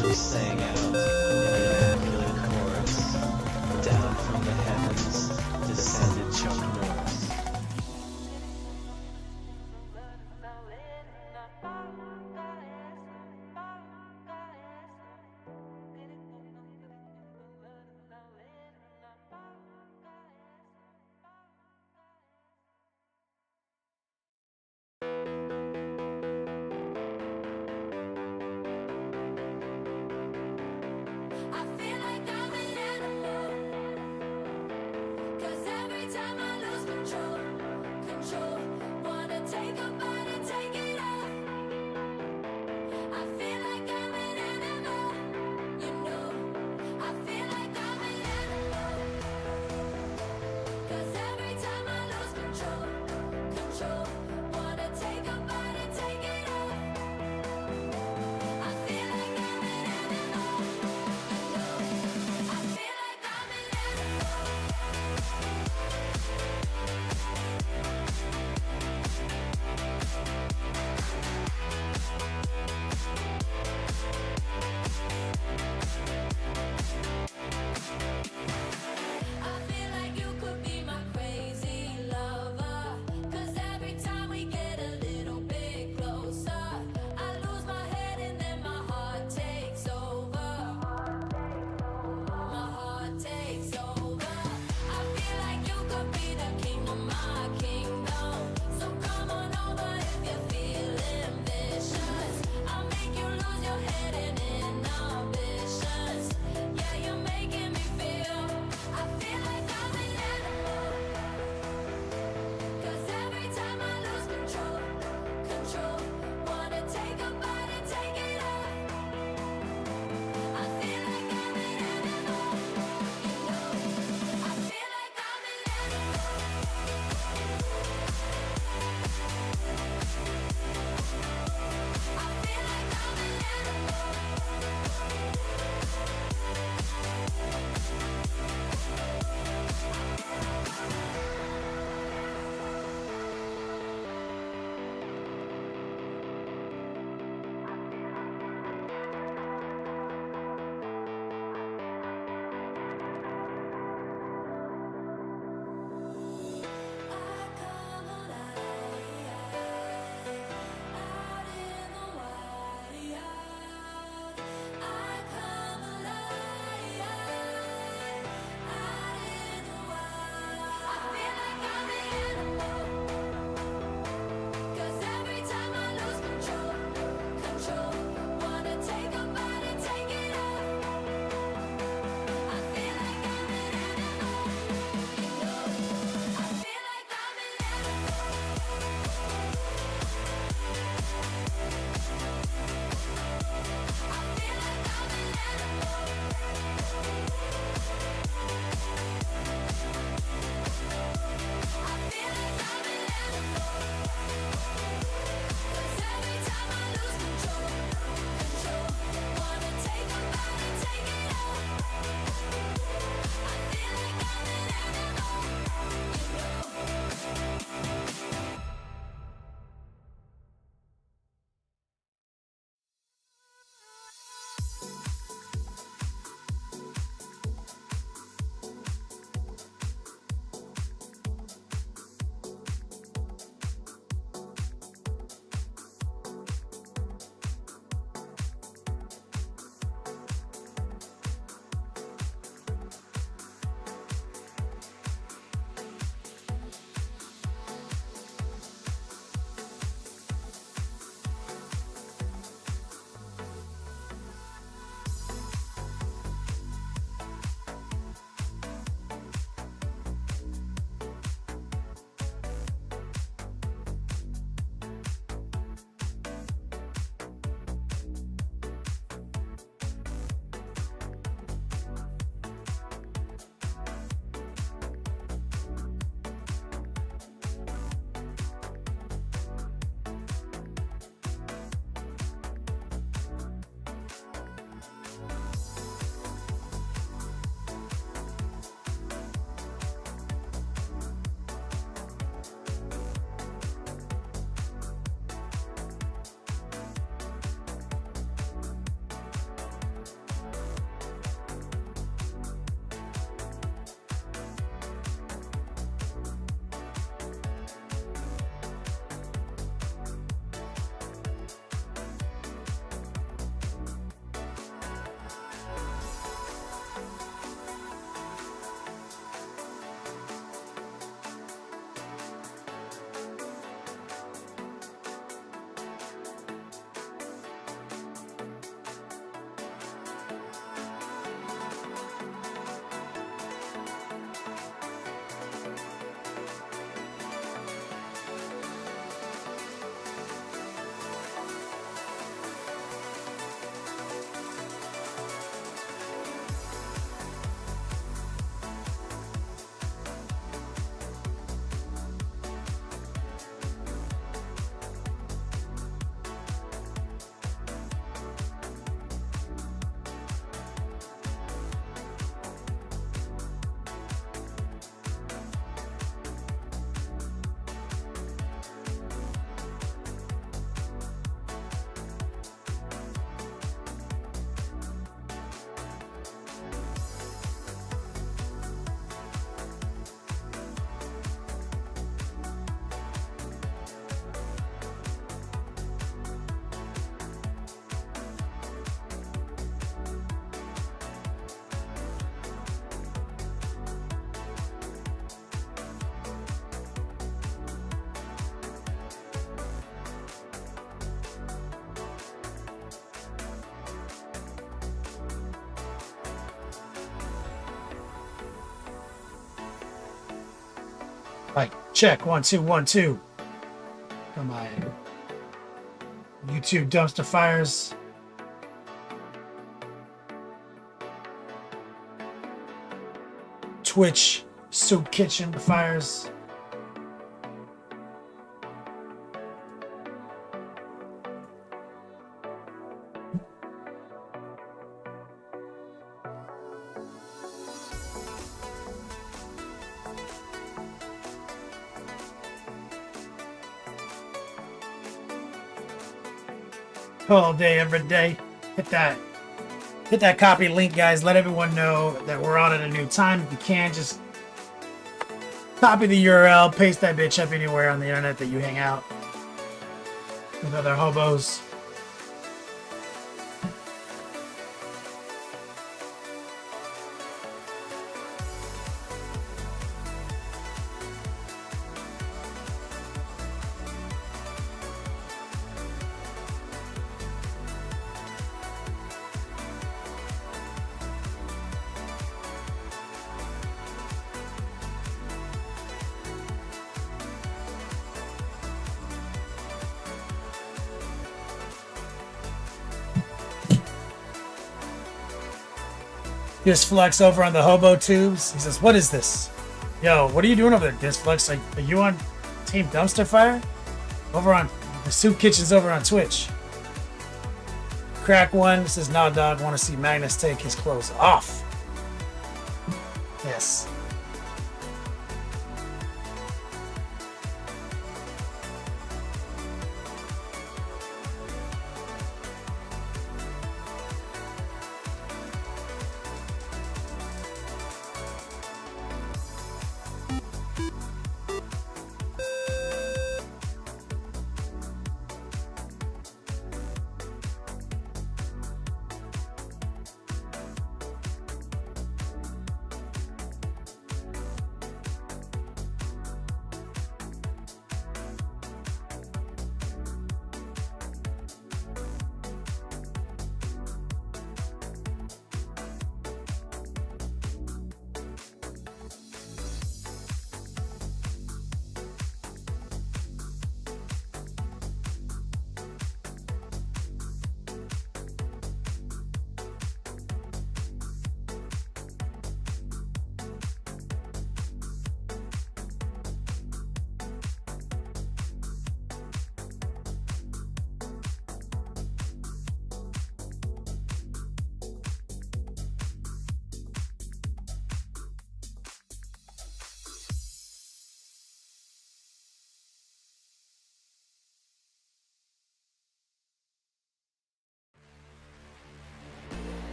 angels sang out in an immaculate chorus. Down from the heavens descended Chuck Norris. Like, check, 1 2 1 2. On my YouTube dumpster fires. Twitch soup kitchen fires. All day, every day. Hit that copy link, guys. Let everyone know that we're on at a new time. If you can, just copy the URL, paste that bitch up anywhere on the internet that you hang out with other hobos. Disflux over on the hobo tubes. He says, "What is this? Yo, what are you doing over there, Disflux? Like, are you on Team Dumpster Fire? Over on the Soup Kitchen's over on Twitch." Crack One says, "Nah, dog. Want to see Magnus take his clothes off?" Yes.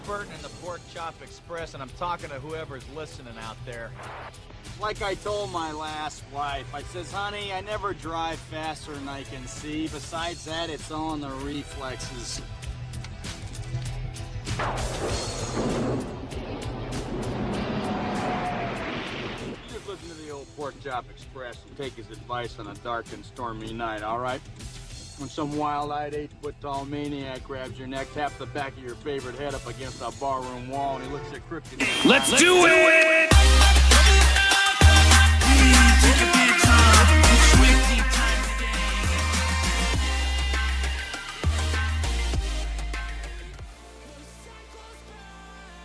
Burton in the Pork Chop Express, and I'm talking to whoever's listening out there. Like I told my last wife, I says, honey, I never drive faster than I can see. Besides that, it's all in the reflexes. You just listen to the old Pork Chop Express and take his advice on a dark and stormy night, all right? When some wild-eyed 8-foot-tall maniac grabs your neck, taps the back of your favorite head up against a barroom wall, and he looks at Krypton. Let's do it!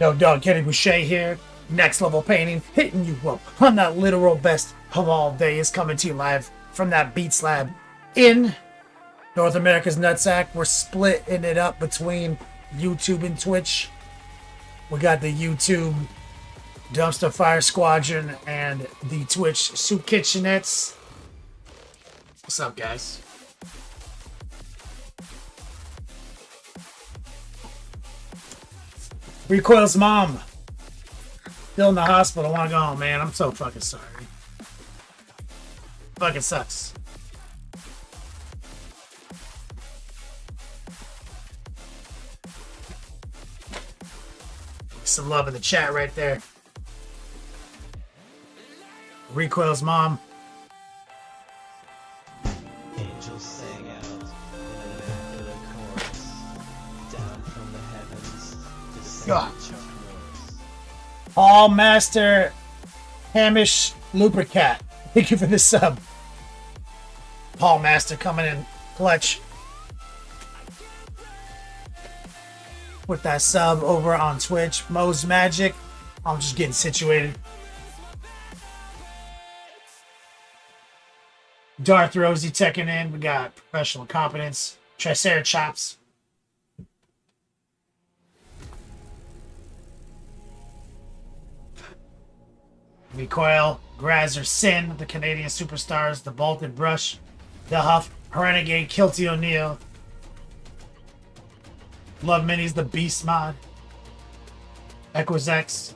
Yo, dog, Kenny Boucher here. Next Level Painting, hitting you up on that literal best of all days, coming to you live from that Beats Lab in North America's nutsack. We're splitting it up between YouTube and Twitch. We got the YouTube Dumpster Fire Squadron and the Twitch Soup Kitchenettes. What's up, guys? Recoil's mom still in the hospital. I want to go home, man. I'm so fucking sorry. Fucking sucks. Some love in the chat right there. Recoil's mom. Angels sang out in an immaculate chorus. Down from the heavens God. descended Chuck Norris. All Master Hamish Lupercat. Thank you for this sub. Paul Master coming in clutch with that sub over on Twitch. Mo's Magic. I'm just getting situated. Darth Rosie checking in. We got Professional Competence. Triceratops. Recoil, Grazer, Sin, the Canadian Superstars, the Bolted Brush, the Huff, Renegade, Kilty O'Neill, Love Minis, the Beast Mod, Equizex.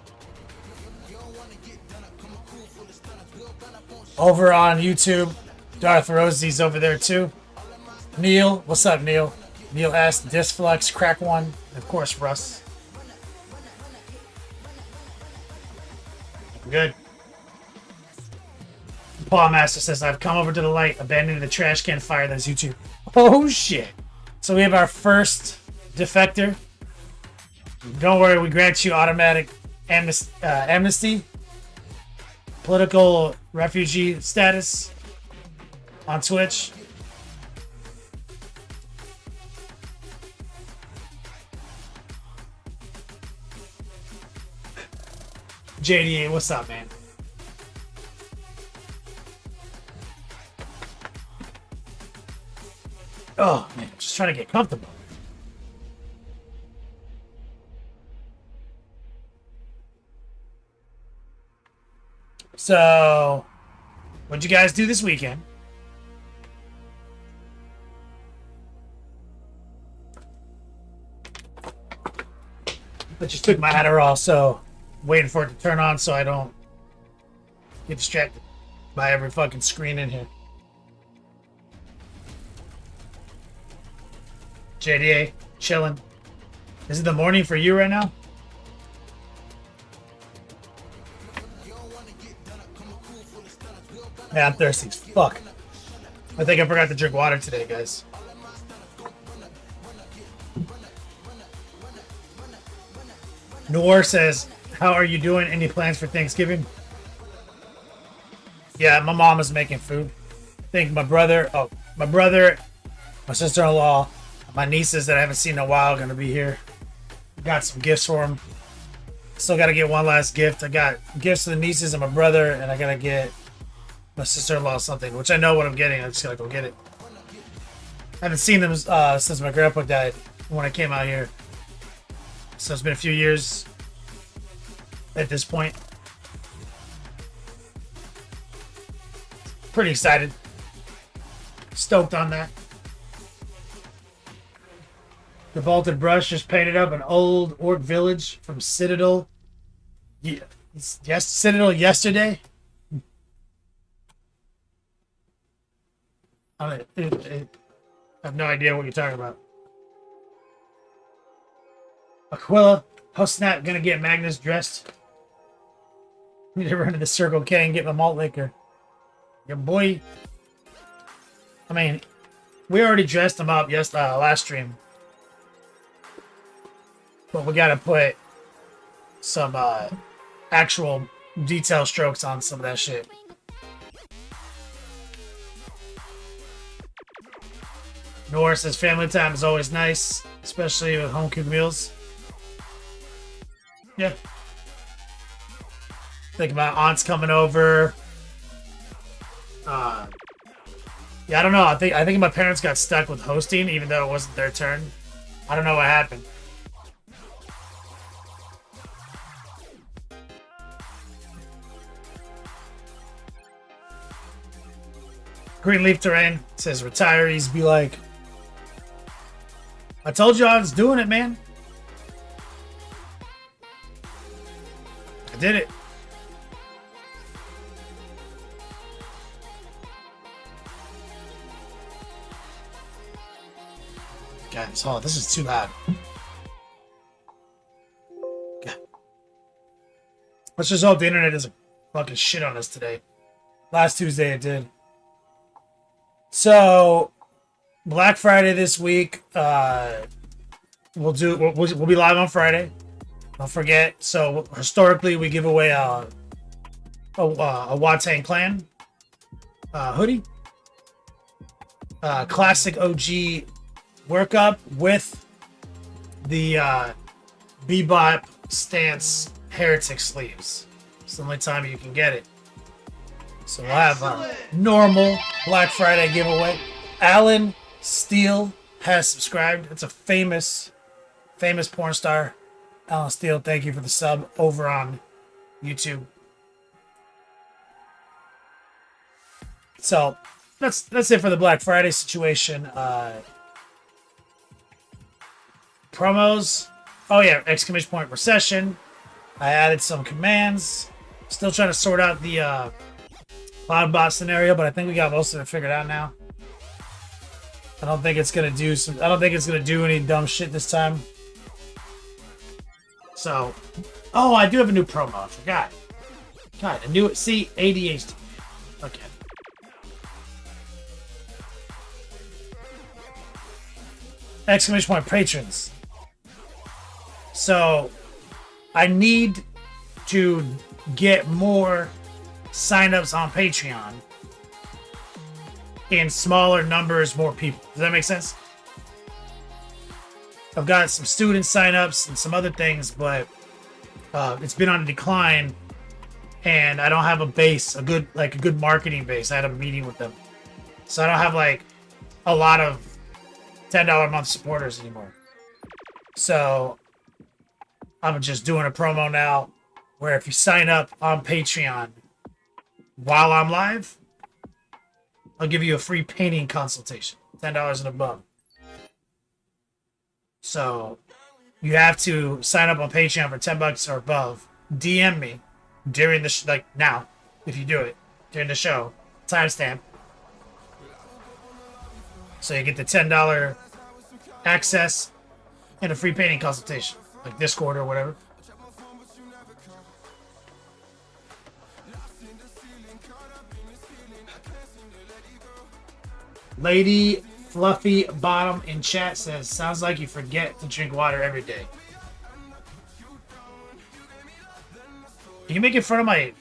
Over on YouTube, Darth Rosie's over there too. Neil, what's up, Neil? Neil S, Disflux, Crack One, and of course Russ. Good. Paul Master says, I've come over to the light, abandoning the trash can fire that's YouTube. Oh shit. So we have our first defector. Don't worry, we grant you automatic amnesty. Political refugee status on Twitch. JDA, what's up, man? Oh, man, just trying to get comfortable. So, what'd you guys do this weekend? I just took my Adderall, so waiting for it to turn on so I don't get distracted by every fucking screen in here. JDA, chilling. Is it the morning for you right now? Man, I'm thirsty as fuck. I think I forgot to drink water today, guys. Noir says, how are you doing? Any plans for Thanksgiving? Yeah, my mom is making food. I think my brother, my sister-in-law, my nieces that I haven't seen in a while are going to be here. Got some gifts for them. Still got to get one last gift. I got gifts to the nieces and my brother, and I got to get my sister-in-law something, which I know what I'm getting. I just got to go get it. I haven't seen them since my grandpa died when I came out here. So it's been a few years at this point. Pretty excited. Stoked on that. The Bolted Brush just painted up an old orc village from Citadel. Yeah, yes, Citadel yesterday. I have no idea what you're talking about. Aquila, how Snap gonna get Magnus dressed? Need to run to the Circle K and get my malt liquor. Your boy. I mean, we already dressed him up last stream. But we gotta put some actual detail strokes on some of that shit. Nora says family time is always nice, especially with home cooked meals. Yeah. Think about aunts coming over. Yeah, I don't know. I think my parents got stuck with hosting, even though it wasn't their turn. I don't know what happened. Greenleaf Terrain says retirees be like, I told you I was doing it, man. I did it. God, this is too loud. God. Let's just hope the internet doesn't fucking shit on us today. Last Tuesday it did. So, Black Friday this week. We'll be live on Friday. Don't forget. So historically, we give away a Watang Clan hoodie, classic OG workup with the Bebop Stance Heretic sleeves. It's the only time you can get it. So we'll have a normal Black Friday giveaway. Alan Steele has subscribed. It's a famous porn star. Alan Steele, thank you for the sub over on YouTube. So that's it for the Black Friday situation. Promos. Oh yeah, exclamation point recession. I added some commands. Still trying to sort out the Cloudbot scenario, but I think we got most of it figured out now. I don't think it's gonna do any dumb shit this time. So, oh, I do have a new promo. I forgot. God, I knew it. See, ADHD. Okay. Exclamation point patrons. So, I need to get more signups on Patreon in smaller numbers, more people. Does that make sense? I've got some student signups and some other things, but it's been on a decline, and I don't have a base, a good marketing base. I had a meeting with them, so I don't have like a lot of $10 a month supporters anymore. So I'm just doing a promo now, where if you sign up on Patreon while I'm live, I'll give you a free painting consultation, $10 and above. So you have to sign up on Patreon for $10 or above. DM me during the now, if you do it during the show, timestamp. So you get the $10 access and a free painting consultation, like Discord or whatever. Lady Fluffy Bottom in chat says, sounds like you forget to drink water every day. Can you make it fun of my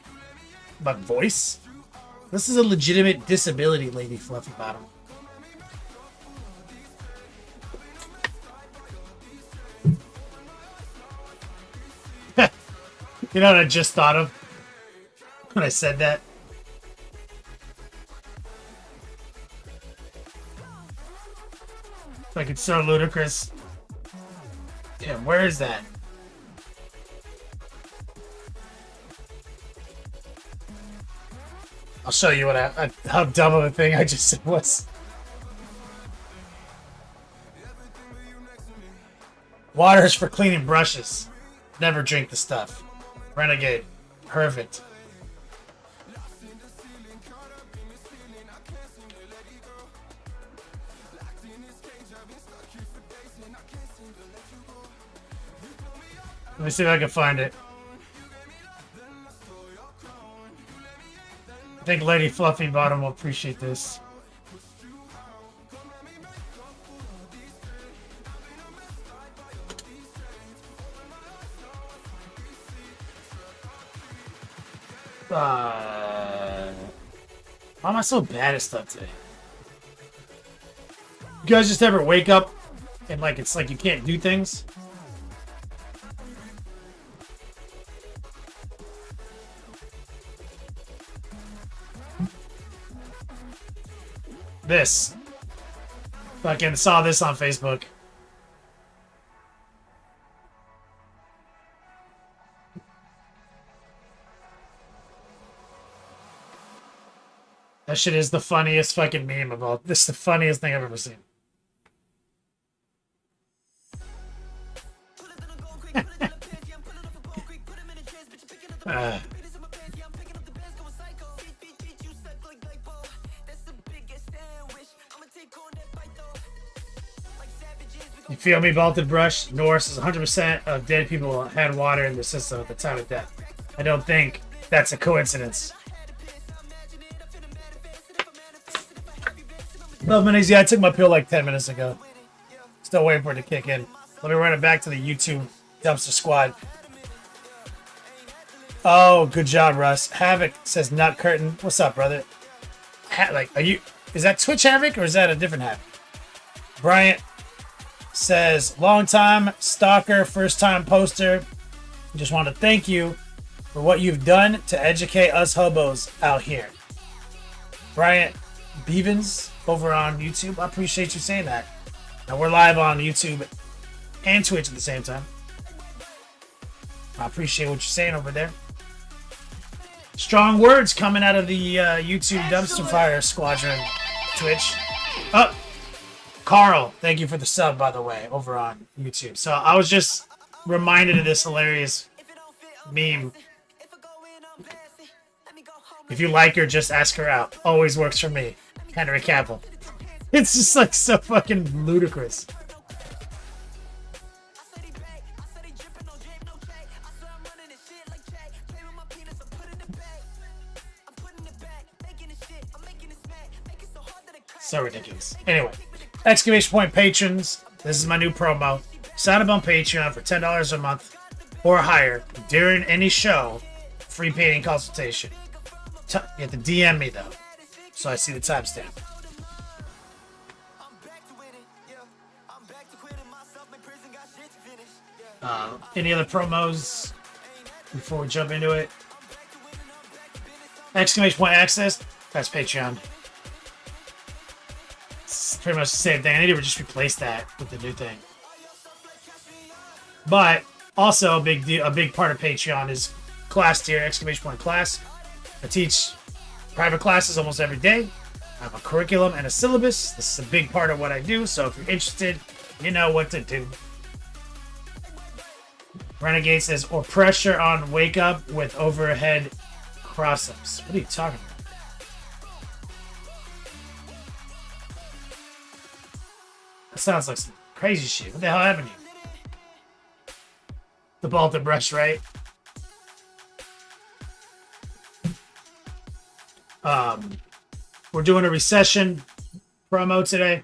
voice? This is a legitimate disability, Lady Fluffy Bottom. You know what I just thought of when I said that? Like, it's so ludicrous. Damn, where is that? I'll show you what how dumb of a thing I just said was. Water is for cleaning brushes. Never drink the stuff. Renegade. Perfect. Let me see if I can find it. I think Lady Fluffy Bottom will appreciate this. Why am I so bad at stuff today? You guys just ever wake up and like it's like you can't do things? This. Fucking saw this on Facebook. That shit is the funniest fucking meme of all. This is the funniest thing I've ever seen. You feel me, Vaulted Brush? Norse is 100% of dead people had water in the system at the time of death. I don't think that's a coincidence. Love minis, yeah, I took my pill like 10 minutes ago. Still waiting for it to kick in. Let me run it back to the YouTube dumpster squad. Oh, good job, Russ. Havoc says nut curtain. What's up, brother? Are you? Is that Twitch Havoc or is that a different Havoc? Bryant says long time stalker, first time poster. Just want to thank you for what you've done to educate us hobos out here. Bryant Bevins over on YouTube. I appreciate you saying that. Now we're live on YouTube and Twitch at the same time. I appreciate what you're saying over there. Strong words coming out of the YouTube Dumpster Fire Squadron Twitch. Oh, Carl, thank you for the sub, by the way, over on YouTube. So I was just reminded of this hilarious meme. If you like her, just ask her out. Always works for me. Henry Cavill. It's just like so fucking ludicrous. So ridiculous. Anyway, exclamation point patrons. This is my new promo. Sign up on Patreon for $10 a month or higher during any show. Free painting consultation. You have to DM me though, so I see the timestamp. Any other promos before we jump into it? Exclamation point access. That's Patreon. It's pretty much the same thing. I need to just replace that with the new thing. But also a big part of Patreon is class tier. Exclamation point class. I teach private classes almost every day. I have a curriculum and a syllabus. This is a big part of what I do. So if you're interested, you know what to do. Renegade says, or pressure on wake up with overhead cross-ups. What are you talking about? That sounds like some crazy shit. What the hell happened to you? The Baltic brush, right? We're doing a recession promo today.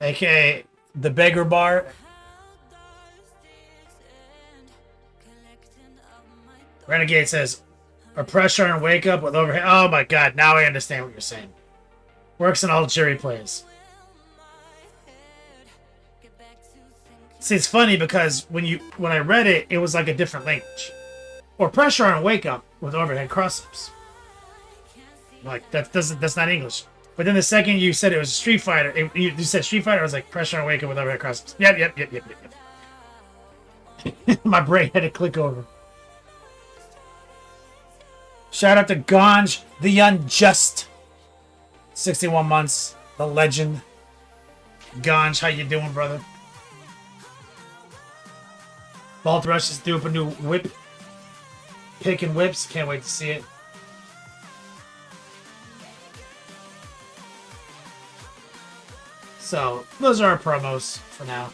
AKA the Beggar Bar. Renegade says, a pressure and wake up with overhead. Oh my god, now I understand what you're saying. Works in all jury plays. See, it's funny because when I read it, it was like a different language. Or pressure on wake up with overhead cross-ups. Like that's not English. But then the second you said it was Street Fighter, you said Street Fighter, I was like pressure on wake up with overhead cross-ups. Yep. My brain had to click over. Shout out to Ganj, the Unjust. 61 months, the legend. Ganj, how you doing, brother? Vault Rush is due up a new whip. Picking whips, can't wait to see it. So, those are our promos for now.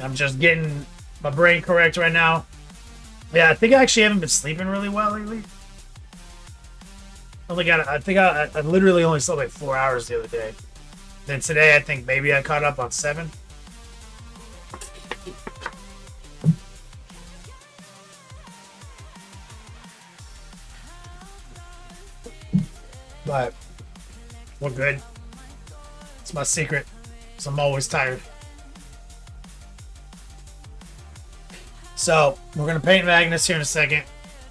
I'm just getting my brain correct right now. Yeah, I think I actually haven't been sleeping really well lately. I think I literally only slept like 4 hours the other day. Then today, I think maybe I caught up on 7. But we're good. It's my secret. So I'm always tired. So we're gonna paint Magnus here in a second.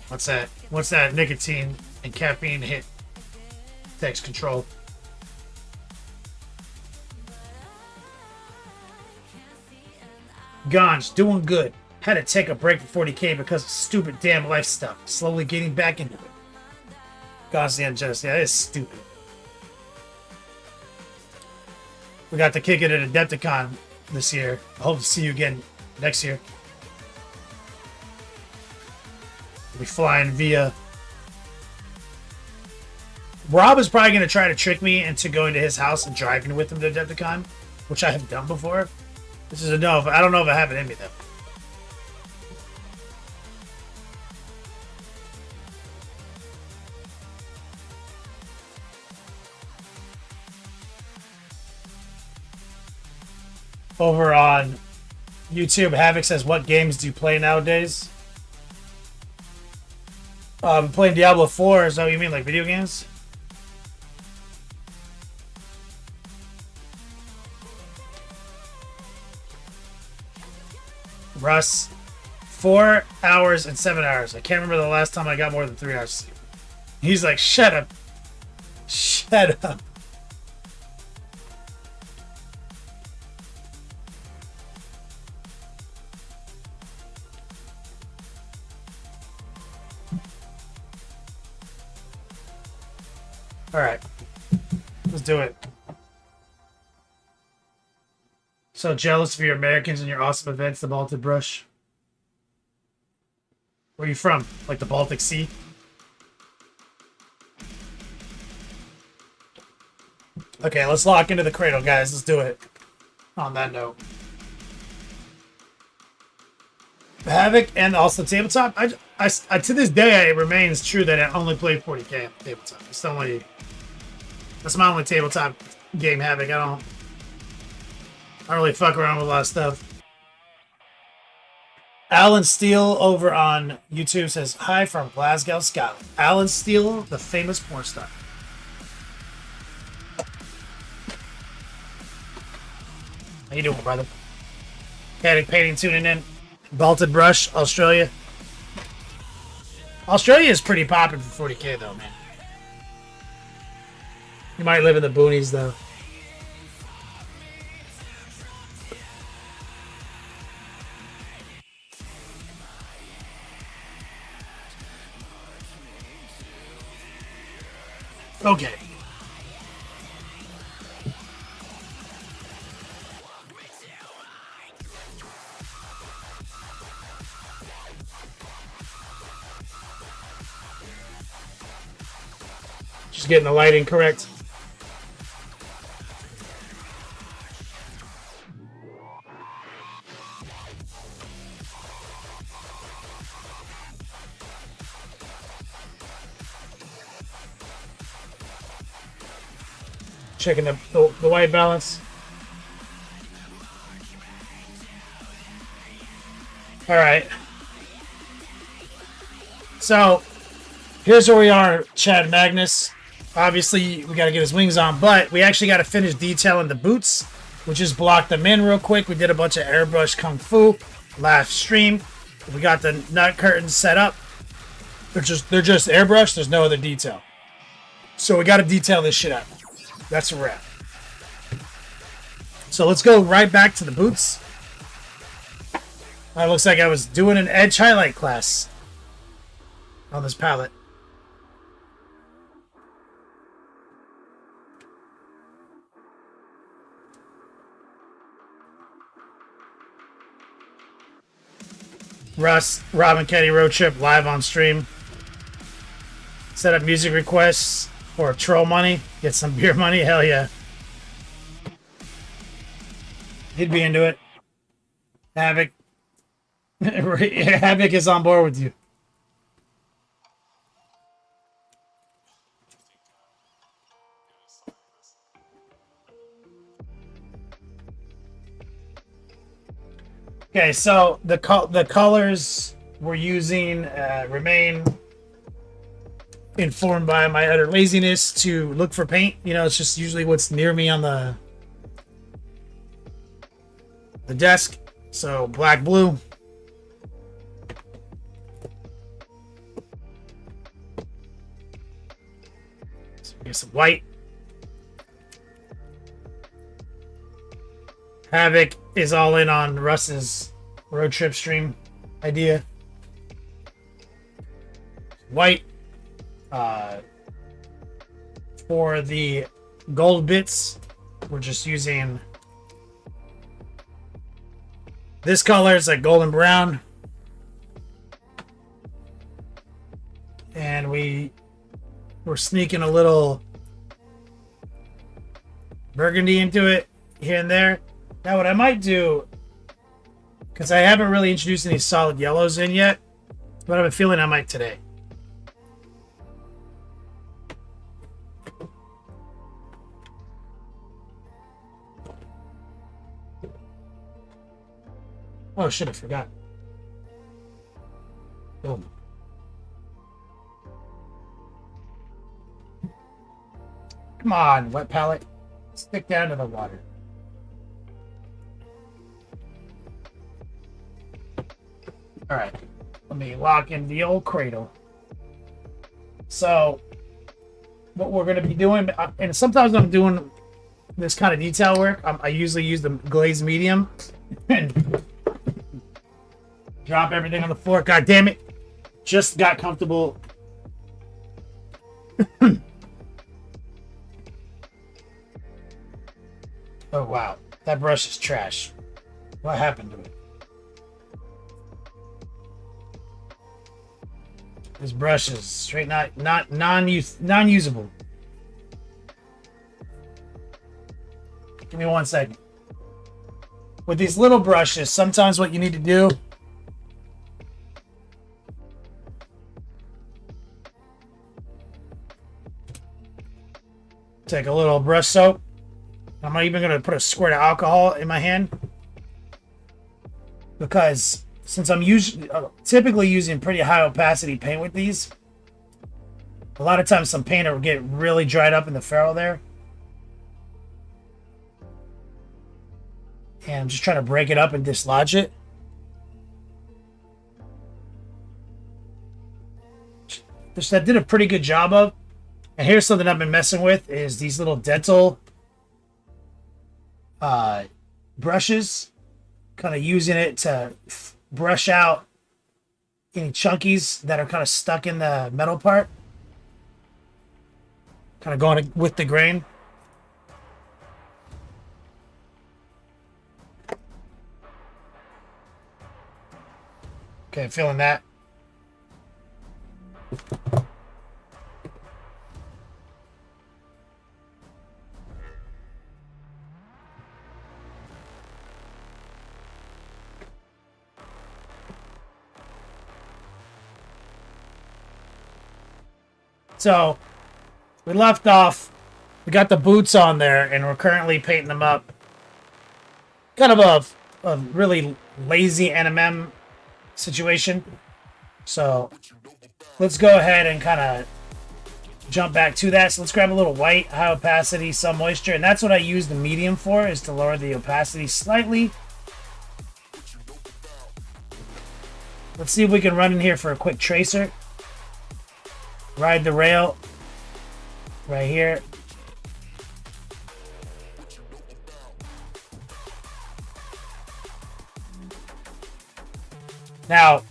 What's that? What's that? Nicotine and caffeine hit. Text control. Ganj, doing good. Had to take a break for 40K because of stupid damn life stuff. Slowly getting back into it. Ganj the Unjust. Yeah, it's stupid. We got to kick it at Adepticon this year. I hope to see you again next year. We'll be flying via... Rob is probably going to try to trick me into going to his house and driving with him to Adepticon, which I have done before. This is a no. I don't know if I have it in me, though. Over on YouTube, Havoc says, what games do you play nowadays? I'm playing Diablo 4. Is that what you mean, like video games? Russ, 4 hours and 7 hours. I can't remember the last time I got more than 3 hours sleep. He's like, shut up. Shut up. All right, let's do it. So jealous of your Americans and your awesome events, the Baltic Brush. Where are you from? Like the Baltic Sea? Okay, let's lock into the cradle, guys. Let's do it. On that note. Havoc and also tabletop. I to this day, it remains true that I only play 40K on tabletop. It's the only... That's my only tabletop game, Havoc. I don't really fuck around with a lot of stuff. Alan Steele over on YouTube says, hi from Glasgow, Scotland. Alan Steele, the famous porn star. How you doing, brother? Panic Painting tuning in. Baltic Brush, Australia. Australia is pretty popping for 40K, though, man. You might live in the boonies, though. Okay. Just getting the lighting correct. Checking the white balance. All right. So here's where we are, Chad Magnus. Obviously, we got to get his wings on, but we actually got to finish detailing the boots. We just blocked them in real quick. We did a bunch of airbrush kung fu last stream. We got the nut curtains set up. They're just airbrush. There's no other detail. So we got to detail this shit out. That's a wrap. So let's go right back to the boots. It looks like I was doing an edge highlight class on this palette. Russ, Robin Kenny Road Trip live on stream. Set up music requests for troll money. Get some beer money. Hell yeah. He'd be into it. Havoc. Havoc is on board with you. Okay, so the colors we're using remain informed by my utter laziness to look for paint. You know, it's just usually what's near me on the desk. So black, blue. So here's some white. Havoc is all in on Russ's road trip stream idea. White. For the gold bits, we're just using this color. It's like golden brown. And we're sneaking a little burgundy into it here and there. Now what I might do, because I haven't really introduced any solid yellows in yet, but I have a feeling I might today. Oh shit, I forgot. Boom. Come on, wet palette. Stick down to the water. Alright. Let me lock in the old cradle. So, what we're going to be doing, and sometimes I'm doing this kind of detail work, I usually use the glazed medium and drop everything on the floor. God damn it. Just got comfortable. Oh, wow. That brush is trash. What happened to it? This brush is straight not non-usable. Give me 1 second. With these little brushes, sometimes what you need to do take a little brush soap. I'm not even going to put a squirt of alcohol in my hand because since I'm typically using pretty high opacity paint with these, a lot of times some paint will get really dried up in the ferrule there. And I'm just trying to break it up and dislodge it. Which that did a pretty good job of. And here's something I've been messing with is these little dental brushes. Kind of using it to brush out any chunkies that are kind of stuck in the metal part. Kind of going with the grain. Okay, feeling that. So, we left off, we got the boots on there, and we're currently painting them up. Kind of a really lazy NMM situation. So, let's go ahead and kind of jump back to that. So, let's grab a little white, high opacity, some moisture, and that's what I use the medium for, is to lower the opacity slightly. Let's see if we can run in here for a quick tracer. Ride the rail right here. Now,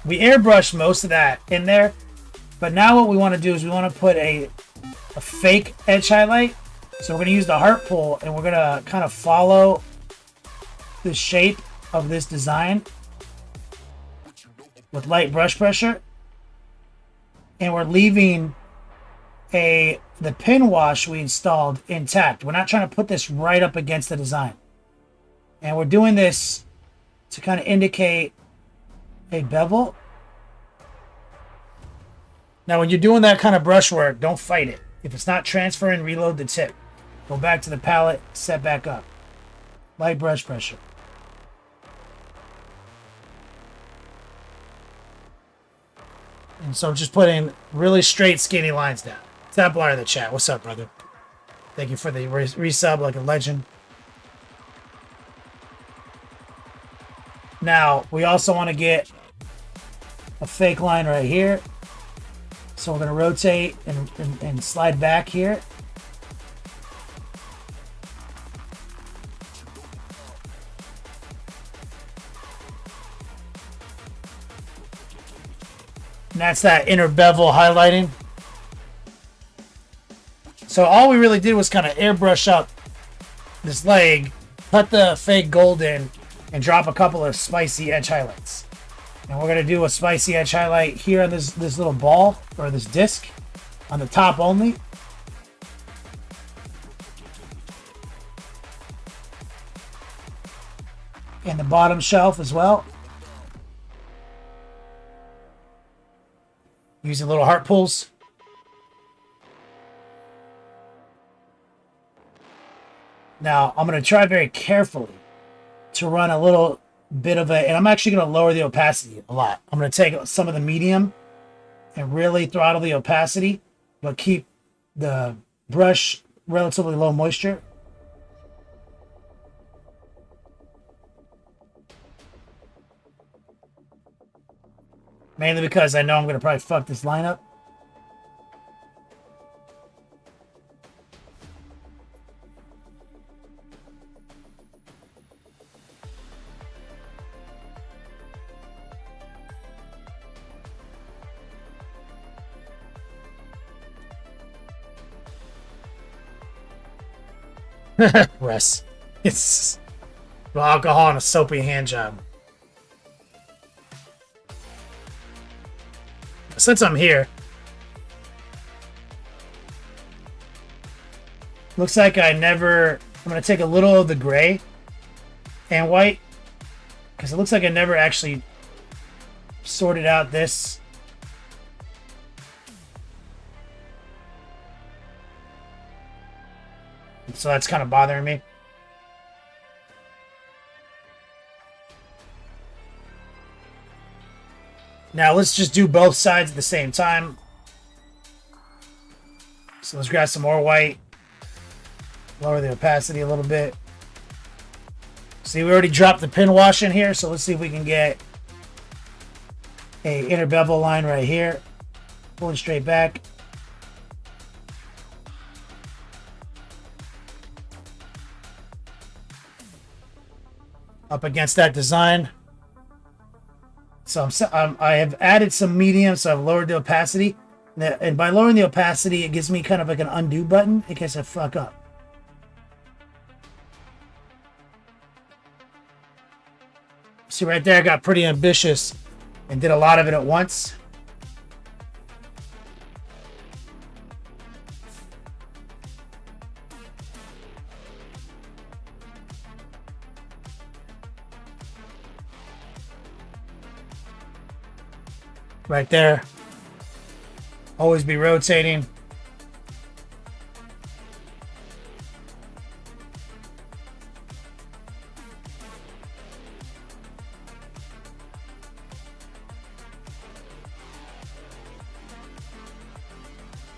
we airbrushed most of that in there, but now what we want to do is we want to put a fake edge highlight. So we're going to use the heart pull and we're going to kind of follow the shape of this design with light brush pressure. And we're leaving the pin wash we installed intact. We're not trying to put this right up against the design. And we're doing this to kind of indicate a bevel. Now, when you're doing that kind of brushwork, don't fight it. If it's not transferring, reload the tip. Go back to the palette, set back up. Light brush pressure. And so just putting really straight, skinny lines down. Templar in the chat. What's up, brother? Thank you for the resub like a legend. Now, we also want to get a fake line right here. So we're going to rotate and slide back here. And that's that inner bevel highlighting. So all we really did was kind of airbrush up this leg, put the fake gold in, and drop a couple of spicy edge highlights. And we're going to do a spicy edge highlight here on this little ball, or this disc, on the top only. And the bottom shelf as well. Using little heart pulls. Now, I'm going to try very carefully to run a little bit of a, and I'm actually going to lower the opacity a lot. I'm going to take some of the medium and really throttle the opacity, but keep the brush relatively low moisture. Mainly because I know I'm going to probably fuck this line up. Russ. It's alcohol and a soapy hand job. Since I'm here, looks like I'm going to take a little of the gray and white, because it looks like I never actually sorted out this. So that's kind of bothering me. Now let's just do both sides at the same time. So let's grab some more white. Lower the opacity a little bit. See, we already dropped the pin wash in here, so let's see if we can get a inner bevel line right here. Pulling straight back. Up against that design. So I have added some medium, so I've lowered the opacity. And by lowering the opacity, it gives me kind of like an undo button in case I fuck up. See right there, I got pretty ambitious and did a lot of it at once. Right there. Always be rotating.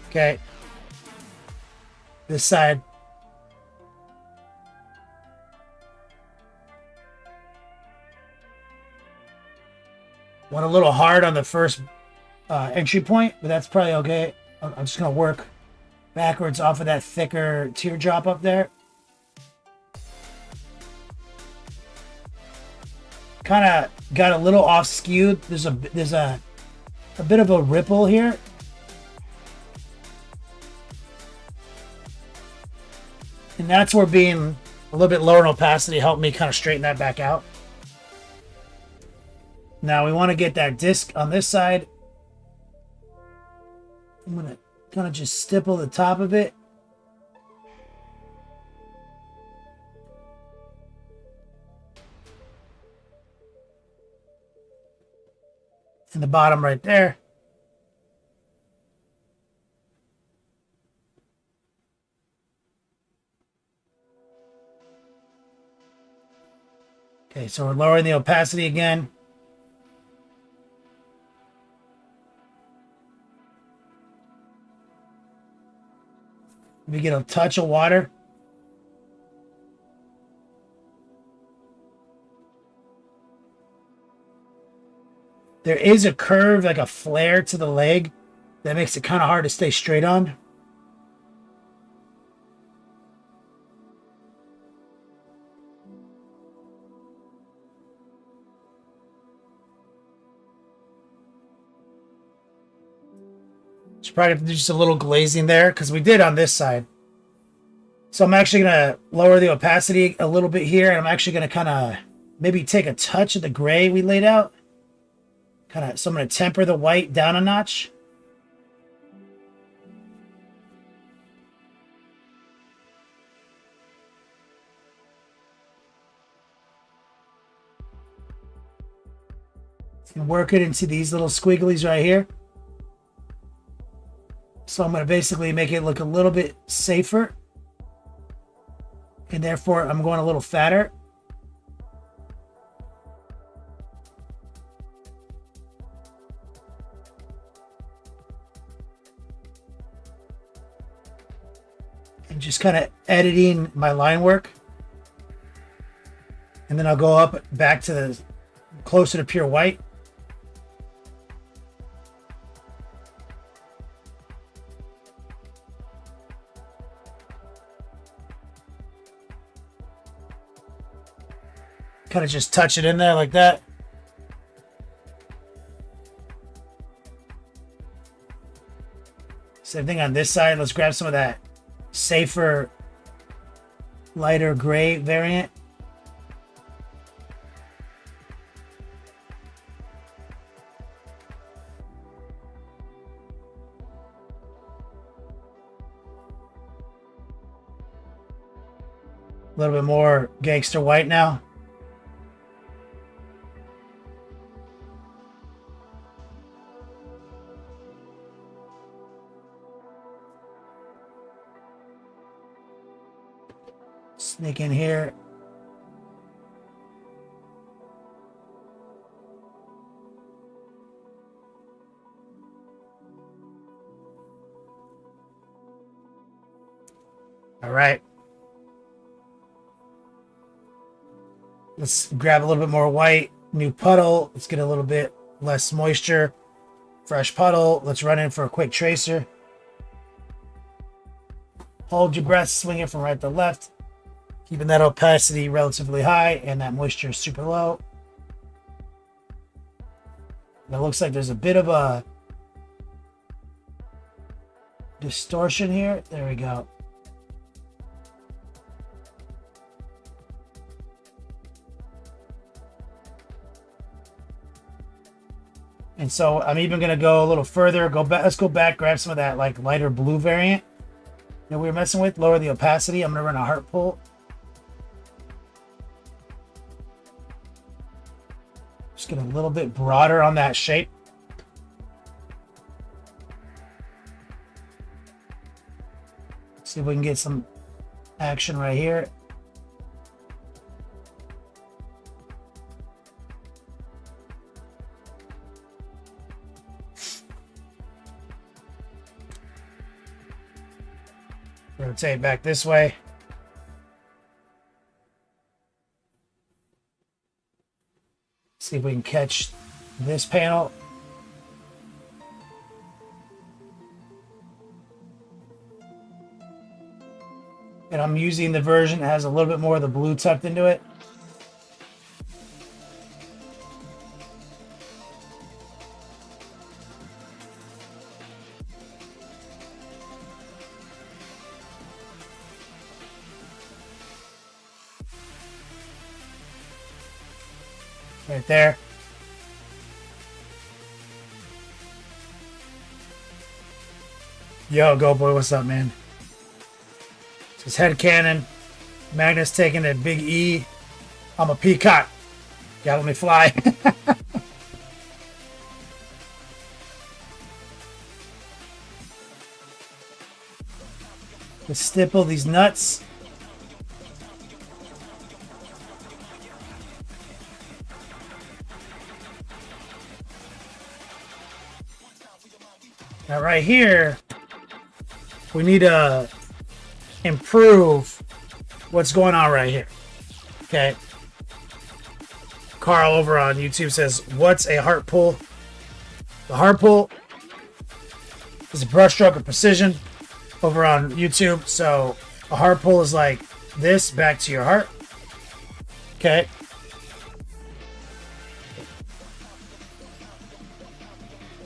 Okay. This side. Went a little hard on the first entry point, but that's probably okay. I'm just going to work backwards off of that thicker teardrop up there. Kind of got a little off skewed. There's a bit of a ripple here. And that's where being a little bit lower in opacity helped me kind of straighten that back out. Now we want to get that disc on this side. I'm going to kind of just stipple the top of it. in the bottom right there. Okay, so we're lowering the opacity again. We get a touch of water. There is a curve, like a flare to the leg, that makes it kind of hard to stay straight on. So probably have to do just a little glazing there because we did on this side. So I'm actually going to lower the opacity a little bit here, and I'm actually going to kind of maybe take a touch of the gray we laid out. So I'm going to temper the white down a notch. And work it into these little squigglies right here. So I'm going to basically make it look a little bit safer. And therefore, I'm going a little fatter. And just kind of editing my line work. And then I'll go up back to the closer to pure white. Kind of just touch it in there like that. Same thing on this side. Let's grab some of that safer, lighter gray variant. A little bit more gangster white now. Sneak in here. All right. Let's grab a little bit more white. New puddle. Let's get a little bit less moisture. Fresh puddle. Let's run in for a quick tracer. Hold your breath. Swing it from right to left. Keeping that opacity relatively high and that moisture super low. It looks like there's a bit of a distortion here. There we go. And so I'm even going to go a little further. Go back. Let's go back, grab some of that like lighter blue variant that we were messing with. Lower the opacity. I'm going to run a heart pull. Just get a little bit broader on that shape. See if we can get some action right here. Rotate back this way. See if we can catch this panel. And I'm using the version that has a little bit more of the blue tucked into it. Right there. Yo, go boy, what's up, man? It's head cannon. Magnus taking a big E. I'm a peacock. Gotta let me fly. Let's stipple these nuts. Now right here, we need to improve what's going on right here. Okay. Carl over on YouTube says, what's a heart pull? The heart pull is a brushstroke of precision over on YouTube. So a heart pull is like this back to your heart. Okay.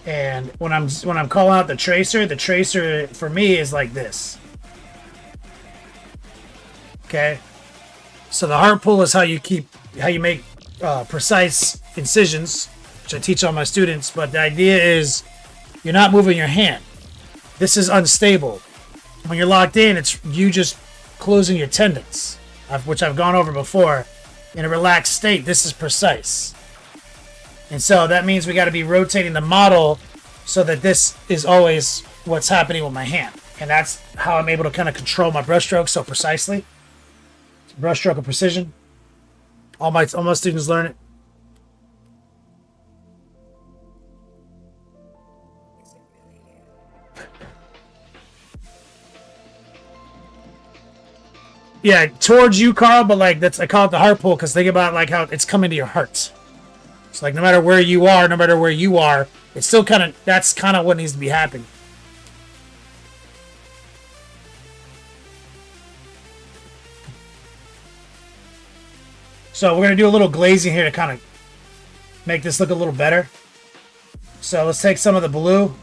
And when I'm calling out the tracer for me is like this. Okay. So the heart pull is how you make precise incisions, which I teach all my students. But the idea is you're not moving your hand. This is unstable. When you're locked in, it's you just closing your tendons, which I've gone over before. In a relaxed state, this is precise. And so that means we got to be rotating the model so that this is always what's happening with my hand. And that's how I'm able to kind of control my brushstroke so precisely. Brushstroke of precision. All my students learn it. Yeah, towards you, Carl, but like I call it the heart pull because think about like how it's coming to your heart. It's like no matter where you are, it's still that's kind of what needs to be happening. So we're going to do a little glazing here to kind of make this look a little better. So let's take some of the blue,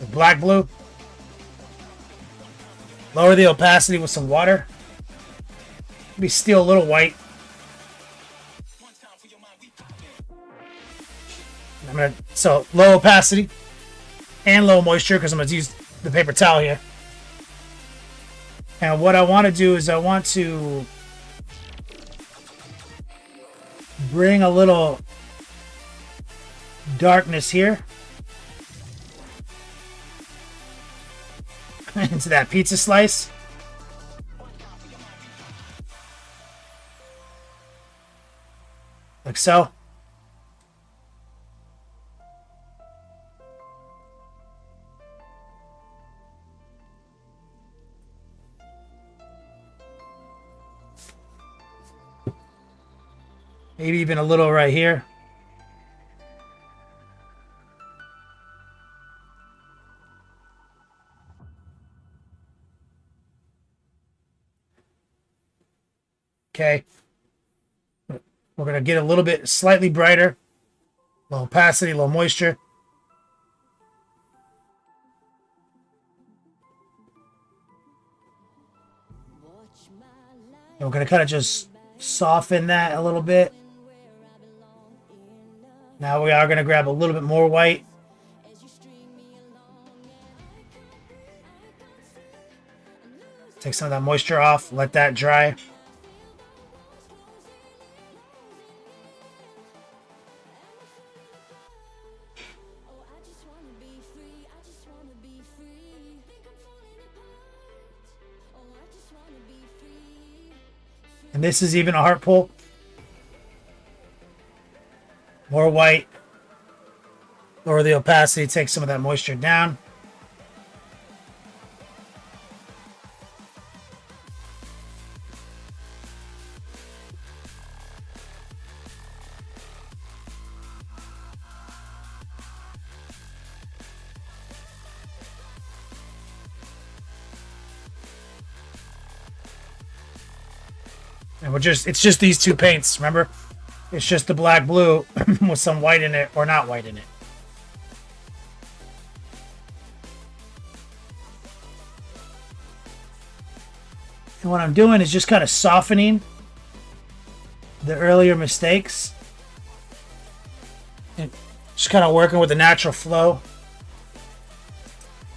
the black blue, lower the opacity with some water. Maybe steal a little white. So low opacity and low moisture because I'm going to use the paper towel here. And what I want to do is I want to bring a little darkness here into that pizza slice. Like so. Maybe even a little right here. Okay. We're going to get a little bit slightly brighter. Low opacity, low moisture. And we're going to kind of just soften that a little bit. Now we are going to grab a little bit more white. Take some of that moisture off. Let that dry. And this is even a heart pull. More white. Lower the opacity, take some of that moisture down. And it's just these two paints, remember? It's just the black blue with some white in it or not white in it. And what I'm doing is just kind of softening the earlier mistakes. And just kind of working with the natural flow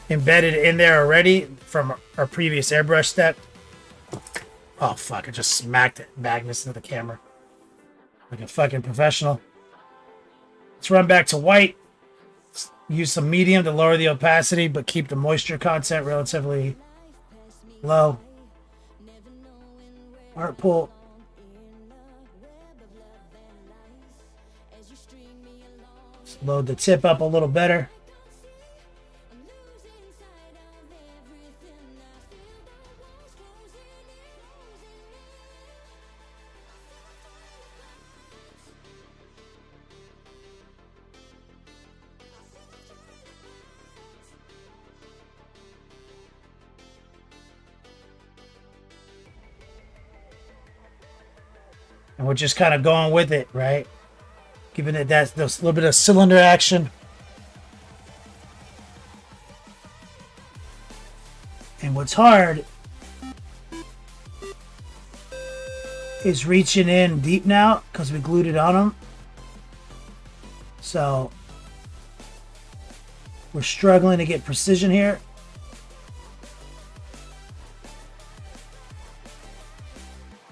embedded in there already from our previous airbrush step. Oh, fuck. I just smacked it. Magnus into the camera. Like a fucking professional. Let's run back to white. Use some medium to lower the opacity, but keep the moisture content relatively Low. Art pull. Let's load the tip up a little better. And we're just kind of going with it, right? Giving it that little bit of cylinder action. And what's hard is reaching in deep now because we glued it on them. So we're struggling to get precision here.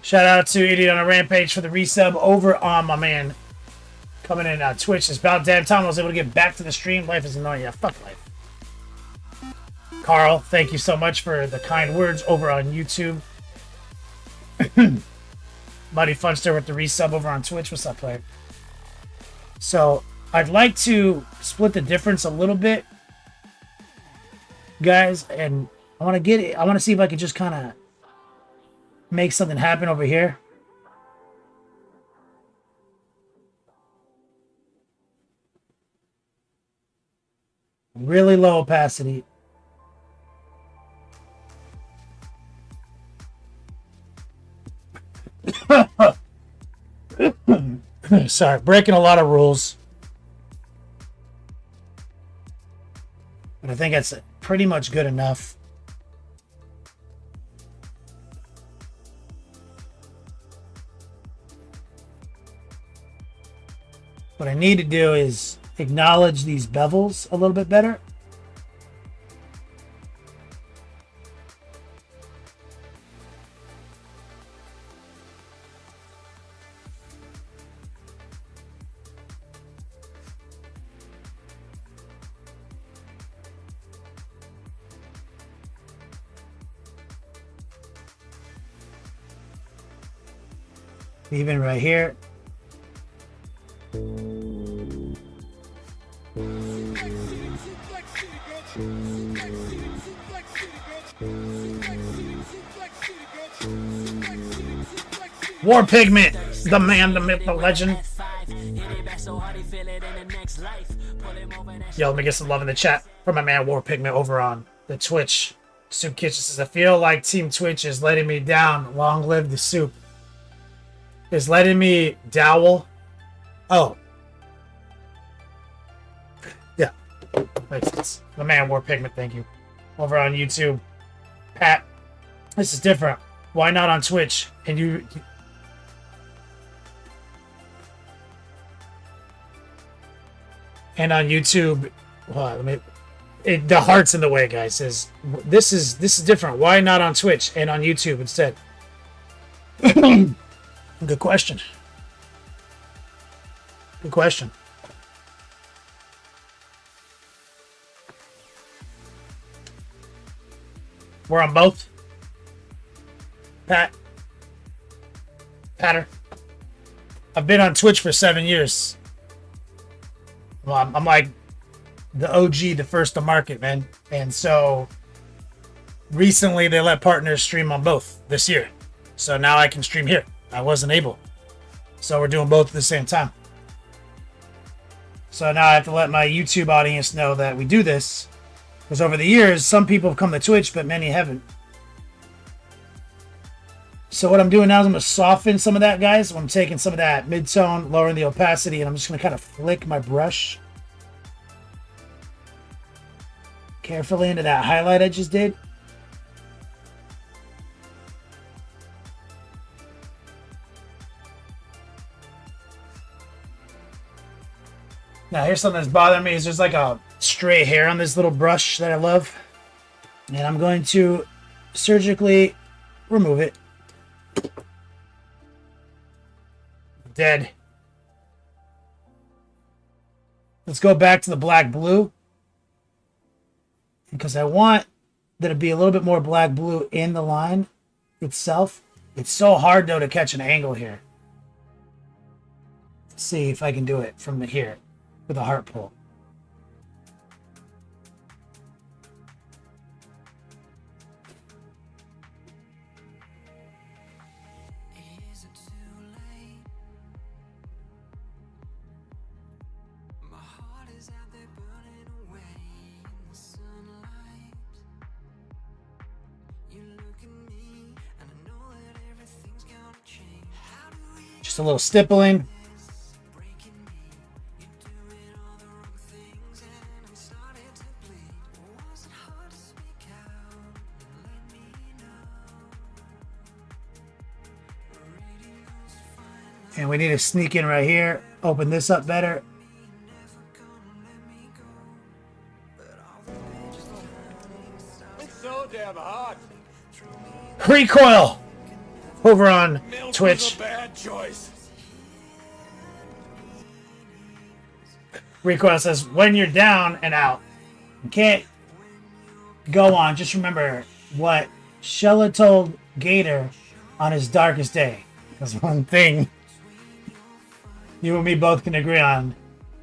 Shout out to Idiot on a Rampage for the resub over on my man coming in on Twitch. It's about damn time I was able to get back to the stream. Life is annoying. Yeah, fuck life. Carl, thank you so much for the kind words over on YouTube. Buddy Funster with the resub over on Twitch. What's up, player? So I'd like to split the difference a little bit, guys, and I want to get it. I want to see if I can just kind of make something happen over here. Really low opacity. Sorry, breaking a lot of rules. But I think that's pretty much good enough. What I need to do is acknowledge these bevels a little bit better. Even right here. War Pigment, the man, the myth, the legend. Yo, let me get some love in the chat from my man War Pigment over on the Twitch. Soup Kitchen says, I feel like Team Twitch is letting me down. Long live the soup. Is letting me dowel. Oh. Yeah. Makes sense. My man War Pigment, thank you. Over on YouTube. Pat, this is different. Why not on Twitch? And you and on YouTube, well, the heart's in the way, guys. Says this is different. Why not on Twitch and on YouTube instead? Good question. Good question. We're on both. Patter. I've been on Twitch for 7 years. Well, I'm like the OG, the first to market, man. And so recently they let partners stream on both this year. So now I can stream here. I wasn't able. So we're doing both at the same time. So now I have to let my YouTube audience know that we do this. Because over the years, some people have come to Twitch, but many haven't. So what I'm doing now is I'm going to soften some of that, guys. I'm taking some of that mid-tone, lowering the opacity, and I'm just going to kind of flick my brush carefully into that highlight I just did. Now here's something that's bothering me is there's like a stray hair on this little brush that I love. And I'm going to surgically remove it. Dead. Let's go back to the black blue. Because I want there'd be a little bit more black blue in the line itself. It's so hard though to catch an angle here. Let's see if I can do it from here with a heart pull. Just a little stippling. And we need to sneak in right here. Open this up better. It's so damn hot. Recoil over on Twitch. Was a bad choice. Recoil says, when you're down and out, you can't go on. Just remember what Shella told Gator on his darkest day. Because one thing you and me both can agree on,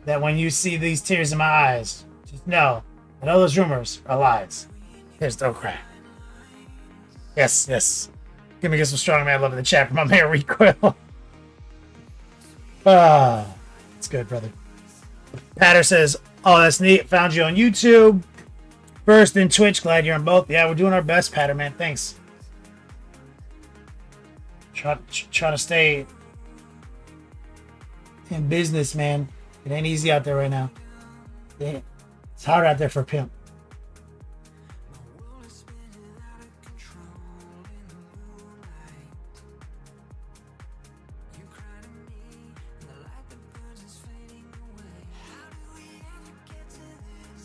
that when you see these tears in my eyes, just know that all those rumors are lies. There's no crack. Yes, yes. Give me some strong man love in the chat from my man Recoil. It's good, brother. Patter says, oh, that's neat. Found you on YouTube. First in Twitch. Glad you're on both. Yeah, we're doing our best, Patter, man. Thanks. Try to stay in business, man. It ain't easy out there right now. It's hard out there for a pimp.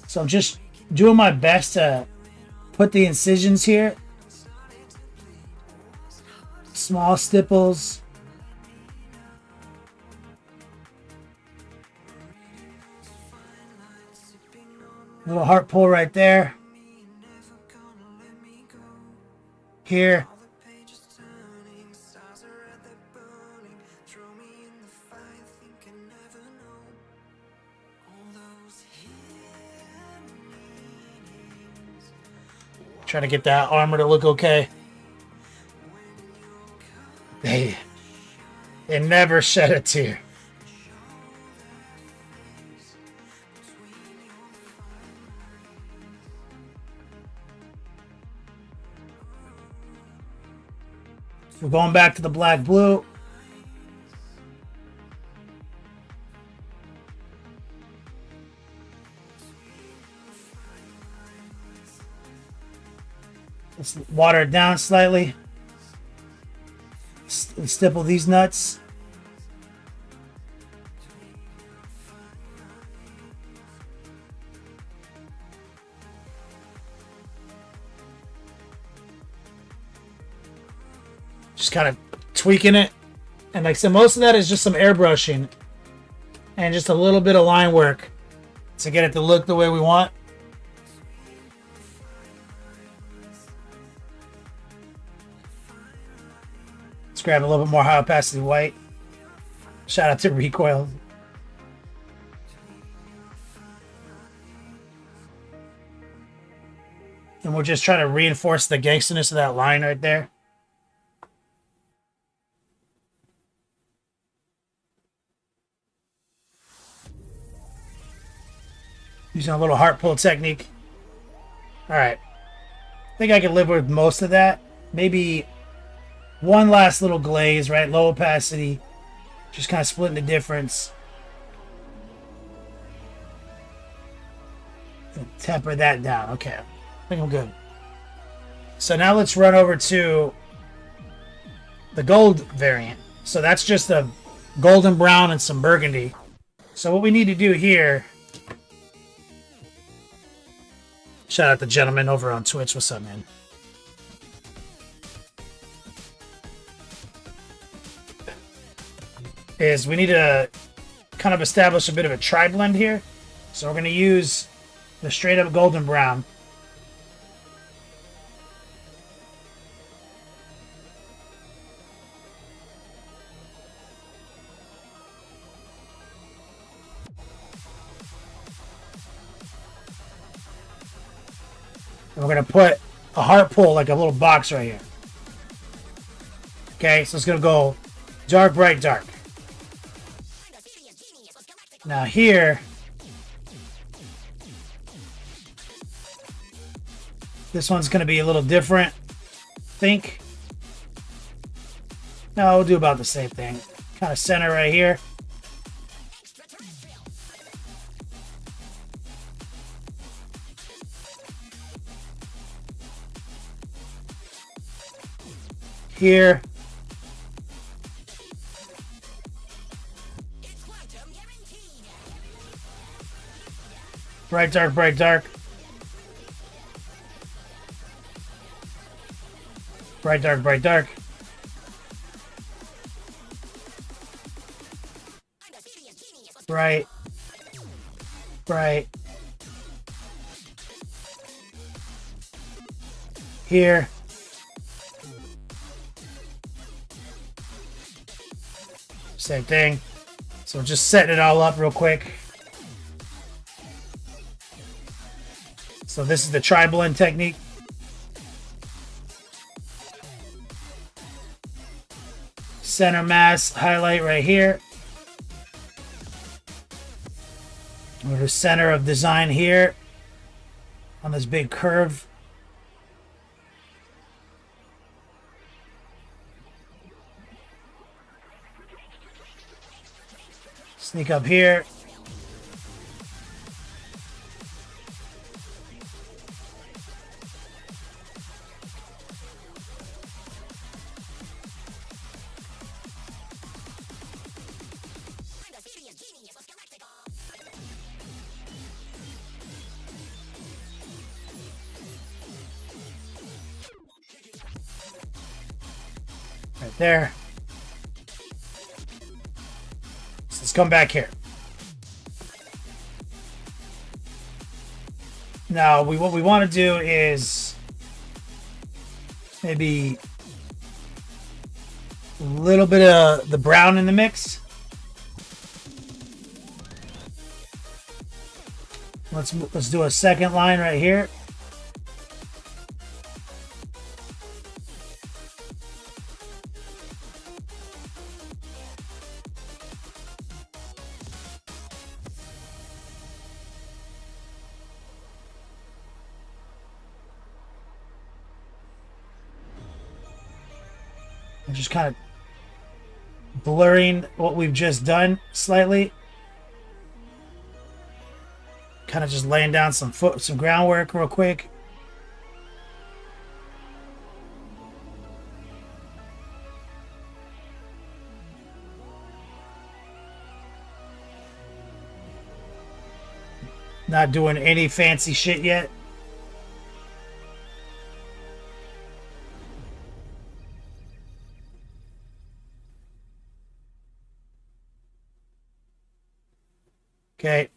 So I'm just doing my best to put the incisions here. Small stipples. Little heart pull right there. Here. Trying to get that armor to look okay. They never shed a tear. We're going back to the black blue. Let's water it down slightly. Stipple these nuts. Just kind of tweaking it. And like I said, most of that is just some airbrushing and just a little bit of line work to get it to look the way we want. Let's grab a little bit more high opacity white. Shout out to Recoil. And we're just trying to reinforce the gangsterness of that line right there. Using a little heart pull technique. Alright. I think I can live with most of that. Maybe one last little glaze, right? Low opacity. Just kind of splitting the difference. And temper that down. Okay. I think I'm good. So now let's run over to the gold variant. So that's just a golden brown and some burgundy. So what we need to do here... Shout out the gentleman over on Twitch. What's up, man? Is we need to kind of establish a bit of a tri-blend here. So we're going to use the straight up golden brown. And we're going to put a heart pull, like a little box right here. Okay, so it's going to go dark, bright, dark. Now here, this one's going to be a little different, I think. No, we'll do about the same thing. Kind of center right here. Here. Bright, dark, bright, dark. Bright, dark, bright, dark. Bright. Bright. Here. Same thing. So just setting it all up real quick. So this is the tri-blend technique. Center mass highlight right here. We're the center of design here on this big curve. Sneak up here. Right there. So let's come back here. Now, what we want to do is maybe a little bit of the brown in the mix. Let's do a second line right here. And just kind of blurring what we've just done slightly. Kind of just laying down some groundwork real quick. Not doing any fancy shit yet. Okay.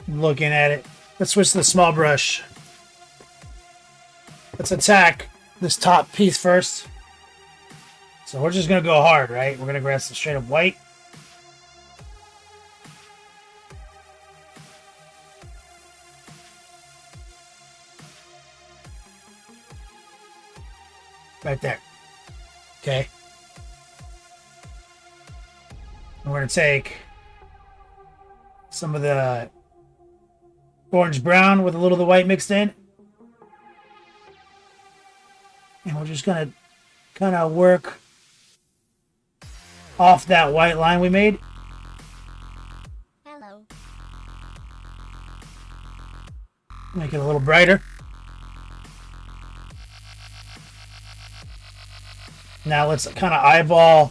Looking at it. Let's switch to the small brush. Let's attack this top piece first. So we're just going to go hard, right? We're going to grab some straight up white. Right there. Okay. And we're going to take some of the orange brown with a little of the white mixed in. And we're just going to kind of work off that white line we made. Hello. Make it a little brighter. Now let's kind of eyeball,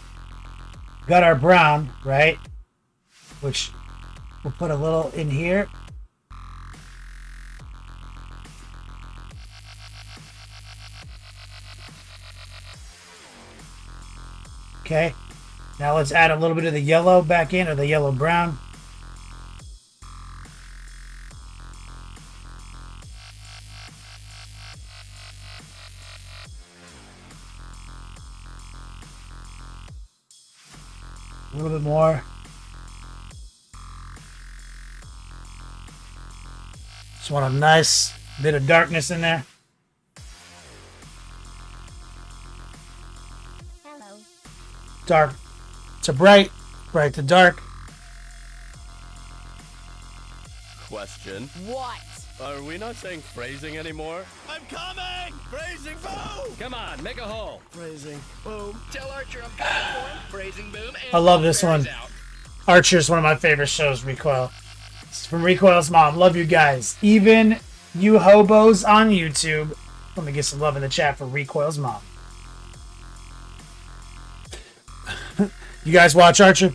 got our brown, right? Which we'll put a little in here. Okay. Now let's add a little bit of the yellow back in, or the yellow brown. A little bit more. Just want a nice bit of darkness in there. Hello. Dark to bright, bright to dark. Question. What? Are we not saying phrasing anymore? I'm coming! Phrasing boom! Come on, make a hole. Phrasing boom. Tell Archer I'm coming for him. Phrasing boom. And I love this one. out. Archer's one of my favorite shows, Recoil. It's from Recoil's mom. Love you guys. Even you hobos on YouTube. Let me get some love in the chat for Recoil's mom. You guys watch Archer?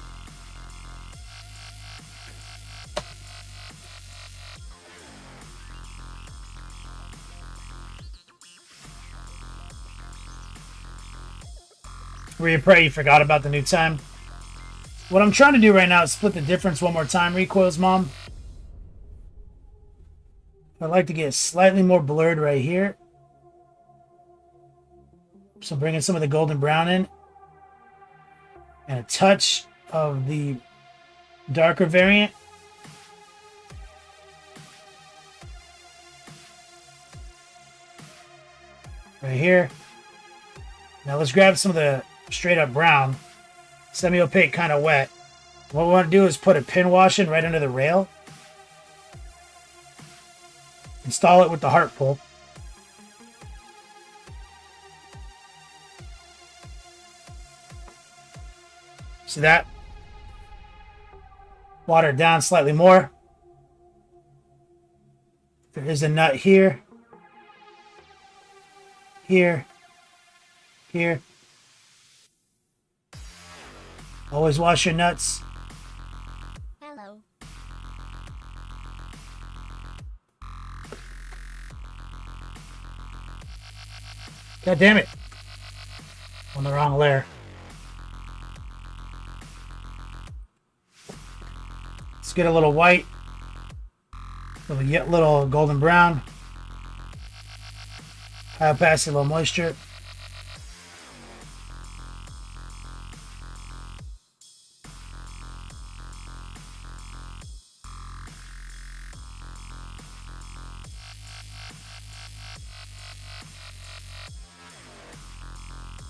Where you pray you forgot about the new time. What I'm trying to do right now is split the difference one more time, Recoil's mom. I'd like to get slightly more blurred right here. So bringing some of the golden brown in. And a touch of the darker variant. Right here. Now let's grab some of the straight up brown. Semi-opaque, kind of wet. What we want to do is put a pin wash in right under the rail. Install it with the heart pull. See that? Water it down slightly more. There is a nut here. Here. Here. Always wash your nuts. Hello. God damn it. On the wrong layer. Let's get a little white. Little golden brown. High opacity, low moisture.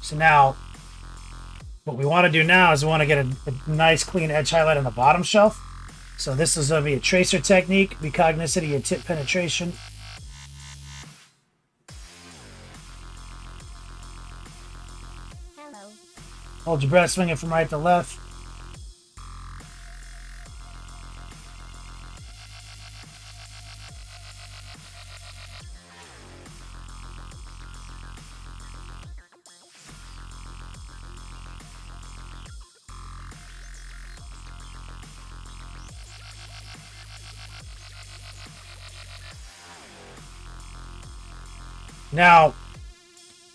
So now, what we want to do now is we want to get a nice clean edge highlight on the bottom shelf. So this is going to be a tracer technique. Be cognizant of your tip penetration. Hello. Hold your breath, swing it from right to left. Now,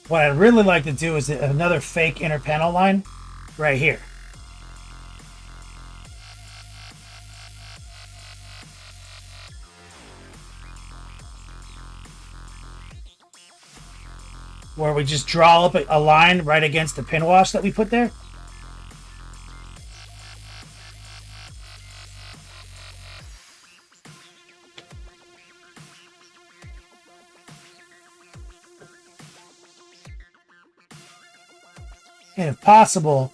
what I'd really like to do is another fake inner panel line right here. Where we just draw up a line right against the pin wash that we put there. And if possible,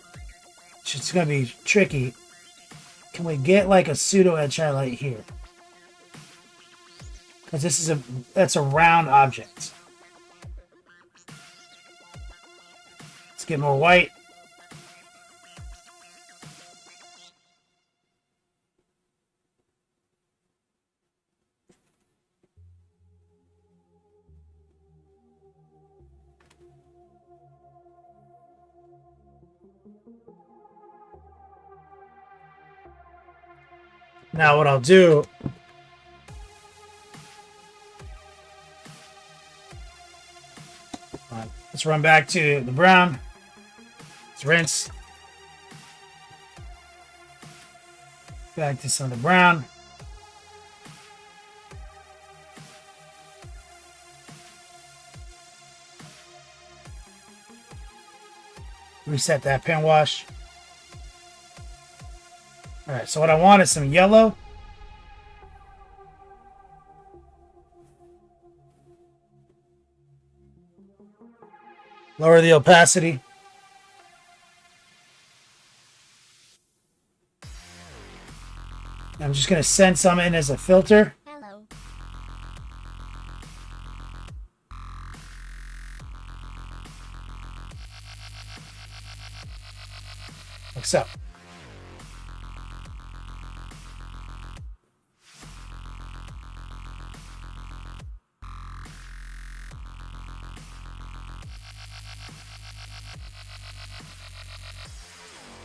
it's going to be tricky, can we get like a pseudo edge highlight here? Because that's a round object. Let's get more white. Now what I'll do, let's run back to the brown. Let's rinse. Back to some of the brown. Reset that pen wash. Alright, so what I want is some yellow. Lower the opacity. I'm just going to send some in as a filter. Hello. Like so.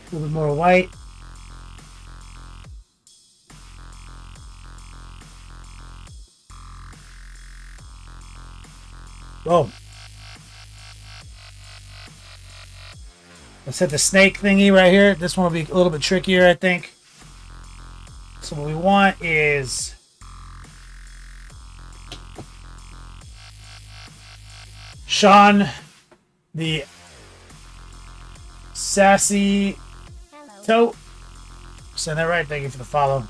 A little bit more white. Boom. Let's hit the snake thingy right here. This one will be a little bit trickier, I think. So what we want is Sean, the sassy Hello. tote. Send that right. Thank you for the follow.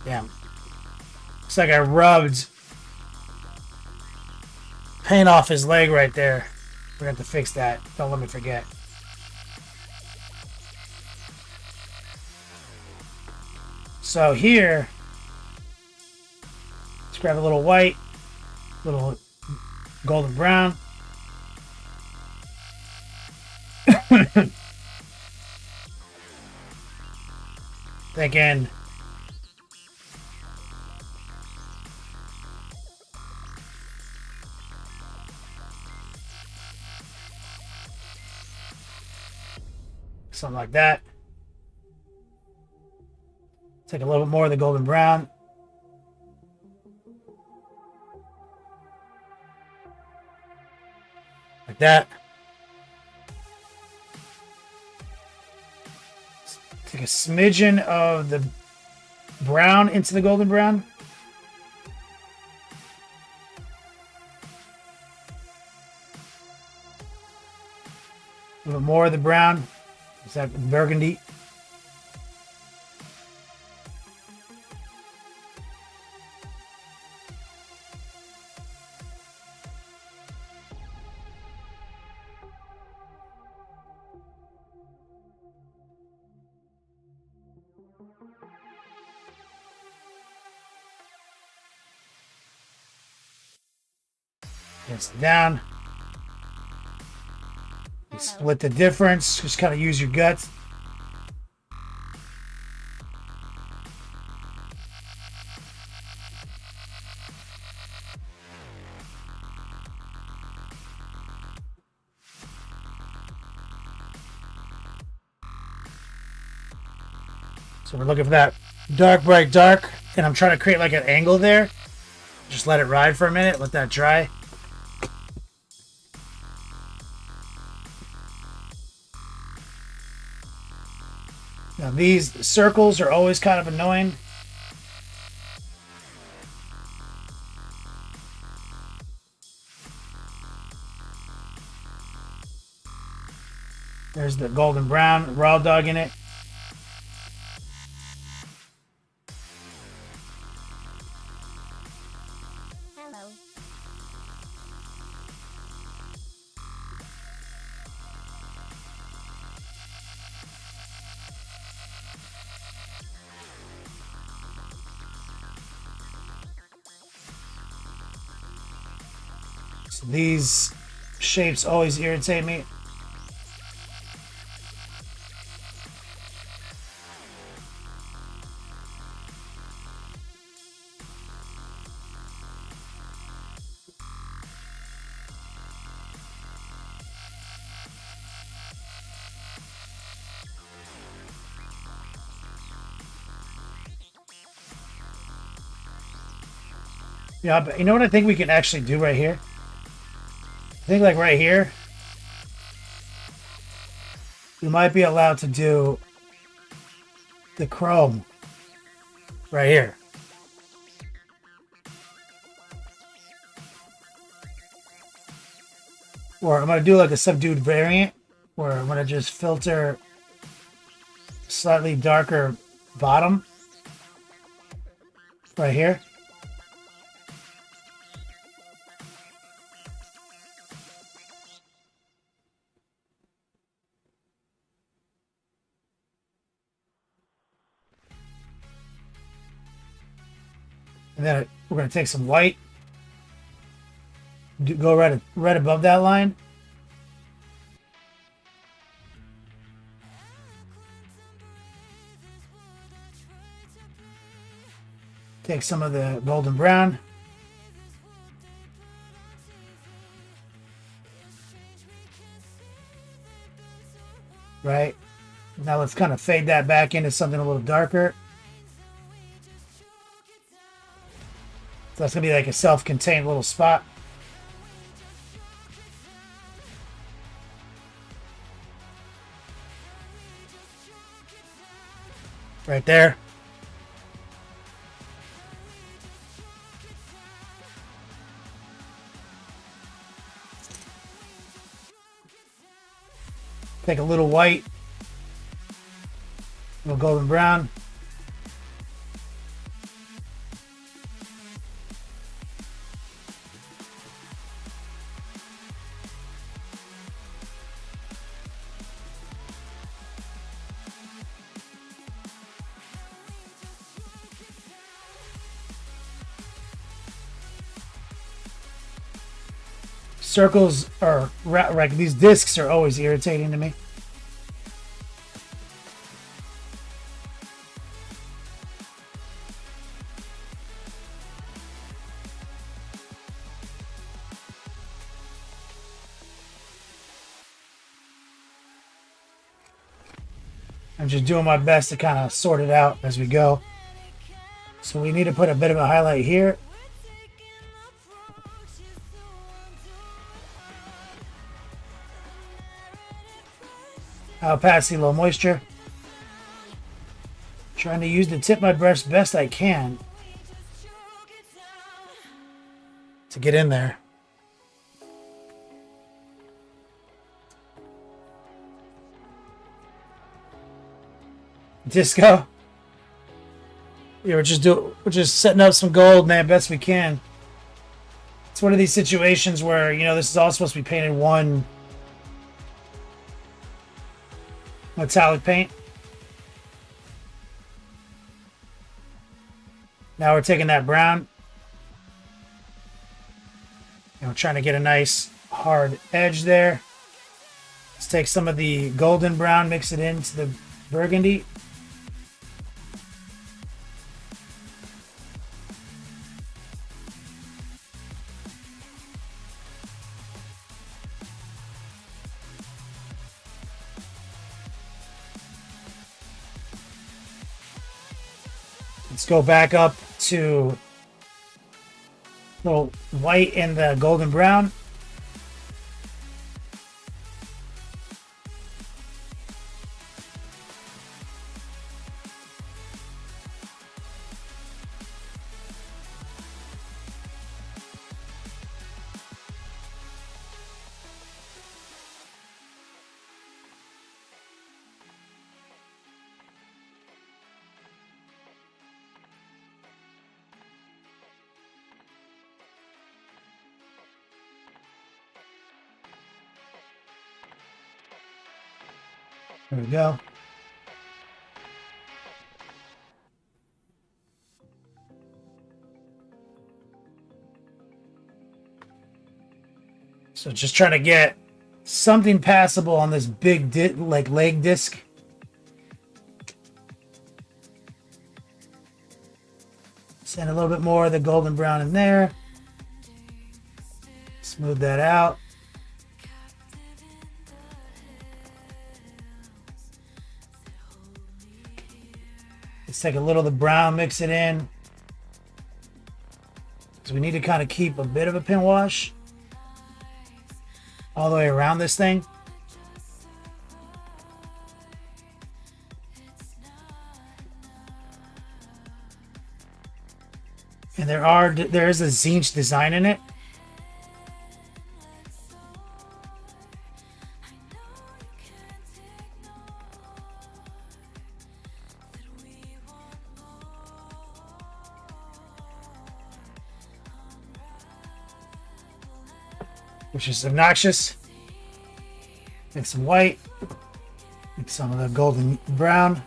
Damn. Looks like I rubbed paint off his leg right there. We're going to have to fix that. Don't let me forget. So here, let's grab a little white, little golden brown. Thinking something like that. Take a little bit more of the golden brown. Like that. Take a smidgen of the brown into the golden brown. A little more of the brown. Is that burgundy? It's down. You split the difference. Just kind of use your guts. So we're looking for that dark, bright, dark. And I'm trying to create like an angle there. Just let it ride for a minute. Let that dry. Now these circles are always kind of annoying. There's the golden brown, raw dog in it. Hello. So these shapes always irritate me. Yeah, but you know what I think we can actually do right here? I think like right here, we might be allowed to do the chrome right here. or I'm going to do like a subdued variant where I'm going to just filter slightly darker bottom right here. And then we're going to take some white, go right above that line. Take some of the golden brown. Right. Now let's kind of fade that back into something a little darker. So that's going to be like a self-contained little spot. Right there. Take a little white, a little golden brown. Circles are like these discs are always irritating to me. I'm just doing my best to kind of sort it out as we go. So we need to put a bit of a highlight here. Opacity, low moisture. Trying to use the tip of my brush best I can to get in there. Disco. Yeah, we're just setting up some gold, man, best we can. It's one of these situations where, you know, this is all supposed to be painted one metallic paint. Now we're taking that brown, you know, trying to get a nice hard edge there. Let's take some of the golden brown, mix it into the burgundy. Let's go back up to a little white and the golden brown. There we go. So just trying to get something passable on this big like leg disc. Send a little bit more of the golden brown in there. Smooth that out. Let's take a little of the brown, mix it in. Because we need to kind of keep a bit of a pin wash all the way around this thing. And there is a Zinch design in it. which is obnoxious. Make some white. Make some of the golden brown.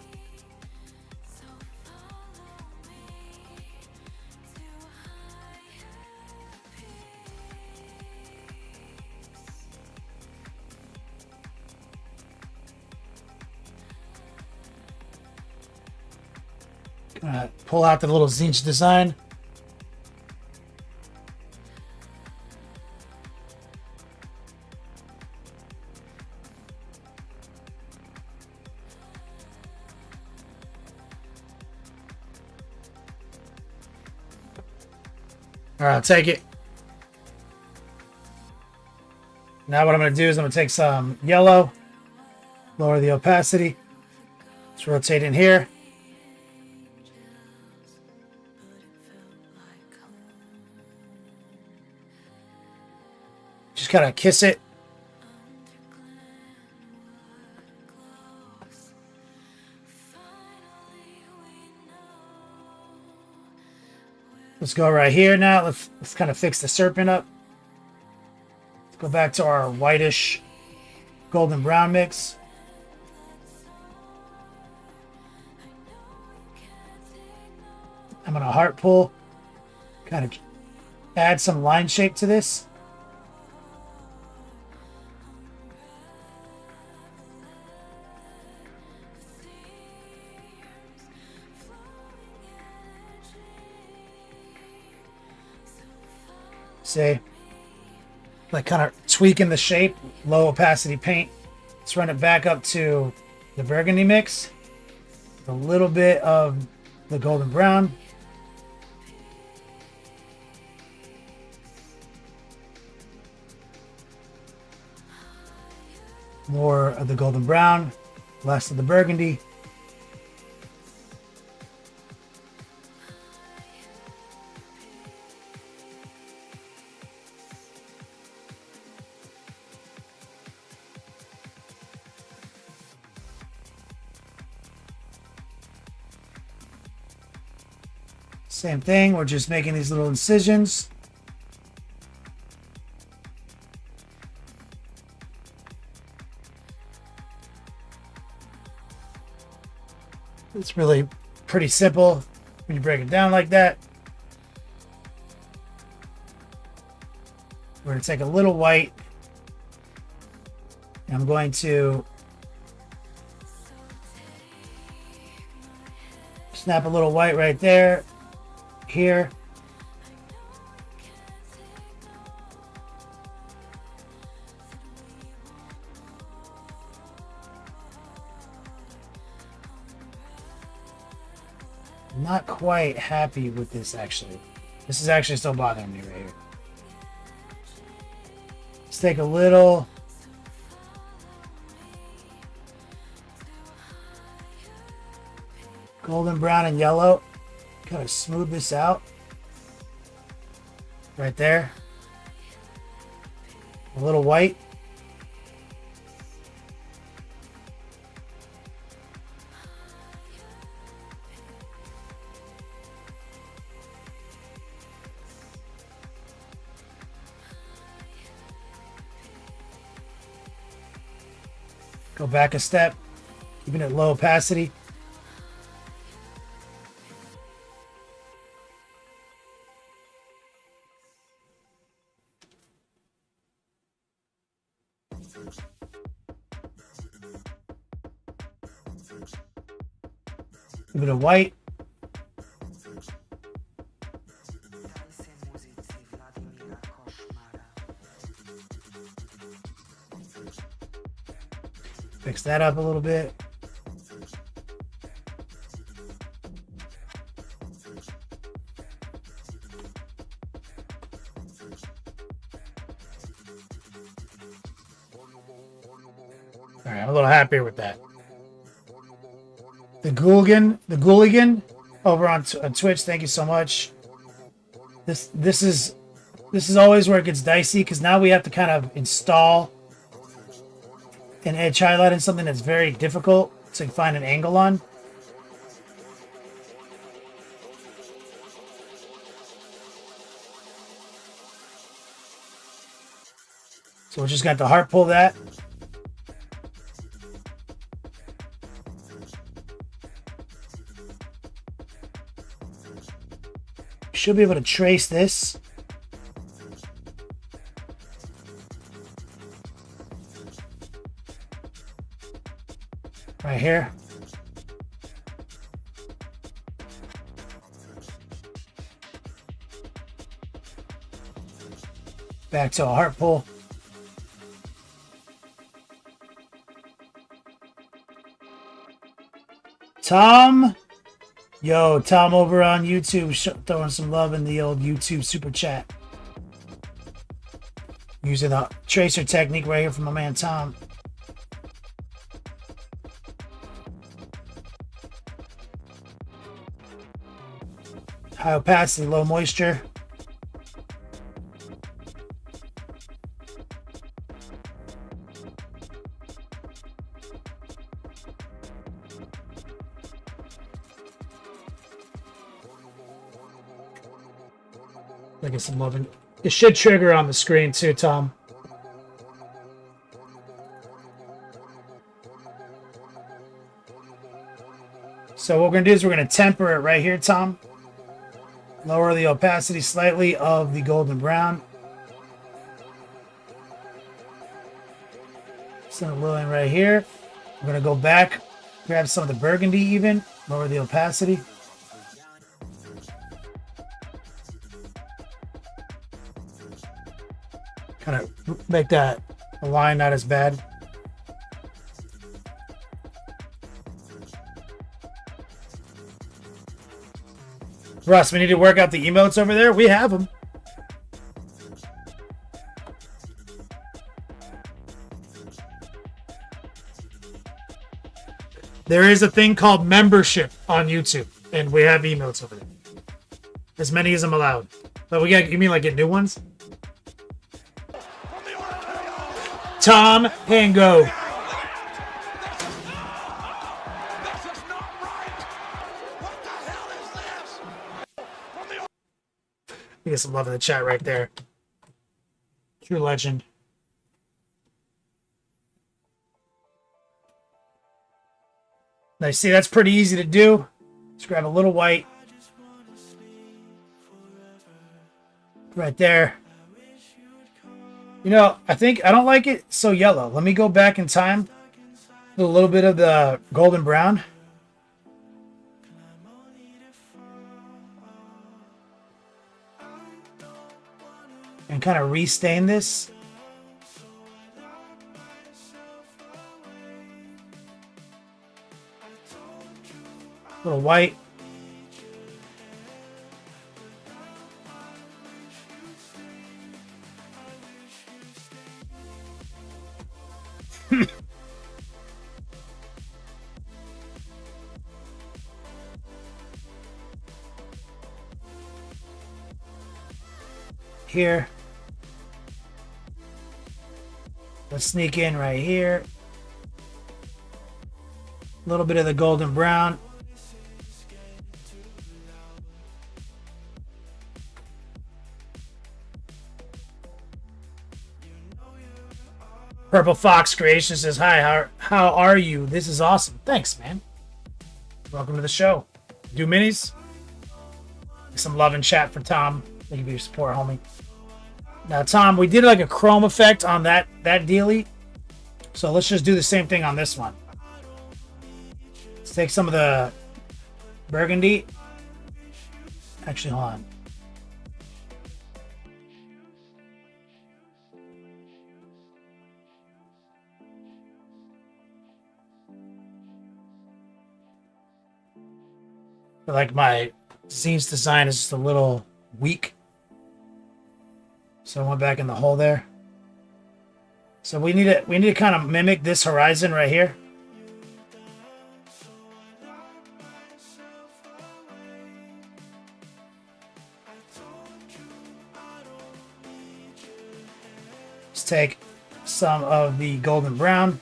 Pull out the little Zinch design. All right, I'll take it. Now what I'm going to do is I'm going to take some yellow, lower the opacity. Let's rotate in here. Just kind of kiss it. Let's go right here now. Let's kind of fix the serpent up. Let's go back to our whitish golden brown mix. I'm going to heart pull, kind of add some line shape to this. See, like kind of tweaking the shape, low opacity paint. Let's run it back up to the burgundy mix, a little bit of the golden brown. More of the golden brown, less of the burgundy. Same thing, we're just making these little incisions. It's really pretty simple when you break it down like that. We're going to take a little white. And I'm going to snap a little white right there. Here. I'm not quite happy with this actually. This is actually still bothering me right here. Let's take a little golden brown and yellow. Kind of smooth this out right there. A little white. Go back a step, keeping it low opacity. A bit of white. Fix that up a little bit. All right, I'm a little happier with that. The Gooligan over on Twitch, thank you so much. This is always where it gets dicey because now we have to kind of install an edge highlight in something that's very difficult to find an angle on. So we just got to heart pull that. Should be able to trace this. Right here. Back to a heart pull. Tom. Yo, Tom over on YouTube throwing some love in the old YouTube super chat. Using the tracer technique right here from my man Tom. High opacity, low moisture. Look at some loving. It should trigger on the screen too, Tom. So what we're going to do is we're going to temper it right here, Tom. Lower the opacity slightly of the golden brown. Send a little in right here. We're going to go back, grab some of the burgundy even, lower the opacity. Kind of make that line not as bad. Russ, we need to work out the emotes over there. We have them. There is a thing called membership on YouTube, and we have emotes over there. As many as I'm allowed. But we got, you mean like get new ones? Tom Hango. You get some love in the chat right there. True legend. Now, see, that's pretty easy to do. Just grab a little white. Right there. You know, I don't like it so yellow. Let me go back in time with a little bit of the golden brown. And kind of restain this. A little white. Here. Let's sneak in right here. A little bit of the golden brown. Purple Fox Creation says, hi, how are you? This is awesome. Thanks, man. Welcome to the show. Do minis? Some love and chat for Tom. Thank you for your support, homie. Now, Tom, we did like a chrome effect on that dealie. So let's just do the same thing on this one. Let's take some of the burgundy. Actually, hold on. I feel like my scene's design is just a little weak. So I went back in the hole there. So we need to kind of mimic this horizon right here. Let's take some of the golden brown.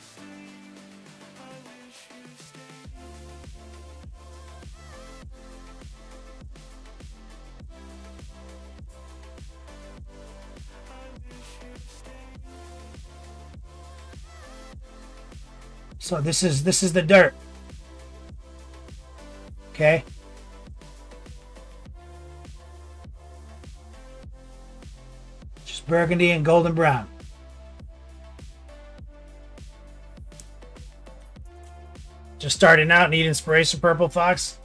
So this is the dirt. Okay. Just burgundy and golden brown. Just starting out, need inspiration, Purple Fox?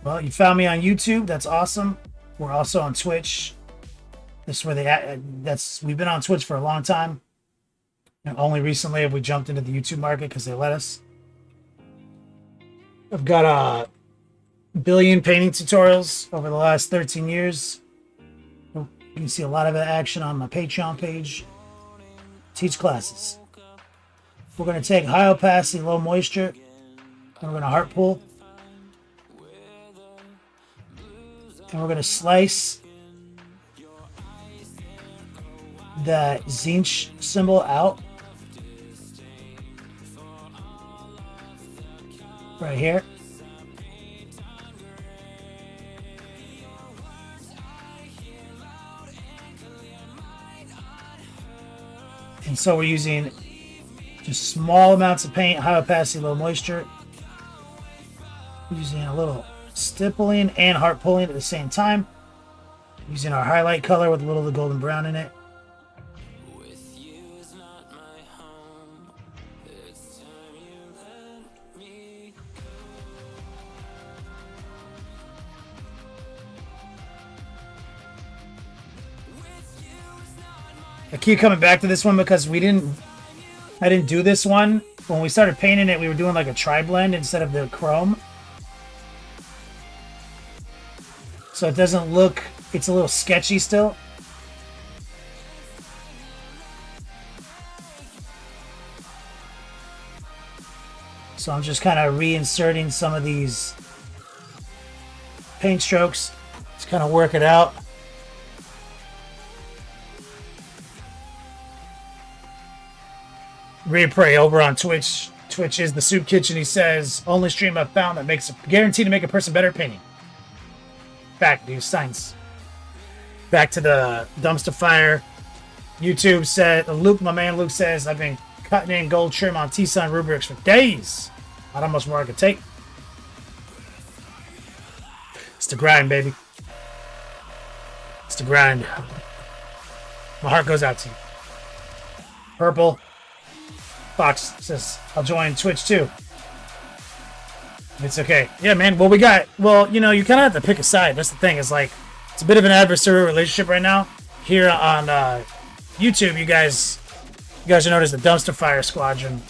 Well, you found me on YouTube. That's awesome. We're also on Twitch. This is where we've been on Twitch for a long time. And only recently have we jumped into the YouTube market because they let us. I've got a billion painting tutorials over the last 13 years. You can see a lot of action on my Patreon page. Teach classes. We're going to take high opacity, low moisture, and we're going to heart pull. And we're going to slice that Zinch symbol out. Right here. And so we're using just small amounts of paint, high opacity, low moisture. Using a little stippling and heart pulling at the same time. Using our highlight color with a little of the golden brown in it. I keep coming back to this one because I didn't do this one. When we started painting it, we were doing like a tri-blend instead of the chrome. So it doesn't look, it's a little sketchy still. So I'm just kind of reinserting some of these paint strokes to kind of work it out. Repray over on Twitch. Twitch is the soup kitchen. He says, only stream I've found that makes guaranteed to make a person better at painting. Fact, dude, science. Back to the dumpster fire. YouTube said, my man Luke says, I've been cutting in gold trim on T-Sun rubrics for days. Not how much more I could take. It's the grind, baby. It's the grind. My heart goes out to you. Purple Fox says, I'll join Twitch too. It's okay. Yeah, man. Well, you know, you kind of have to pick a side. That's the thing. It's like, it's a bit of an adversarial relationship right now. Here on YouTube, you guys are known as the Dumpster Fire Squadron.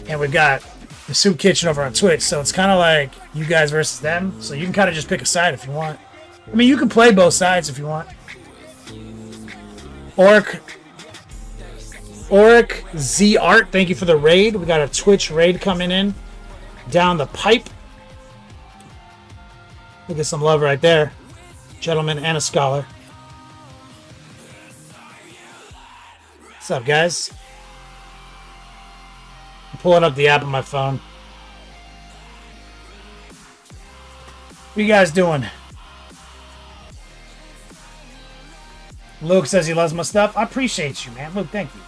And we've got the Soup Kitchen over on Twitch. So it's kind of like you guys versus them. So you can kind of just pick a side if you want. I mean, you can play both sides if you want. Oric Z Art, thank you for the raid. We got a Twitch raid coming in down the pipe. Look at some love right there. Gentleman and a scholar. What's up, guys? I'm pulling up the app on my phone. What you guys doing? Luke says he loves my stuff. I appreciate you, man. Luke, thank you.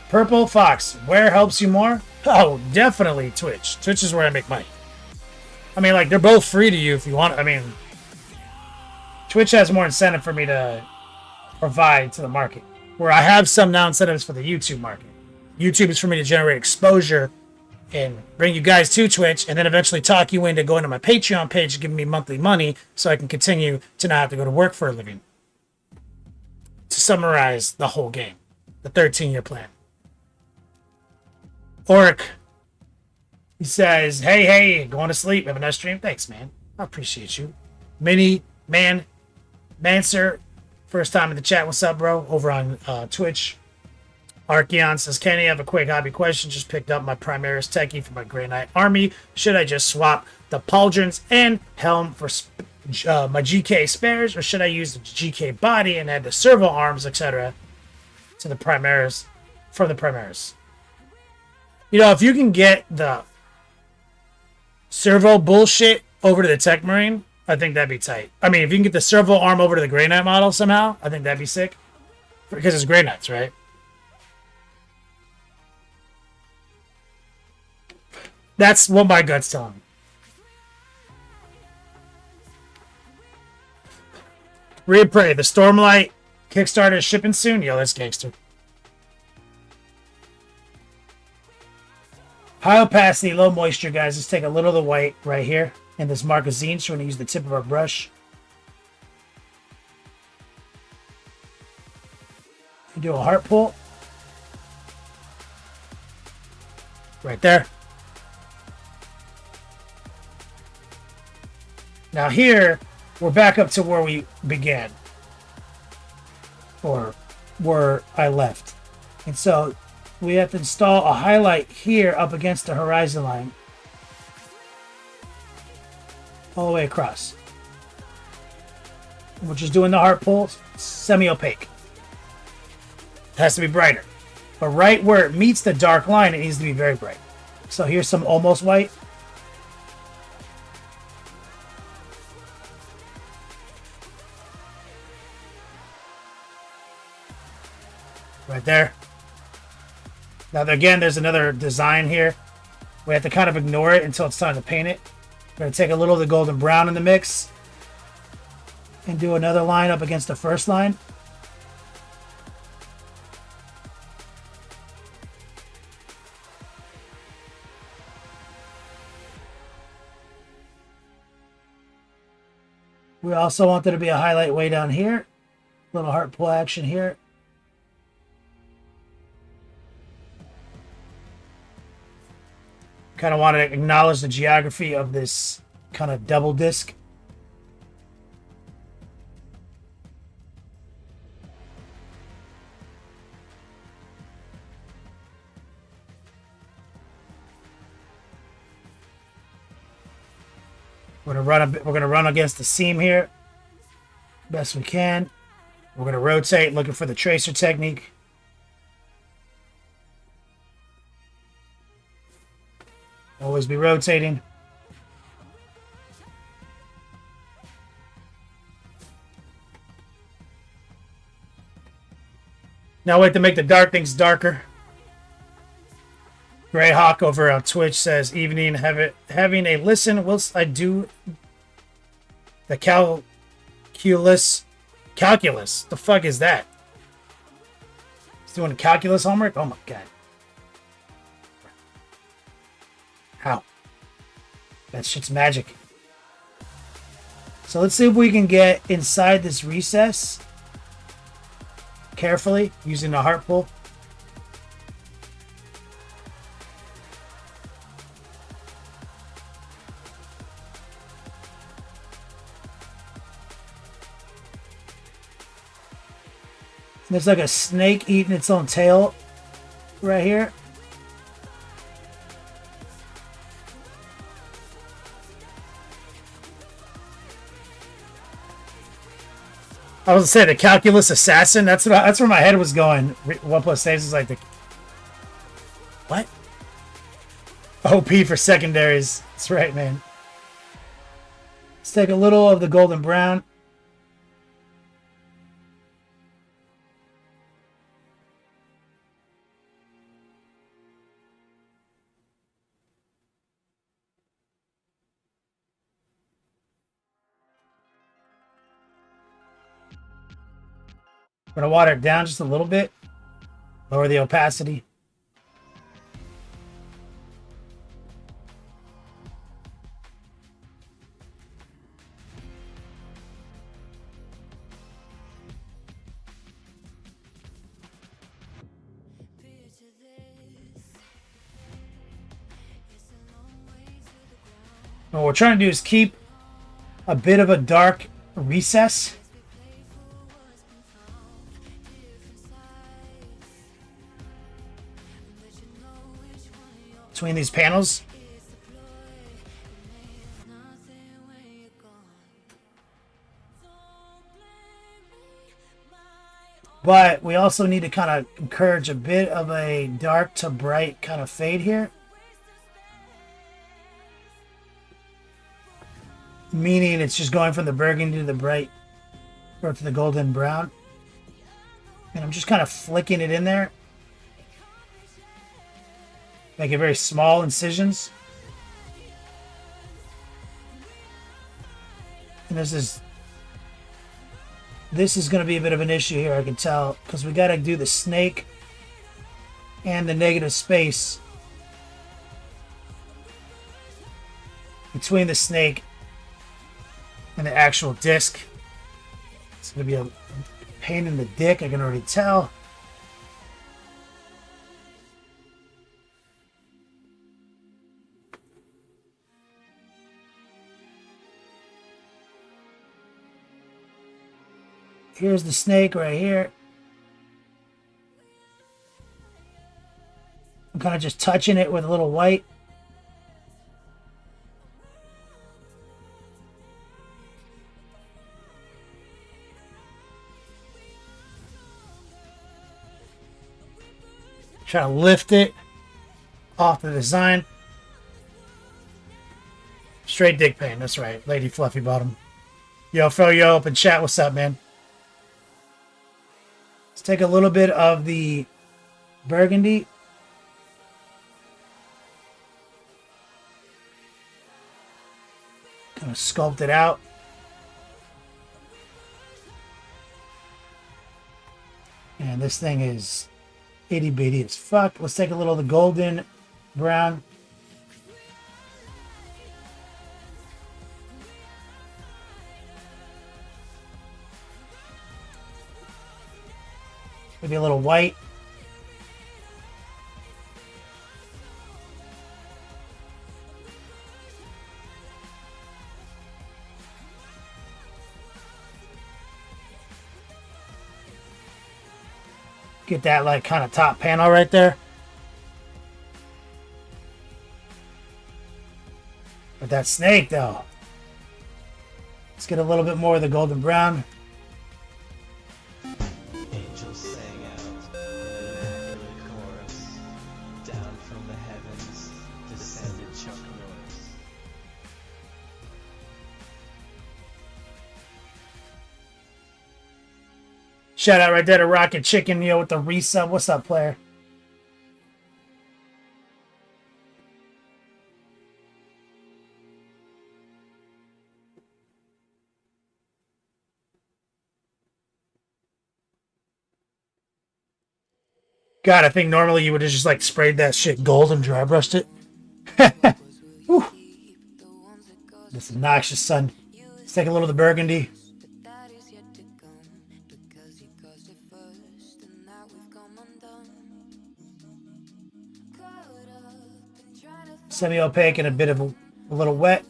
Purple Fox, where helps you more? Oh, definitely Twitch. Twitch is where I make money. I mean, like, they're both free to you if you want. I mean, Twitch has more incentive for me to provide to the market. Where I have some now incentives for the YouTube market. YouTube is for me to generate exposure and bring you guys to Twitch and then eventually talk you into going to my Patreon page and giving me monthly money so I can continue to not have to go to work for a living. To summarize the whole game. The 13-year plan. Oric, he says, hey, going to sleep. Have a nice stream. Thanks, man. I appreciate you. Mini, Manser, first time in the chat. What's up, bro? Over on Twitch. Archeon says, Kenny, I have a quick hobby question. Just picked up my Primaris Techie for my Grey Knight army. Should I just swap the pauldrons and helm for my GK spares, or should I use the GK body and add the servo arms, etc. to the Primaris from the Primaris? You know, if you can get the servo bullshit over to the Tech Marine, I think that'd be tight. I mean, if you can get the servo arm over to the Grey Knight model somehow, I think that'd be sick. Because it's Grey Knights, right? That's what my gut's telling me. Read Pray. The Stormlight Kickstarter is shipping soon. Yo, that's gangster. High opacity, low moisture, guys. Let's take a little of the white right here in this marquezine. So we're going to use the tip of our brush. And do a heart pull. Right there. Now here, we're back up to where we began. Or where I left. And so we have to install a highlight here up against the horizon line. All the way across. We're just doing the heart pull, semi-opaque. It has to be brighter. But right where it meets the dark line, it needs to be very bright. So here's some almost white. Right there. Now again, there's another design here. We have to kind of ignore it until it's time to paint it. We're going to take a little of the golden brown in the mix. And do another line up against the first line. We also want there to be a highlight way down here. Little heart pull action here. Kind of want to acknowledge the geography of this kind of double disc. We're gonna run against the seam here, best we can. We're gonna rotate, looking for the tracer technique. Always be rotating. Now wait to make the dark things darker. Grey Hawk over on Twitch says, evening, having a listen whilst I do the calculus. The fuck is that? He's doing calculus homework? Oh my god. How? That shit's magic. So let's see if we can get inside this recess. Carefully, using the heart pull. There's like a snake eating its own tail right here. I was gonna say the calculus assassin. That's where my head was going. 1 plus saves is like the what? OP for secondaries. That's right, man. Let's take a little of the golden brown. I'm going to water it down just a little bit. Lower the opacity. What we're trying to do is keep a bit of a dark recess. Between these panels. But we also need to kind of encourage a bit of a dark to bright kind of fade here. Meaning it's just going from the burgundy to the bright, or to the golden brown. And I'm just kind of flicking it in there. Make it very small incisions. And this is going to be a bit of an issue here, I can tell, because we got to do the snake and the negative space between the snake and the actual disc. It's going to be a pain in the dick, I can already tell. Here's the snake right here. I'm kind of just touching it with a little white. Try to lift it off the design. Straight dick pain, that's right. Lady Fluffy Bottom. Yo, Phil, yo, up in chat. What's up, man? Let's take a little bit of the burgundy. Kind of sculpt it out. And this thing is itty bitty as fuck. Let's take a little of the golden brown. Maybe a little white. Get that like kind of top panel right there. But that snake though. Let's get a little bit more of the golden brown. Angels sang out in an immaculate chorus. Down from the heavens descended Chuck Norris. Shout out right there to Rocket Chicken, yo, with the resub. What's up, player? God, I think normally you would have just like sprayed that shit gold and dry brushed it. Whew. This obnoxious son. Let's take a little of the burgundy. Semi-opaque and a bit of a little wet.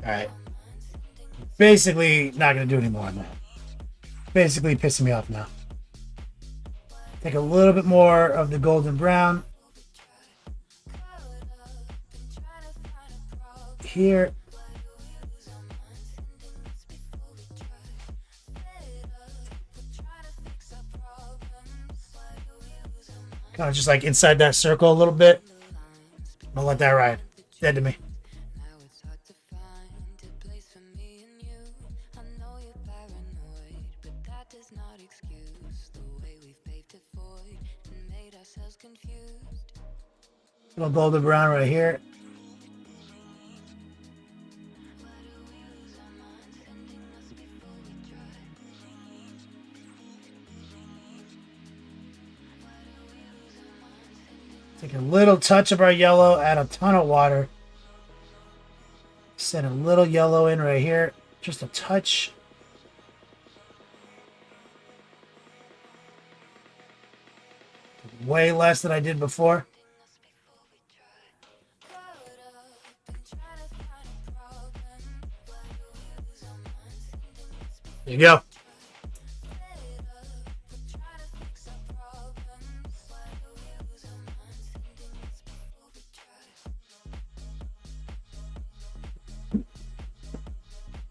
Alright. Basically not going to do any more on that. Basically pissing me off now. Take a little bit more of the golden brown. Here. Kind of just like inside that circle a little bit. I'm gonna let that ride. Dead to me. Little golden brown right here. Take a little touch of our yellow, add a ton of water. Send a little yellow in right here. Just a touch. Way less than I did before. There you go.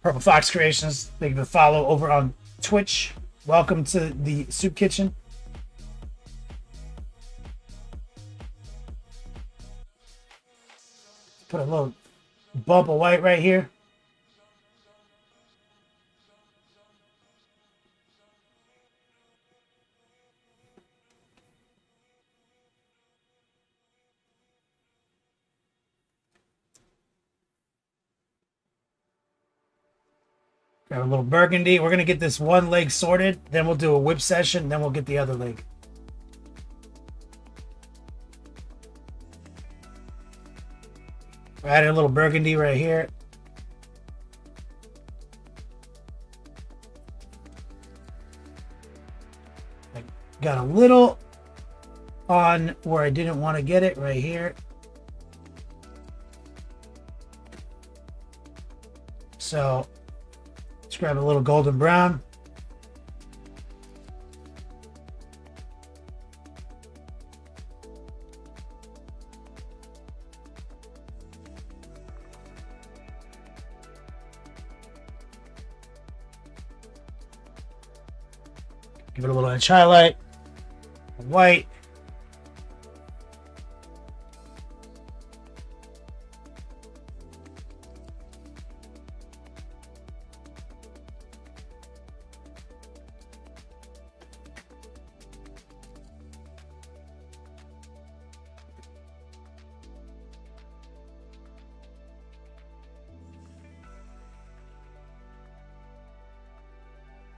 Purple Fox Creations. They can follow over on Twitch. Welcome to the Soup Kitchen. Put a little bump of white right here. Grab a little burgundy. We're going to get this one leg sorted. Then we'll do a whip session. Then we'll get the other leg. We're adding a little burgundy right here. I got a little on where I didn't want to get it right here. So let's grab a little golden brown. Give it a little edge highlight. White.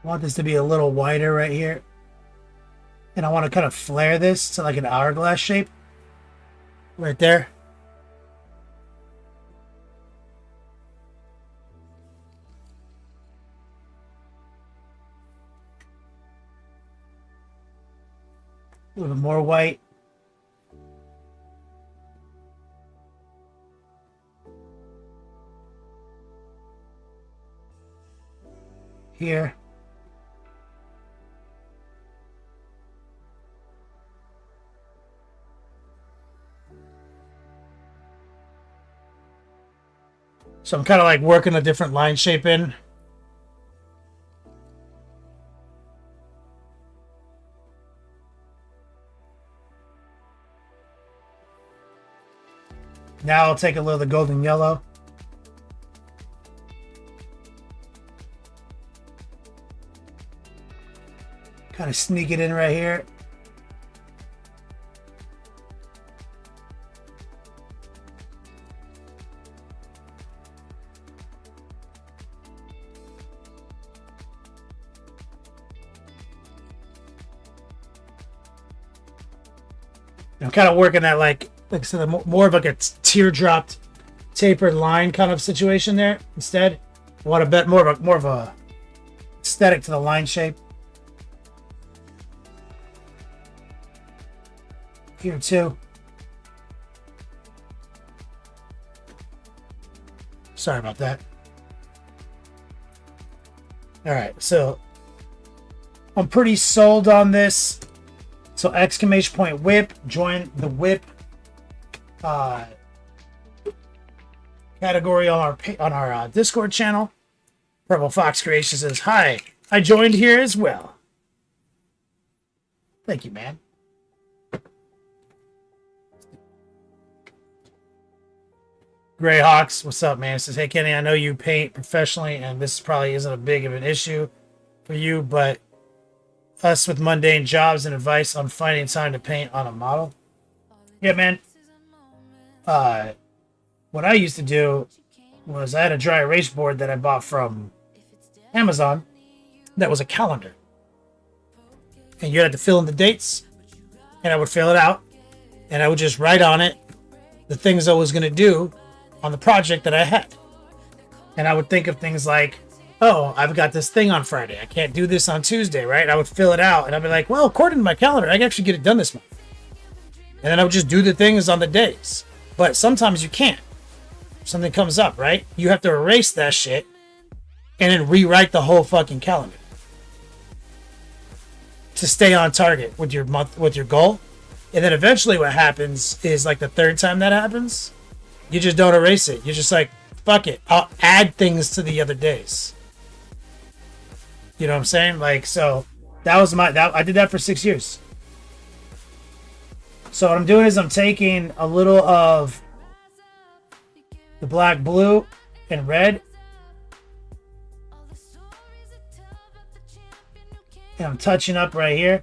I want this to be a little wider right here. And I want to kind of flare this to like an hourglass shape. Right there. A little bit more white. Here. So I'm kind of like working a different line shape in. Now I'll take a little of the golden yellow. Kind of sneak it in right here. I'm kind of working that like I said, more of like a teardropped, tapered line kind of situation there. Instead, I want a bit more of a aesthetic to the line shape. Here too. Sorry about that. All right, so I'm pretty sold on this. So exclamation point whip, join the whip category on our Discord channel. Purple Fox Creation says, "Hi, I joined here as well." Thank you, man. Gray Hawks, what's up, man? Says, "Hey Kenny, I know you paint professionally, and this probably isn't a big of an issue for you, but us with mundane jobs and advice on finding time to paint on a model." Yeah, man. What I used to do was I had a dry erase board that I bought from Amazon that was a calendar. And you had to fill in the dates, and I would fill it out, and I would just write on it the things I was going to do on the project that I had. And I would think of things like, oh, I've got this thing on Friday. I can't do this on Tuesday, right? And I would fill it out, and I'd be like, well, according to my calendar, I can actually get it done this month. And then I would just do the things on the days. But sometimes you can't. Something comes up, right? You have to erase that shit and then rewrite the whole fucking calendar to stay on target with your month, with your goal. And then eventually what happens is like the third time that happens, you just don't erase it. You're just like, fuck it. I'll add things to the other days. You know what I'm saying? Like, so that was I did that for 6 years. So what I'm doing is I'm taking a little of the black, blue, and red, and I'm touching up right here.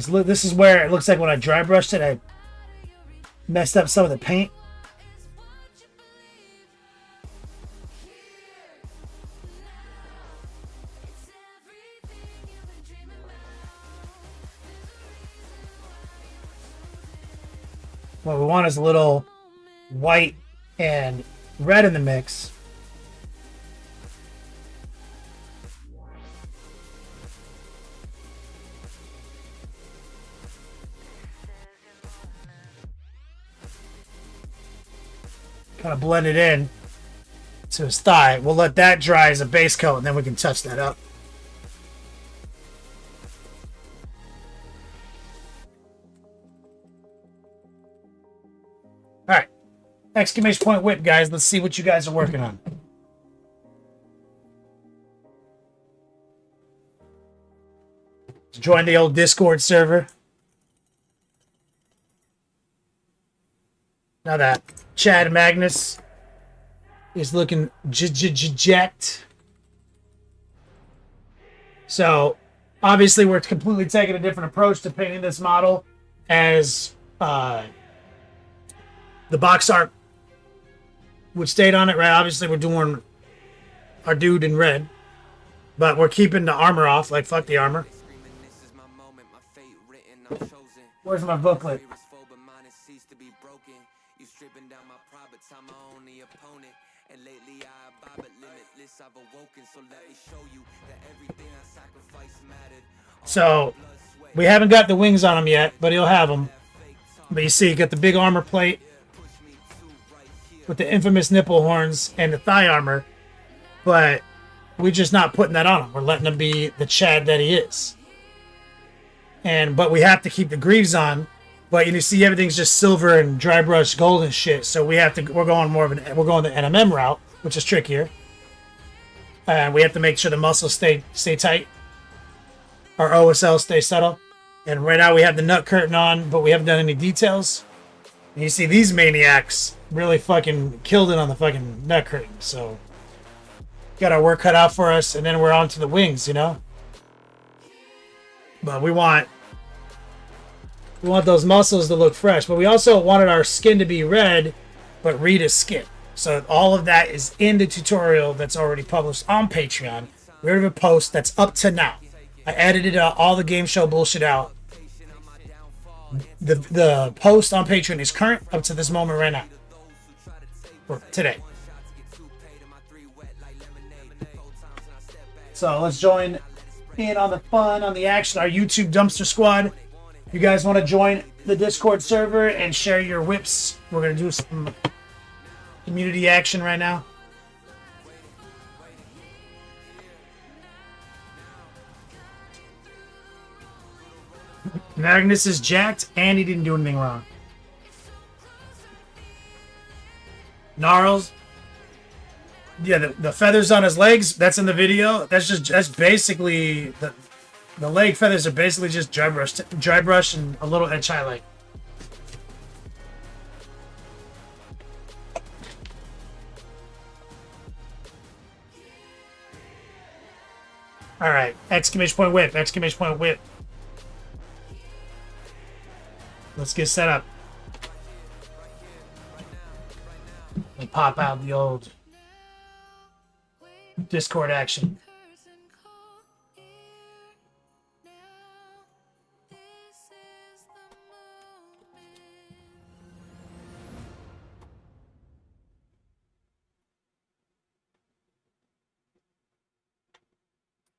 Let's look. This is where it looks like when I dry brushed it, I messed up some of the paint. What we want is a little white and red in the mix. Kind of blend it in to his thigh. We'll let that dry as a base coat, and then we can touch that up. All right. Exclamation point whip, guys. Let's see what you guys are working on. Join the old Discord server. Now that Chad Magnus is looking jacked. So, obviously, we're completely taking a different approach to painting this model, as the box art would state on it, right? Obviously, we're doing our dude in red, but we're keeping the armor off. Like, fuck the armor. Where's my booklet? So, we haven't got the wings on him yet, but he'll have them. But you see, you got the big armor plate with the infamous nipple horns and the thigh armor, but we're just not putting that on him. We're letting him be the Chad that he is. But we have to keep the greaves on. But you see, everything's just silver and dry brush gold and shit. So we're going the NMM route, which is trickier. And we have to make sure the muscles stay tight. Our OSL stay subtle. And right now we have the nut curtain on, but we haven't done any details. And you see these maniacs really fucking killed it on the fucking nut curtain. So got our work cut out for us, and then we're on to the wings, you know? But we want those muscles to look fresh. But we also wanted our skin to be red, but Rita's skin. So all of that is in the tutorial that's already published on Patreon. We have a post that's up to now. I edited all the game show bullshit out. The post on Patreon is current up to this moment right now. Or today. So let's join in on the fun, on the action, our YouTube Dumpster Squad. If you guys want to join the Discord server and share your whips, we're going to do some community action right now. Magnus is jacked and he didn't do anything wrong. Gnarls. Yeah, the feathers on his legs, that's in the video. That's basically the leg feathers are basically just dry brush and a little edge highlight. All right, exclamation point whip, exclamation point whip. Let's get set up. Let me pop out the old Discord action.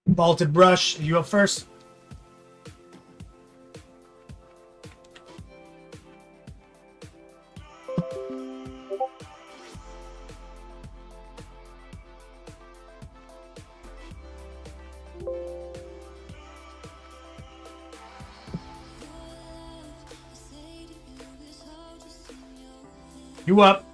Vaulted brush, you up first? You up?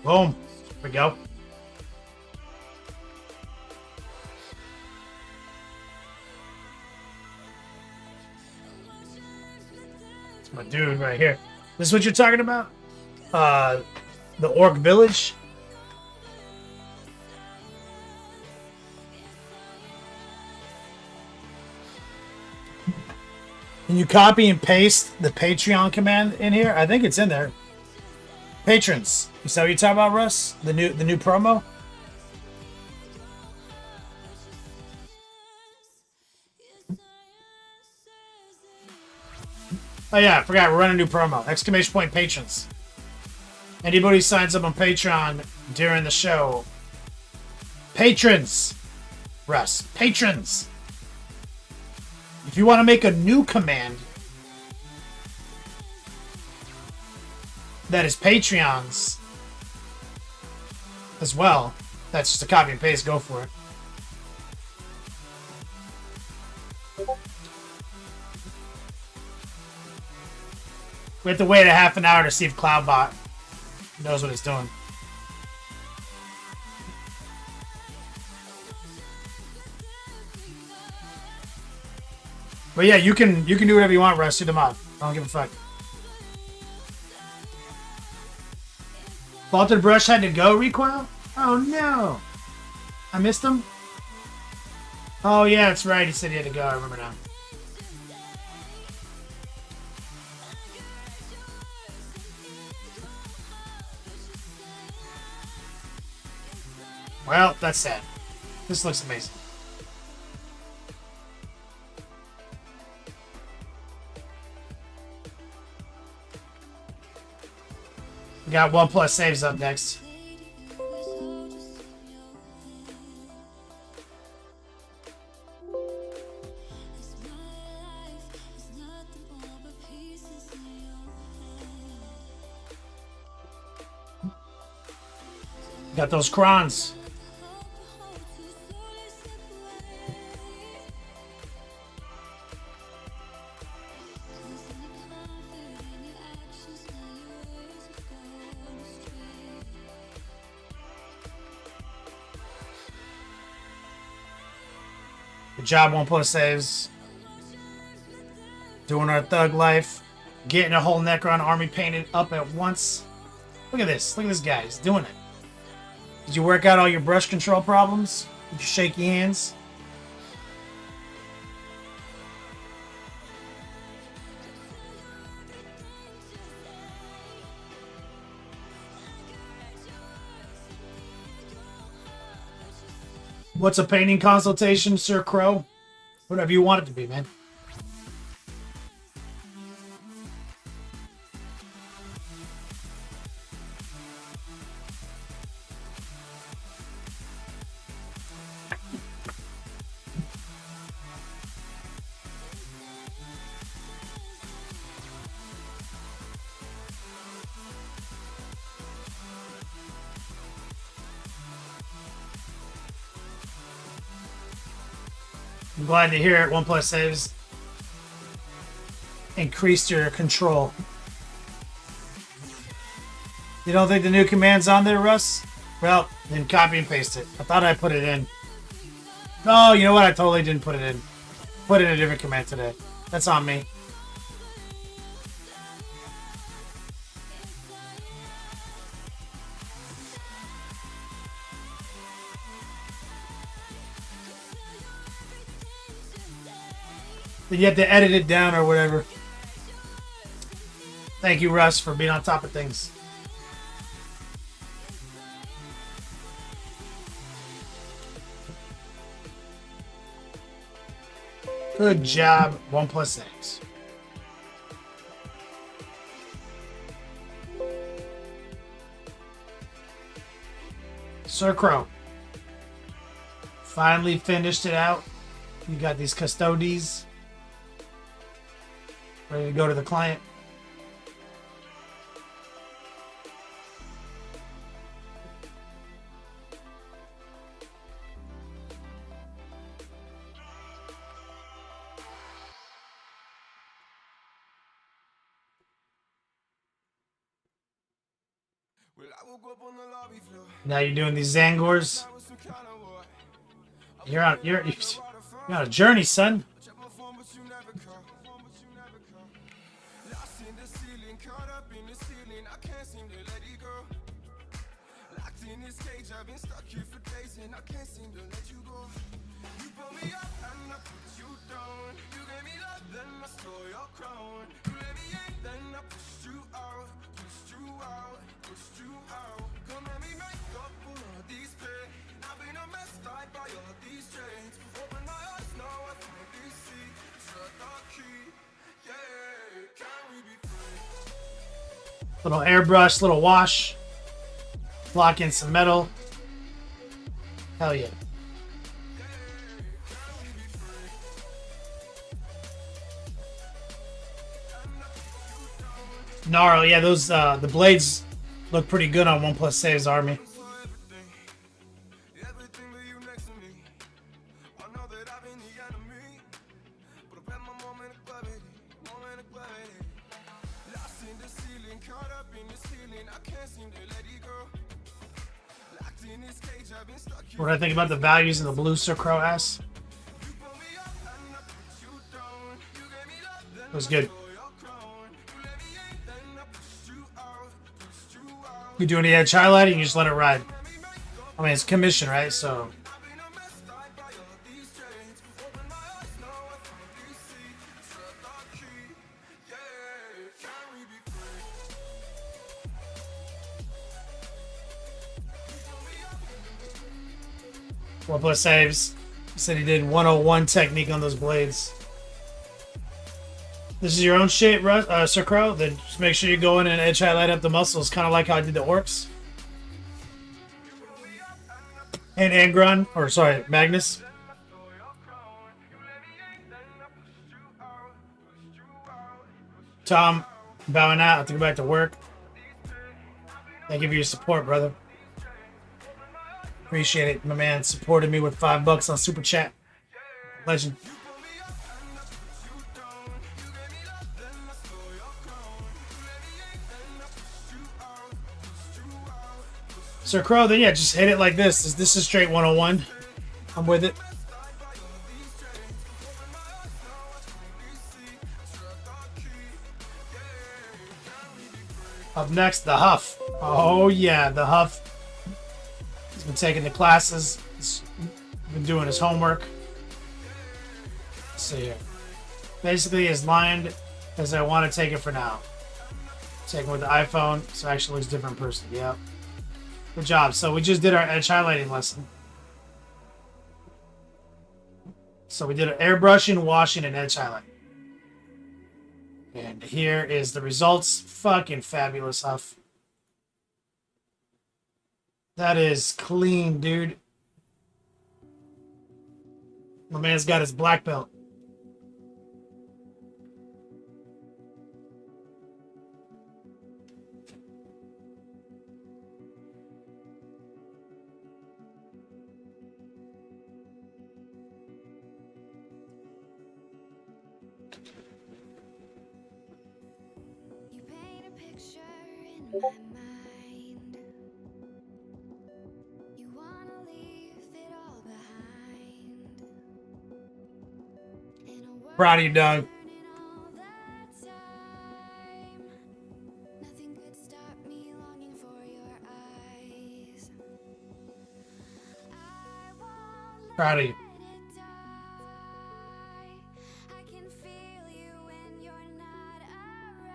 Boom. There we go. It's my dude right here. This is what you're talking about? The Orc Village? Can you copy and paste the Patreon command in here? I think it's in there. Patrons. Is that what you're talking about, Russ? The new promo? Oh yeah, I forgot. We're running a new promo. Exclamation point patrons. Anybody who signs up on Patreon during the show. Patrons! Russ. Patrons! If you want to make a new command that is Patreon's as well, that's just a copy and paste. Go for it. We have to wait a half an hour to see if Cloudbot knows what it's doing. But yeah, you can do whatever you want, Russ. Shoot them off. I don't give a fuck. Vaulted Brush had to go, Recoil? Oh no. I missed him? Oh yeah, that's right. He said he had to go. I remember now. Well, that's sad. This looks amazing. We got 1+ saves up next. Got those crons. Good job, 1+ saves. Doing our thug life. Getting a whole Necron army painted up at once. Look at this. Look at this guy. He's doing it. Did you work out all your brush control problems with your shaky hands? What's a painting consultation, Sir Crow? Whatever you want it to be, man. I'm glad to hear it. 1+ saves increased your control. You don't think the new command's on there, Russ? Well, then copy and paste it. I thought I put it in. Oh, you know what? I totally didn't put it in. Put in a different command today. That's on me. Then you have to edit it down or whatever. Thank you, Russ, for being on top of things. Good job. 1+ saves. Sir Crow. Finally finished it out. You got these custodies ready to go to the client. Well, I Now you're doing these Zangors. You're on a journey, son. Little airbrush, little wash. Block in some metal. Hell yeah. Gnarl, yeah, those the blades look pretty good on 1+ Saves Army. What do I think about the values in the Boucher Crow ass? It was good. You do any edge highlighting, you just let it ride. I mean, it's commission, right? So. One plus saves. He said he did 101 technique on those blades. This is your own shit, Sir Crow? Then just make sure you go in and edge highlight up the muscles, kind of like how I did the orcs. And Angron, or sorry, Magnus. Tom, bowing out. I have to go back to work. Thank you for your support, brother. Appreciate it. My man supported me with $5 on Super Chat. Legend. Sir Crow, then yeah, just hit it like this. This is straight 101. I'm with it. Up next, the Huff. Oh yeah, the Huff. He's been taking the classes. He's been doing his homework. Let's see here. Basically as lined as I want to take it for now. Taking with the iPhone, so it actually looks different in person. Yep. Good job. So we just did our edge highlighting lesson. So we did an airbrushing, washing, and edge highlighting. And here is the results. Fucking fabulous stuff. That is clean, dude. My man's got his black belt. My mind. You wanna leave it all behind. In a world Proud of you, dog. turning all the time. Nothing could stop me longing for your eyes. I won't Proud of you. let it die. I can feel you when you're not around.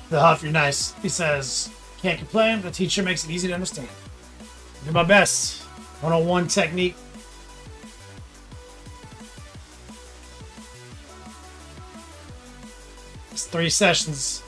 The Huff, you're nice. He says, can't complain. The teacher makes it easy to understand. Do my best. 101 technique. It's 3 sessions.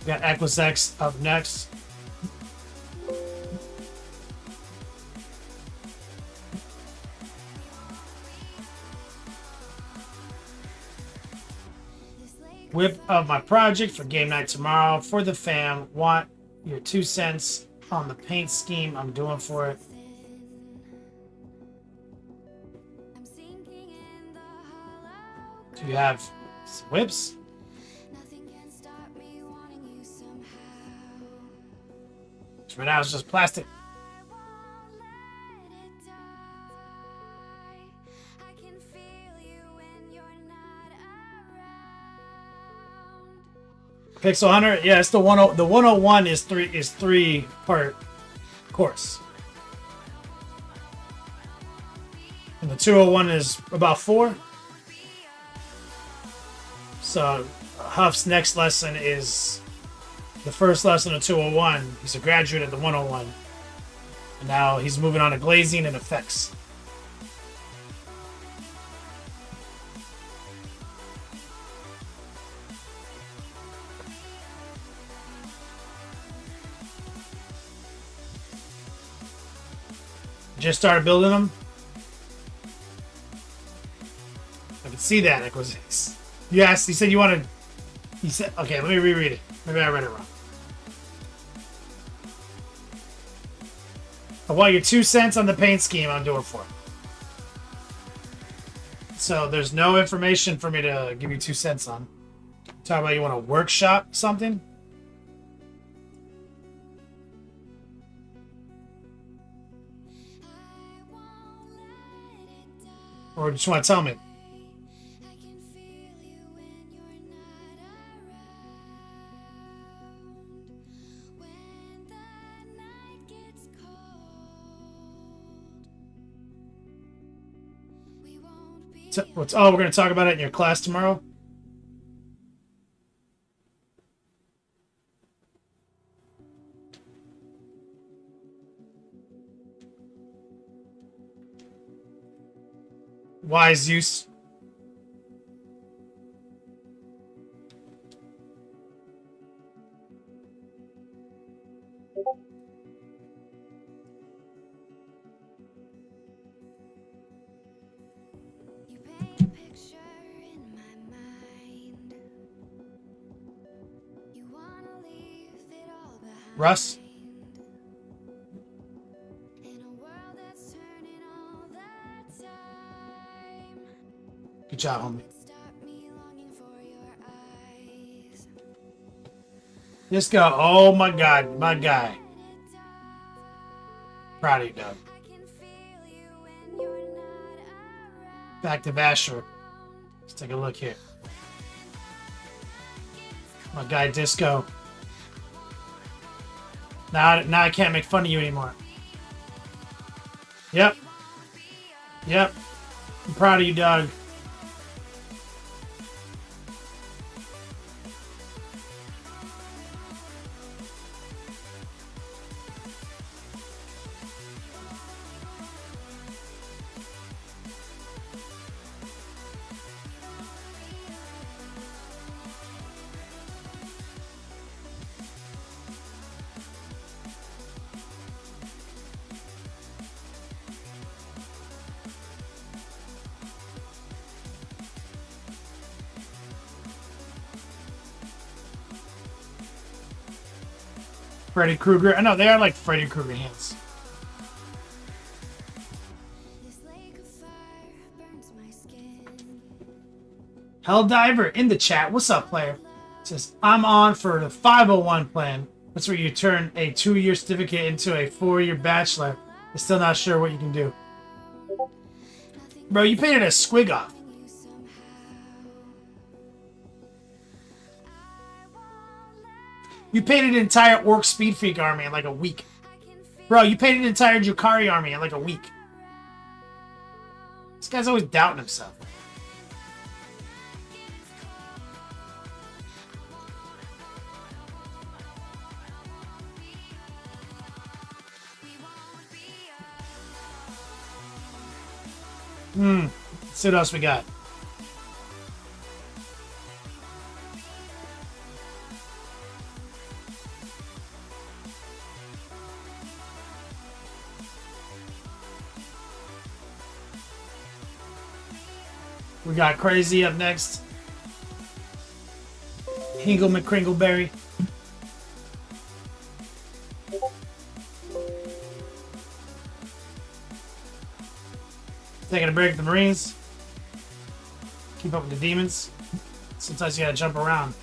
Got Equisex up next. Whip of my project for game night tomorrow. For the fam, want your 2 cents on the paint scheme I'm doing for it. I'm sinking in the hollow. Do you have whips? Nothing can stop me wanting you somehow. Right now it's just plastic. I won't let it die. I can feel you when you're not around. Pixel Hunter, yeah, it's the 10. The 101 is 3-part course, and the 201 is about 4. So Huff's next lesson is the first lesson of 201. He's a graduate of the 101, and now he's moving on to glazing and effects. Just started building them. I can see that. It was. You asked. You said you wanted. You said. Okay, let me reread it. Maybe I read it wrong. I want your 2 cents on the paint scheme I'm doing for it. So there's no information for me to give you 2 cents on. Talk about you want to workshop something. Or just want to tell me? I can feel you when you're not around. When the night gets cold, we won't be So, oh, we're going to talk about it in your class tomorrow? Wise use. You paint a picture in my mind. You wanna leave it all behind. Russ? In a world that's turning all the time. Good job, homie. Would stop me longing for your eyes. Just go. Oh my God, my guy. Let it die. Proud of you, Doug. I can feel you when you're not around. Back to Vasher. Let's take a look here. My guy Disco. Now I can't make fun of you anymore. Yep. Yep. I'm proud of you, Doug. Freddy Krueger. I know they are like Freddy Krueger hands. This lake of fire burns my skin. Helldiver in the chat. What's up, player? Says, I'm on for the 501 plan. That's where you turn a 2-year certificate into a 4-year bachelor. I'm still not sure what you can do. Bro, you painted a squig off. You somehow. I won't let You painted an entire Orc Speed Freak army in like a week. I can feel Bro, you painted an entire Jukari army in like a week. This guy's always doubting himself. Let's see what else we got. We got Crazy up next. Hingle McCringleberry. Taking a break with the Marines. Keep up with the demons. Sometimes you gotta jump around.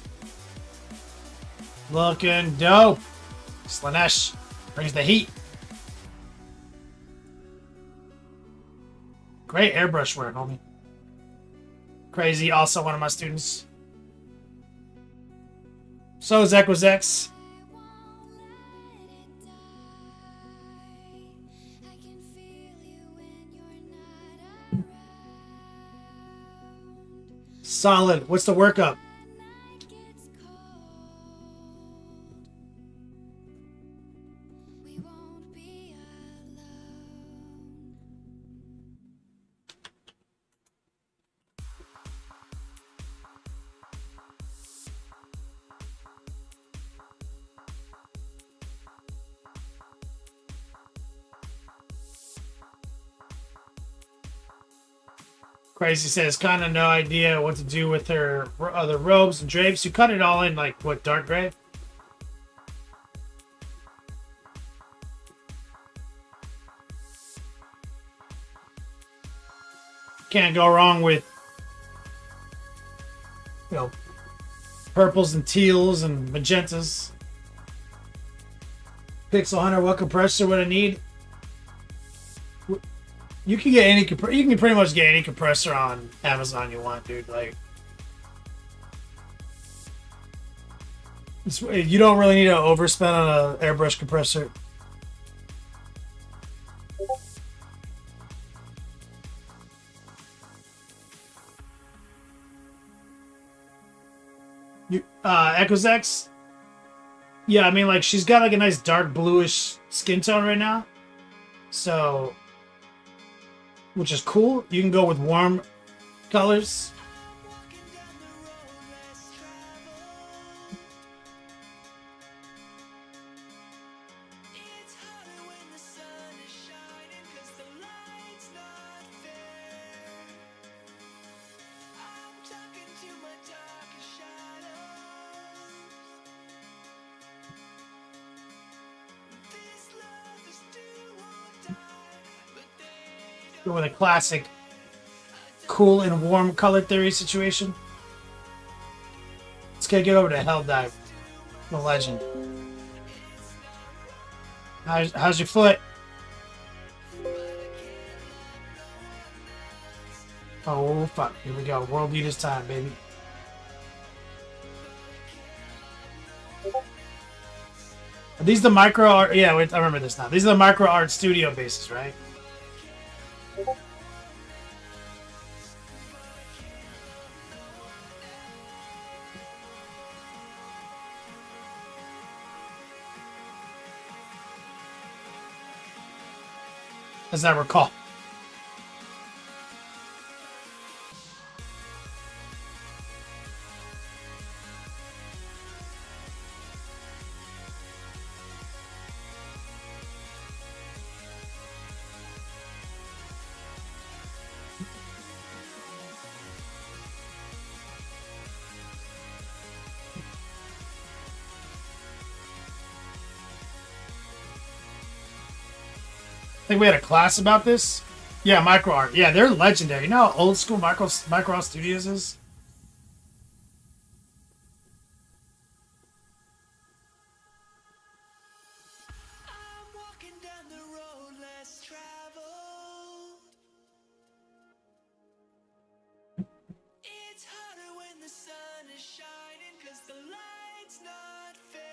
Looking dope. Slanesh brings the heat. Great airbrush work, homie. Crazy, also one of my students. So is Equizex. I can feel you when you're not around. Solid. What's the workup? Night gets cold. We won't be alone. Crazy says, kind of no idea what to do with her other robes and drapes. You cut it all in, like, what, dark gray? Can't go wrong with, you know, purples and teals and magentas. Pixel Hunter, what compressor would I need? You can get any you can pretty much get any compressor on Amazon you want, dude. Like, you don't really need to overspend on an airbrush compressor. Equizex? Yeah, I mean, like, she's got like a nice dark bluish skin tone right now, so, which is cool. You can go with warm colors. Go with a classic cool and warm color theory situation. Let's get over to Helldive, the legend. How's your foot? Oh fuck! Here we go. World Leaders time, baby. Are these the micro art? Yeah, wait, I remember this now. These are the micro art studio bases, right? As I recall. I think we had a class about this. Yeah, micro art. Yeah, they're legendary. You know how old school micro art studios is? I'm walking down the road less traveled. It's harder when the sun is shining 'cause the light's not fair.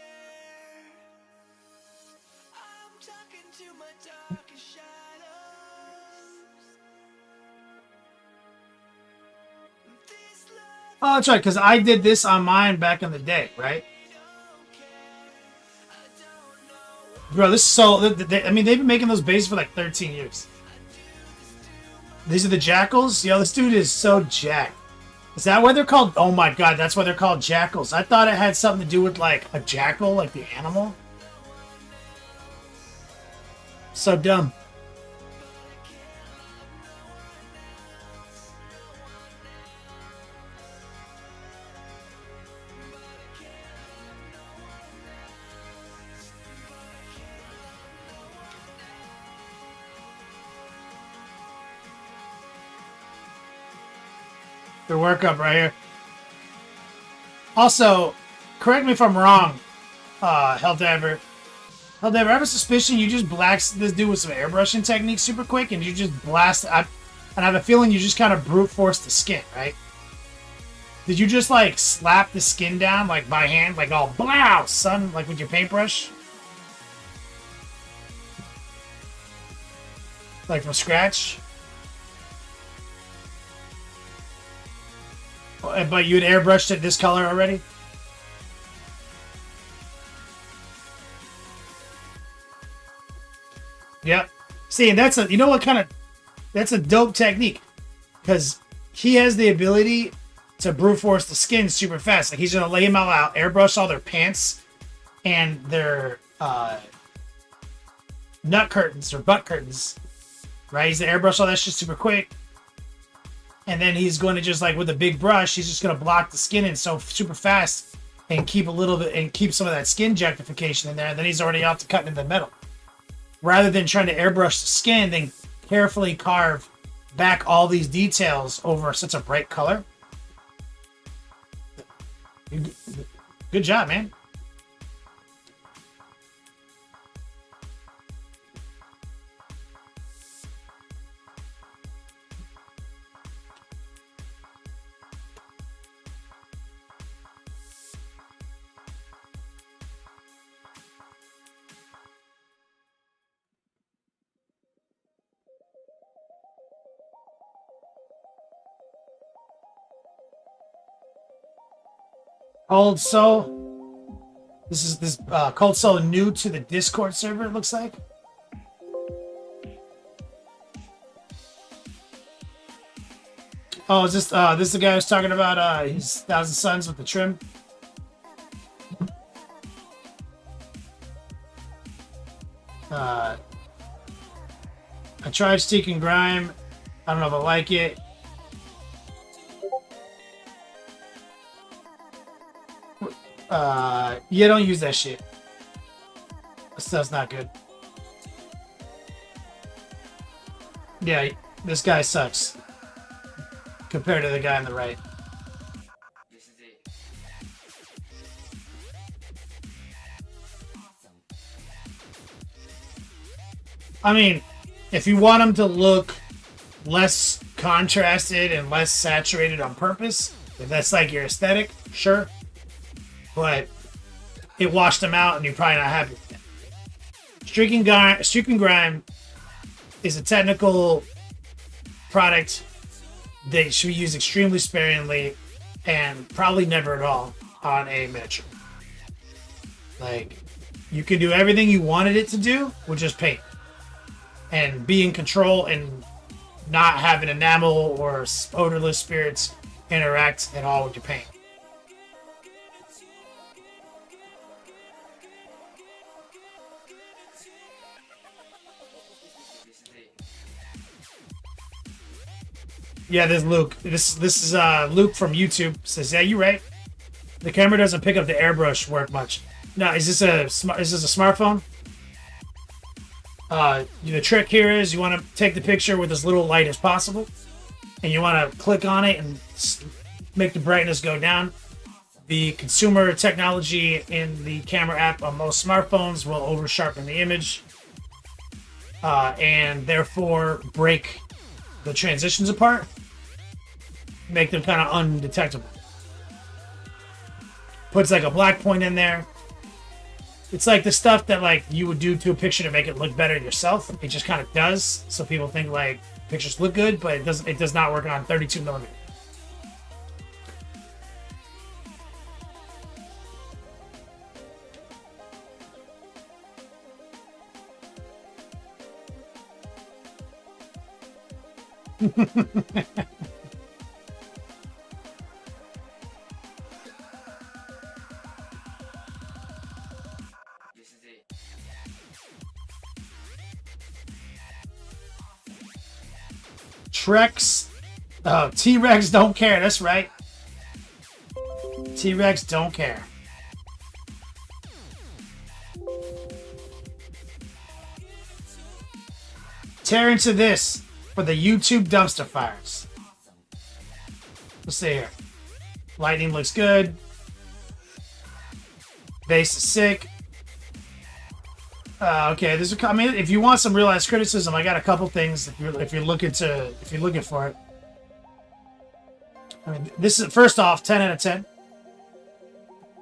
I'm talking to my darkest shadows. This love Oh, that's right, because I did this on mine back in the day, right? don't care. I don't know. Bro, this is so... I mean, they've been making those bases for like 13 years. These are the Jackals? Yo, this dude is so jacked. Is that why they're called... Oh my god, that's why they're called Jackals. I thought it had something to do with, like, a jackal, like the animal. So dumb. The workup right here. Also, correct me if I'm wrong, Helldiver. Helldiver, I have a suspicion you just blast this dude with some airbrushing technique super quick, and you just blast. And I have a feeling you just kind of brute force the skin, right? Did you just like slap the skin down like by hand, like all blow, son, like with your paintbrush? Like from scratch? But you had airbrushed it this color already? Yep. See, and that's a, you know what kind of, that's a dope technique. Because he has the ability to brute force the skin super fast. Like he's going to lay them all out, airbrush all their pants and their nut curtains or butt curtains. Right? He's going to airbrush all that shit super quick. And then he's going to just like with a big brush, he's just going to block the skin in so super fast and keep a little bit and keep some of that skin objectification in there. And then he's already off to cutting into the metal. Rather than trying to airbrush the skin, then carefully carve back all these details over such a bright color. Good job, man. Cold Soul. This is Cold Soul new to the Discord server, it looks like. Oh, is this the guy who's talking about his Thousand Suns with the trim? I tried Steak and Grime. I don't know if I like it. Yeah, don't use that shit. That stuff's not good. Yeah, this guy sucks. Compared to the guy on the right. I mean, if you want him to look less contrasted and less saturated on purpose, if that's like your aesthetic, sure. But it washed him out and you're probably not happy with it. Streak and Grime is a technical product that should be used extremely sparingly and probably never at all on a miniature. Like, you can do everything you wanted it to do with just paint. And be in control and not have an enamel or odorless spirits interact at all with your paint. Yeah, there's Luke. This is Luke from YouTube. Says, yeah, you're right. The camera doesn't pick up the airbrush work much. Now, is this a smartphone? The trick here is you want to take the picture with as little light as possible, and you want to click on it and make the brightness go down. The consumer technology in the camera app on most smartphones will over sharpen the image, and therefore break the transitions apart, make them kind of undetectable. Puts like a black point in there. It's like the stuff that like you would do to a picture to make it look better yourself. It just kind of does, so people think like pictures look good, but it doesn't. It does not work on 32 millimeter. Trex. Oh, T-Rex don't care. That's right. T-Rex don't care. Tear into this for the YouTube dumpster fires. Let's see here. Lightning looks good. Base is sick. Okay, this is. I mean, if you want some real-ass criticism, I got a couple things. If you're looking for it. I mean, this is first off 10 out of 10.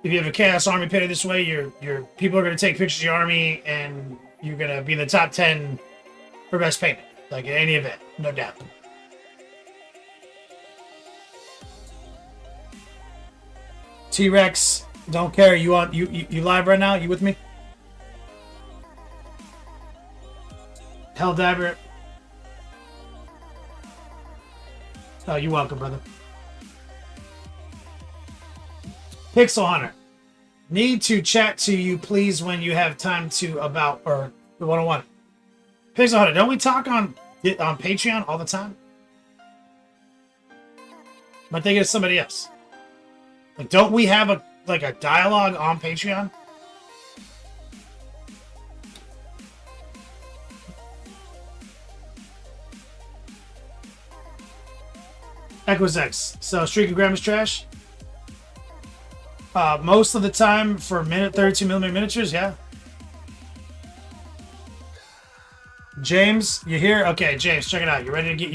If you have a Chaos Army painted this way, your people are going to take pictures of your army, and you're going to be in the top 10 for best painted, like in any event, no doubt. T-Rex, don't care. You live right now? You with me? Helldabber. Oh, you're welcome, brother. Pixel Hunter. Need to chat to you, please, when you have time to about or the 101. Pixel Hunter, don't we talk on Patreon all the time? Am I thinking of somebody else? Like, don't we have a dialogue on Patreon? Echoes X. So Streak of Grandma's trash. Most of the time for 32mm miniatures, yeah. James, you here? Okay, James, check it out. You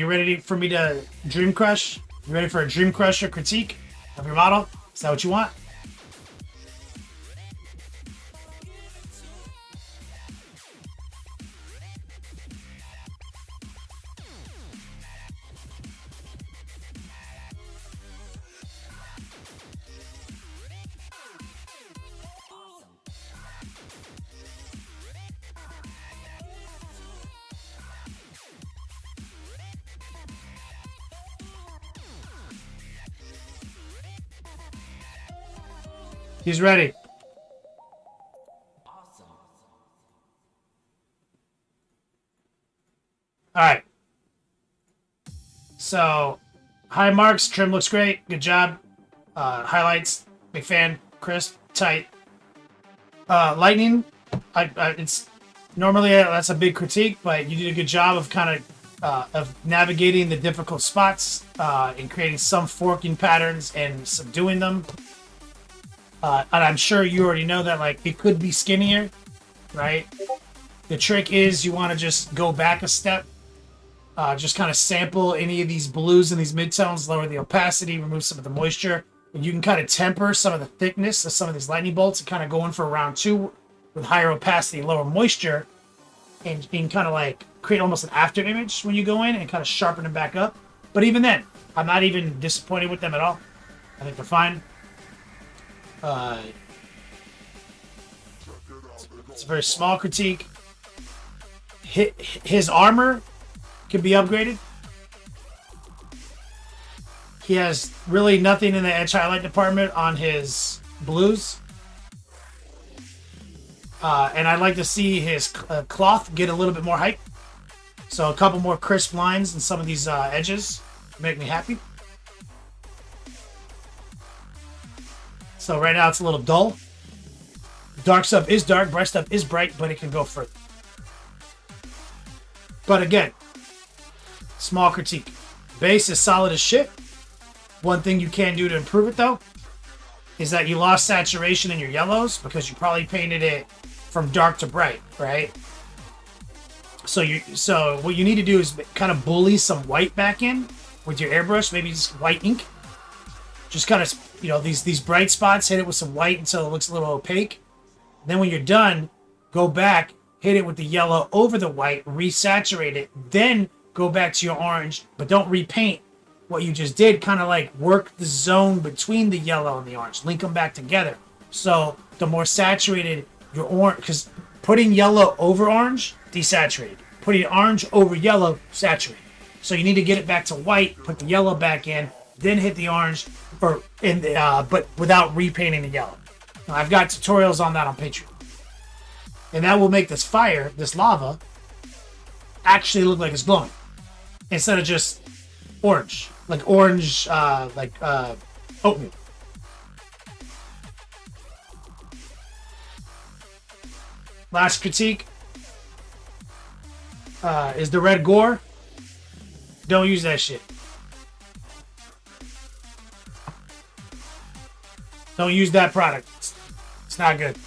ready for me to dream crush? You ready for a dream crusher critique of your model? Is that what you want? He's ready. Awesome. All right. So, high marks. Trim looks great. Good job. Highlights. Big fan. Crisp. Tight. Lightning. It's normally that's a big critique, but you did a good job of navigating the difficult spots and creating some forking patterns and subduing them. And I'm sure you already know that, like, it could be skinnier, right? The trick is you want to just go back a step, just kind of sample any of these blues and these midtones, lower the opacity, remove some of the moisture, and you can kind of temper some of the thickness of some of these lightning bolts and kind of go in for round 2 with higher opacity, lower moisture, and kind of like create almost an after image when you go in and kind of sharpen them back up. But even then, I'm not even disappointed with them at all. I think they're fine. It's a very small critique. His armor can be upgraded. He has really nothing in the edge highlight department on his blues. And I'd like to see his cloth get a little bit more height. So a couple more crisp lines in some of these edges make me happy. So right now it's a little dull. Dark stuff is dark, bright stuff is bright, but it can go further. But again, small critique. Base is solid as shit. One thing you can do to improve it, though, is that you lost saturation in your yellows because you probably painted it from dark to bright, right? So what you need to do is kind of bully some white back in with your airbrush, maybe just white ink. Just kind of, these bright spots, hit it with some white until it looks a little opaque. Then when you're done, go back, hit it with the yellow over the white, resaturate it, then go back to your orange, but don't repaint what you just did. Kind of like work the zone between the yellow and the orange, link them back together. So the more saturated your orange, because putting yellow over orange, desaturated. Putting orange over yellow, saturated. So you need to get it back to white, put the yellow back in, then hit the orange, but without repainting the yellow. Now, I've got tutorials on that on Patreon. And that will make this fire, this lava, actually look like it's glowing. Instead of just orange. Like orange, oatmeal. Last critique is the red gore. Don't use that shit. Don't use that product. It's not good.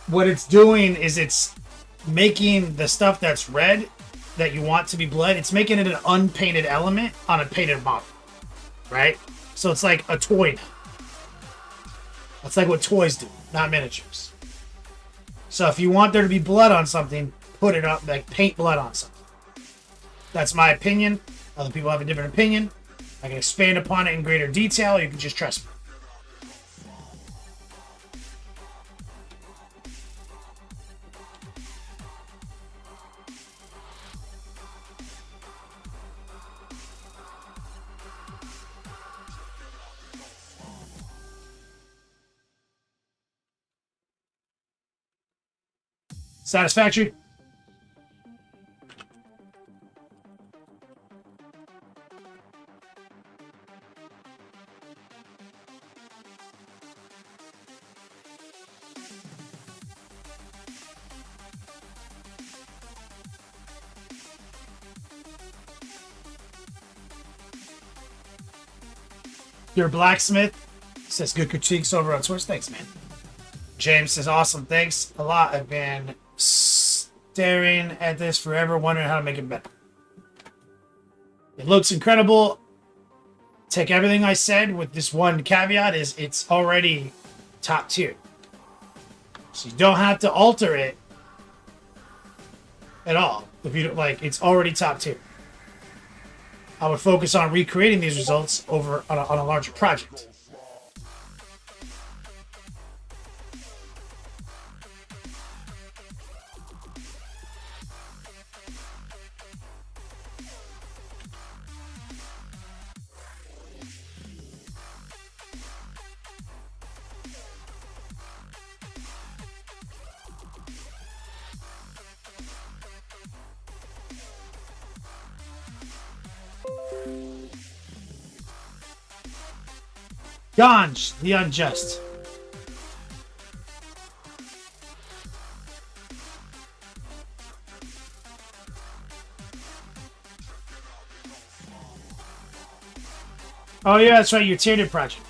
What it's doing is it's making the stuff that's red that you want to be blood, it's making it an unpainted element on a painted model, right? So it's like a toy now. That's like what toys do, not miniatures. So if you want there to be blood on something, put it up, like paint blood on something. That's my opinion. Other people have a different opinion. I can expand upon it in greater detail. You can just trust me. Satisfactory? Your blacksmith says good critiques over on Source. Thanks, man. James says awesome. Thanks a lot. I've been staring at this forever, wondering how to make it better. It looks incredible. Take everything I said with this one caveat: is it's already top tier, so you don't have to alter it at all. If you don't like, it's already top tier. I would focus on recreating these results over on a larger project. Ganj, the Unjust. Oh yeah, that's right, your tiered project.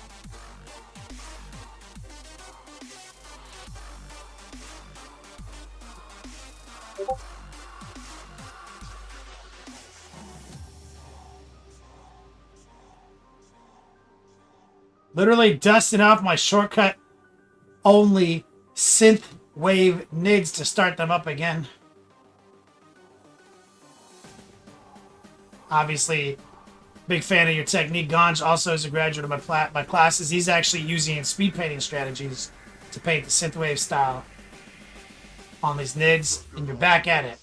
Literally dusting off my shortcut only synth wave nids to start them up again. Obviously, big fan of your technique. Ganj also is a graduate of my classes. He's actually using speed painting strategies to paint the synthwave style on these nids, and you're back at it.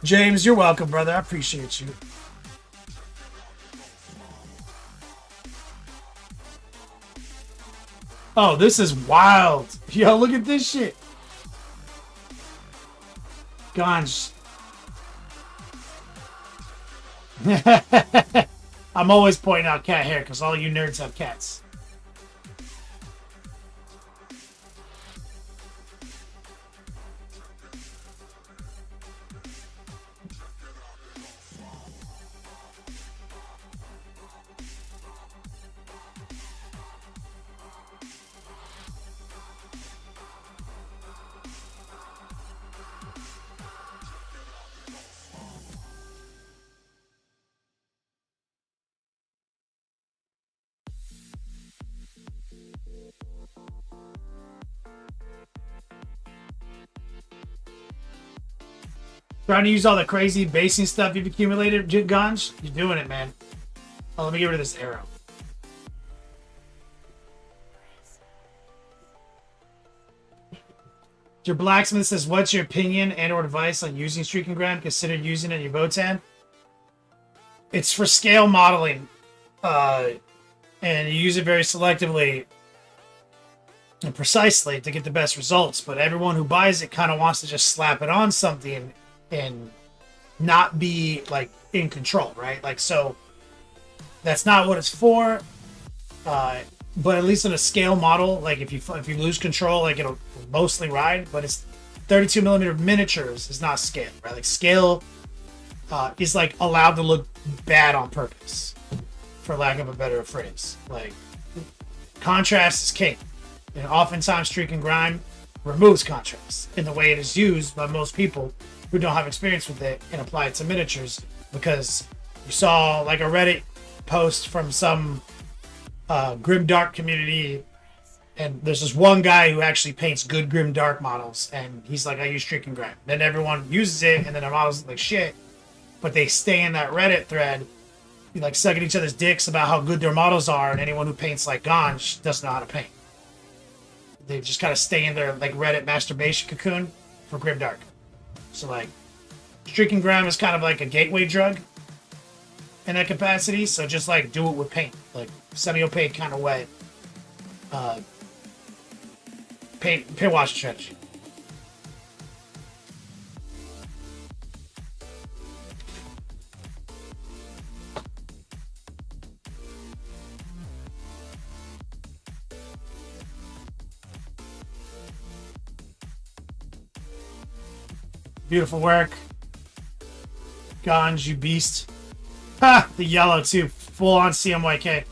James, you're welcome, brother. I appreciate you. Oh, this is wild. Yo, look at this shit. Ganj. I'm always pointing out cat hair because all you nerds have cats. Trying to use all the crazy basing stuff you've accumulated, Ganj? You're doing it, man. Oh, let me get rid of this arrow. Your blacksmith says, what's your opinion and or advice on using streak and grind? Consider using it in your Votan. It's for scale modeling. And you use it very selectively and precisely to get the best results. But everyone who buys it kind of wants to just slap it on something and not be like in control, right? Like, so that's not what it's for. But at least in a scale model, like if you lose control, like it'll mostly ride. But it's 32 millimeter miniatures is not scale, right? Like scale is like allowed to look bad on purpose, for lack of a better phrase. Like contrast is king, and oftentimes streak and grind removes contrast in the way it is used by most people who don't have experience with it and apply it to miniatures, because you saw like a Reddit post from some grim dark community, and there's this one guy who actually paints good grim dark models, and he's like, I use streak and grind. Then everyone uses it, and then the models look like shit, but they stay in that Reddit thread, like sucking each other's dicks about how good their models are, and anyone who paints like Ganj doesn't know how to paint. They just kind of stay in their like Reddit masturbation cocoon for grimdark. So like, streak and grind is kind of like a gateway drug in that capacity. So just like do it with paint, like semi-opaque kind of way. Paint wash strategy. Beautiful work. Ganj, you beast. Ha! The yellow, too. Full on CMYK.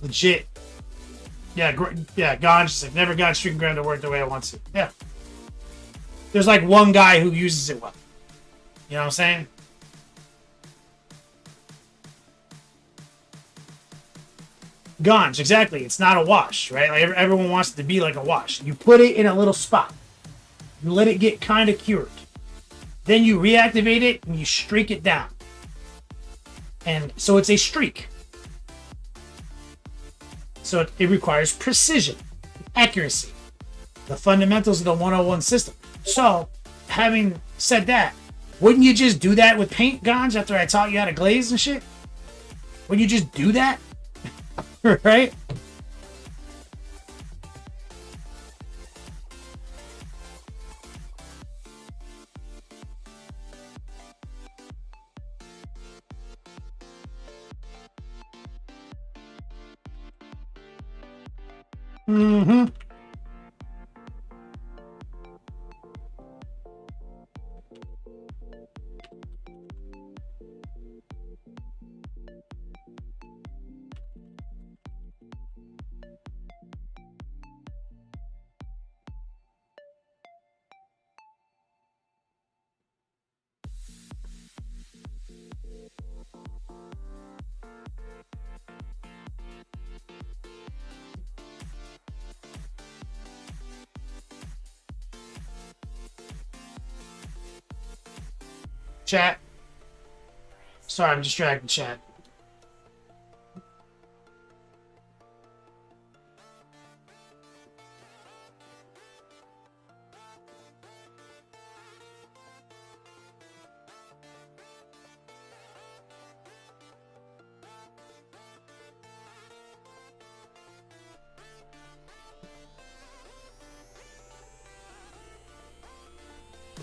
Legit. Yeah, Ganj is like, never got streak and grind to work the way I want to. Yeah. There's like one guy who uses it well. You know what I'm saying? Ganj, exactly. It's not a wash, right? Like everyone wants it to be like a wash. You put it in a little spot. You let it get kind of cured. Then you reactivate it and you streak it down. And so it's a streak. So it requires precision, accuracy, the fundamentals of the 101 system. So, having said that, wouldn't you just do that with paint, Ganj, after I taught you how to glaze and shit? Wouldn't you just do that? Right? Mm-hmm. Chat. Sorry, I'm distracted, chat.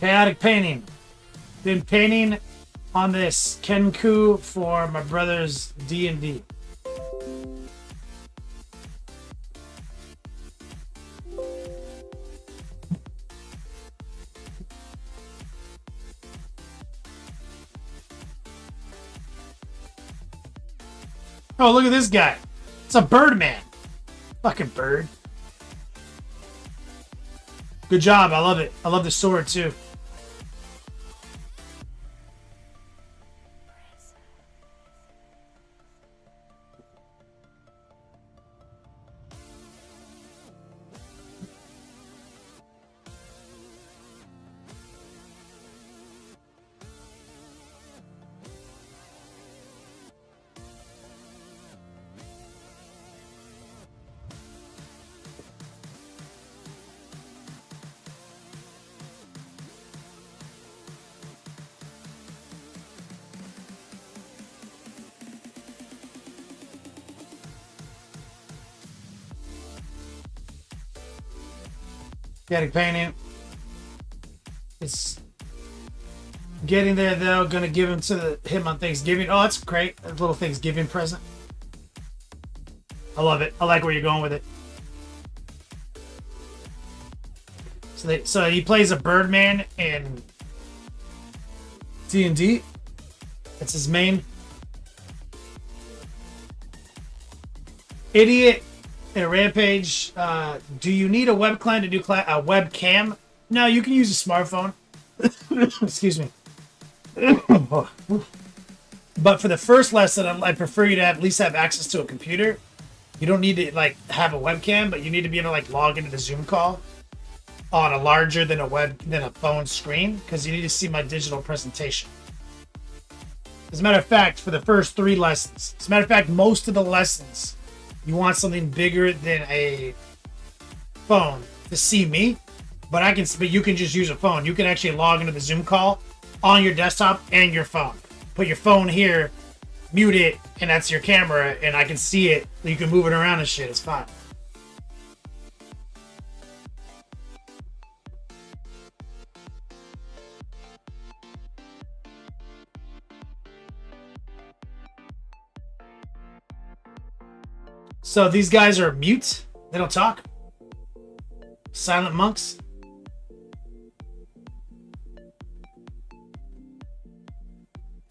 Chaotic painting. Been painting on this Kenku for my brother's D&D. Oh, look at this guy. It's a bird man. Fucking bird. Good job. I love it. I love the sword too. Getting painting. It's getting there though. Gonna give him on Thanksgiving. Oh, that's great. A little Thanksgiving present. I love it. I like where you're going with it. So he plays a Birdman in D&D. That's his main. Idiot in a Rampage. Do you need a web client to do a webcam? No, you can use a smartphone. Excuse me. But for the first lesson, I prefer you to at least have access to a computer. You don't need to like have a webcam, but you need to be able to like log into the Zoom call on a larger than a phone screen, because you need to see my digital presentation. As a matter of fact, for the first 3 lessons, most of the lessons, you want something bigger than a phone to see me, but you can just use a phone. You can actually log into the Zoom call on your desktop and your phone. Put your phone here, mute it, and that's your camera, and I can see it. You can move it around and shit. It's fine. So these guys are mute. They don't talk. Silent monks.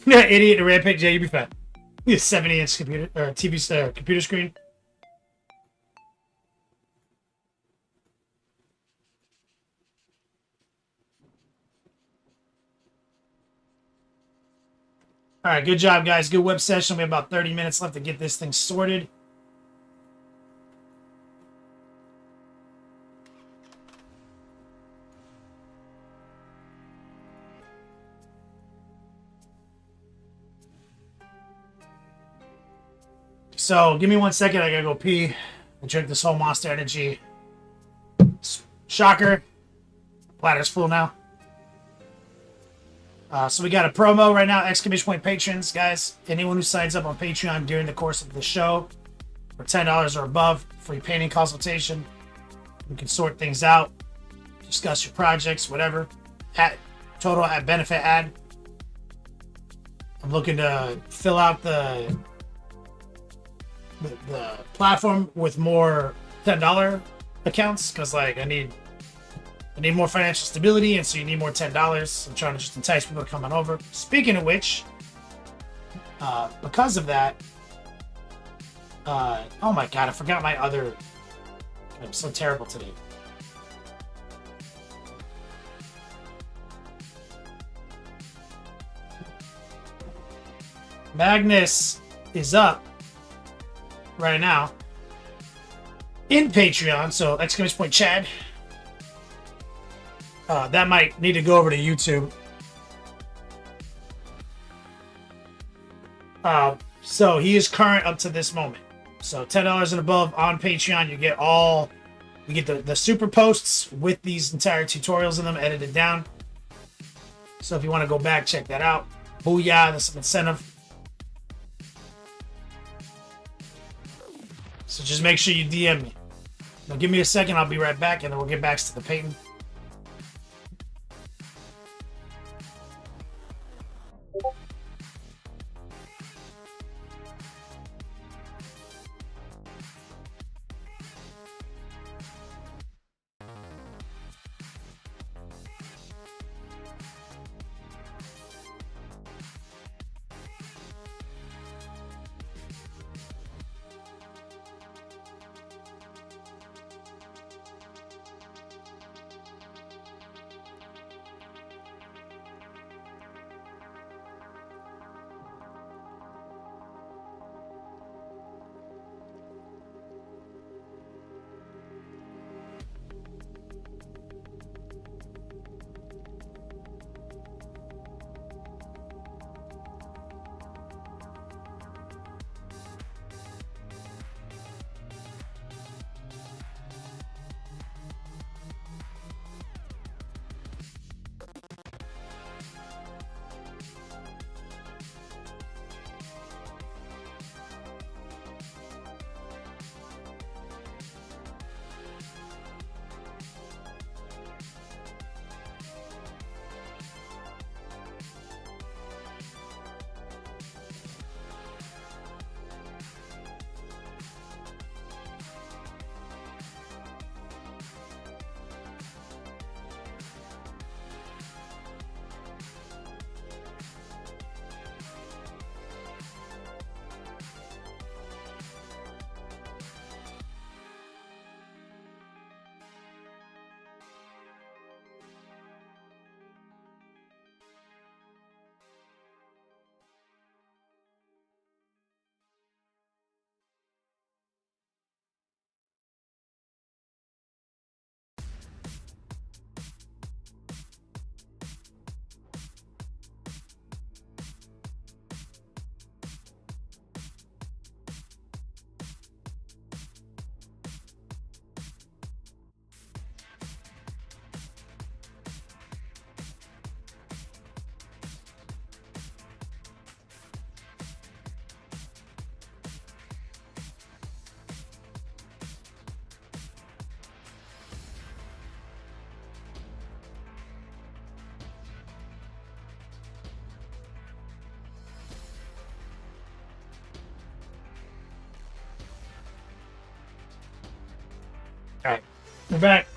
Yeah, idiot to Rampage. Yeah, you'll be fine. You have a 70-inch computer or TV computer screen. All right, good job, guys. Good web session. We have about 30 minutes left to get this thing sorted. So, give me 1 second. I gotta go pee. I drink this whole Monster Energy. Shocker. Bladder's full now. So we got a promo right now. Exclamation point patrons, guys. Anyone who signs up on Patreon during the course of the show for $10 or above, free painting consultation. We can sort things out, discuss your projects, whatever. Total at benefit ad. I'm looking to fill out the platform with more $10 accounts, because like I need more financial stability, and so you need more $10. I'm trying to just entice people to come on over. Speaking of which, because of that, oh my god, I forgot my other. I'm so terrible today. Magnus is up right now in Patreon, so exclamation point Chad. That might need to go over to YouTube. So he is current up to this moment. So $10 and above on Patreon, you get the super posts with these entire tutorials in them, edited down. So if you want to go back, check that out. Booyah, there's some incentive. So just make sure you DM me. Now give me a second, I'll be right back, and then we'll get back to the painting. Alright, we're back.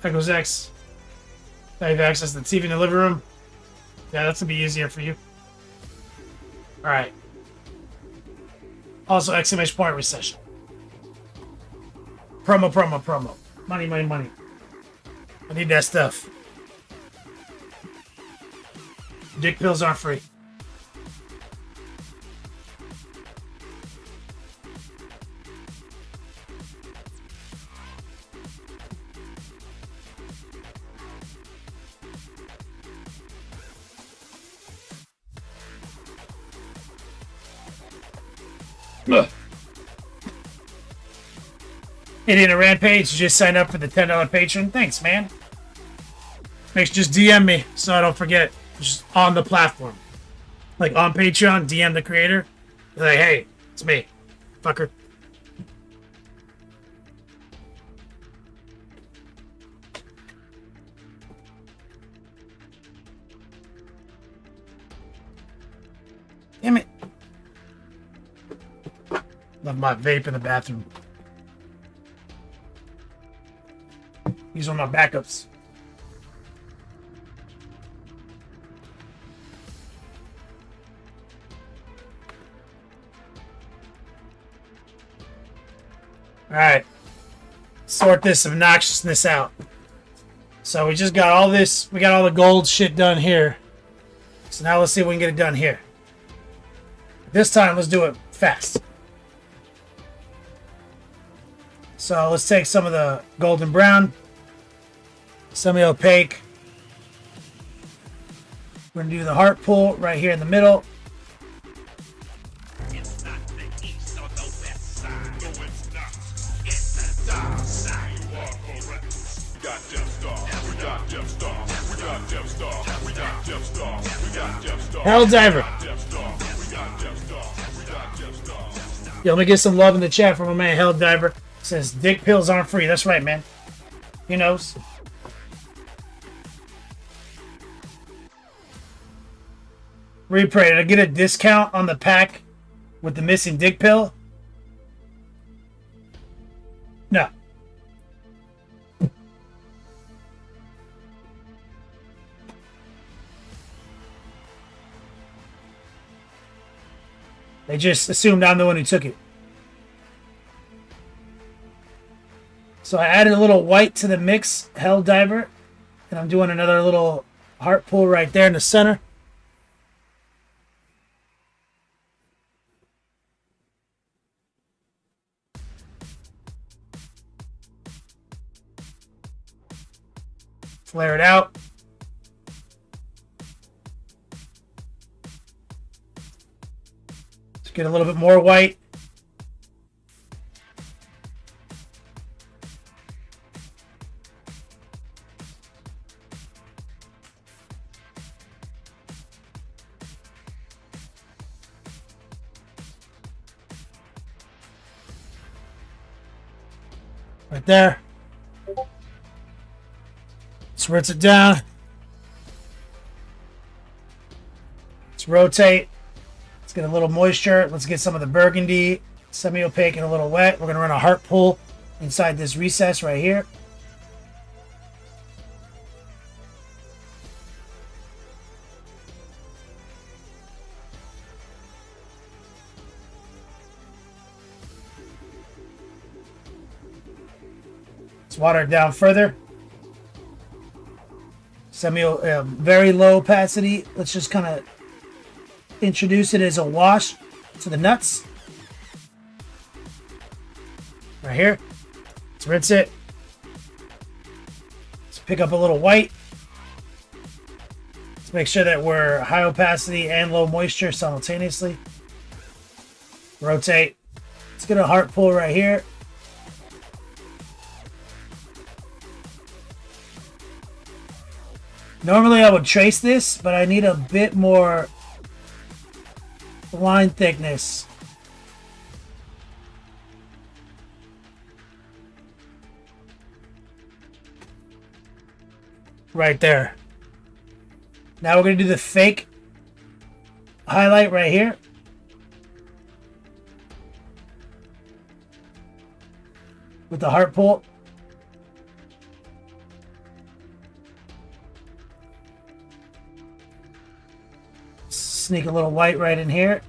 There goes X. Now you have access to the TV in the living room. Yeah, that's gonna be easier for you. Alright. Also, exclamation point recession. Promo, promo, promo. Money, money, money. I need that stuff. Dick pills aren't free. Ugh. Idiot a Rampage, you just signed up for the $10 patron. Thanks, man. Make sure just DM me so I don't forget. Just on the platform. Like on Patreon, DM the creator. You're like, hey, it's me. Fucker. Damn it. Love my vape in the bathroom. These are my backups. Alright. Sort this obnoxiousness out. So we just got all this, we got all the gold shit done here. So now let's see if we can get it done here. This time, let's do it fast. So let's take some of the golden brown, semi-opaque. We're going to do the heart pull right here in the middle. It's not the east or the west side. No, it's not. It's the dark side. You are correct. We got Death Star. We got Death Star. We got Death Star. We got Death Star. We got Death Star. Hell Diver. We got Death Star. We got Death Star. We got Death Star. Yo, let me get some love in the chat from my man Hell Diver. Says dick pills aren't free. That's right, man. He knows. Repray, did I get a discount on the pack with the missing dick pill? No. They just assumed I'm the one who took it. So I added a little white to the mix, Hell Diver. And I'm doing another little heart pull right there in the center. Flare it out. Let's get a little bit more white. Right there. Let's rinse it down. Let's rotate. Let's get a little moisture. Let's get some of the burgundy, semi-opaque and a little wet. We're going to run a heart pull inside this recess right here. Let's water it down further. Very low opacity. Let's just kind of introduce it as a wash to the nuts. Right here. Let's rinse it. Let's pick up a little white. Let's make sure that we're high opacity and low moisture simultaneously. Rotate. Let's get a heart pull right here. Normally I would trace this, but I need a bit more line thickness. Right there. Now we're going to do the fake highlight right here. With the heart pull. Sneak a little white right in here.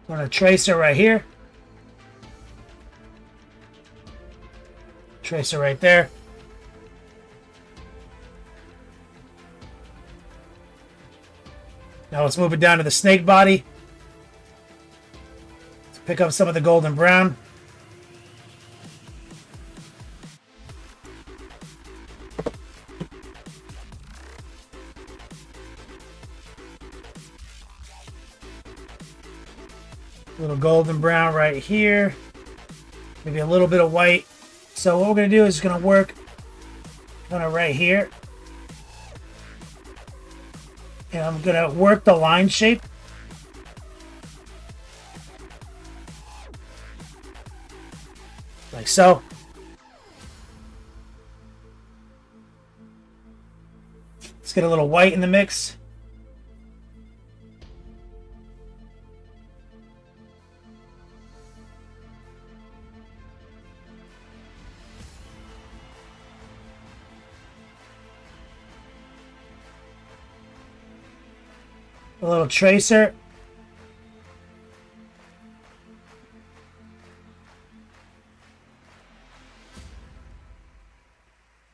Run a tracer right here. Tracer right there. Now let's move it down to the snake body. Let's pick up some of the golden brown. A little golden brown right here. Maybe a little bit of white. So what we're going to do is going to work kind of right here. And I'm going to work the line shape. Like so. Let's get a little white in the mix. A little tracer.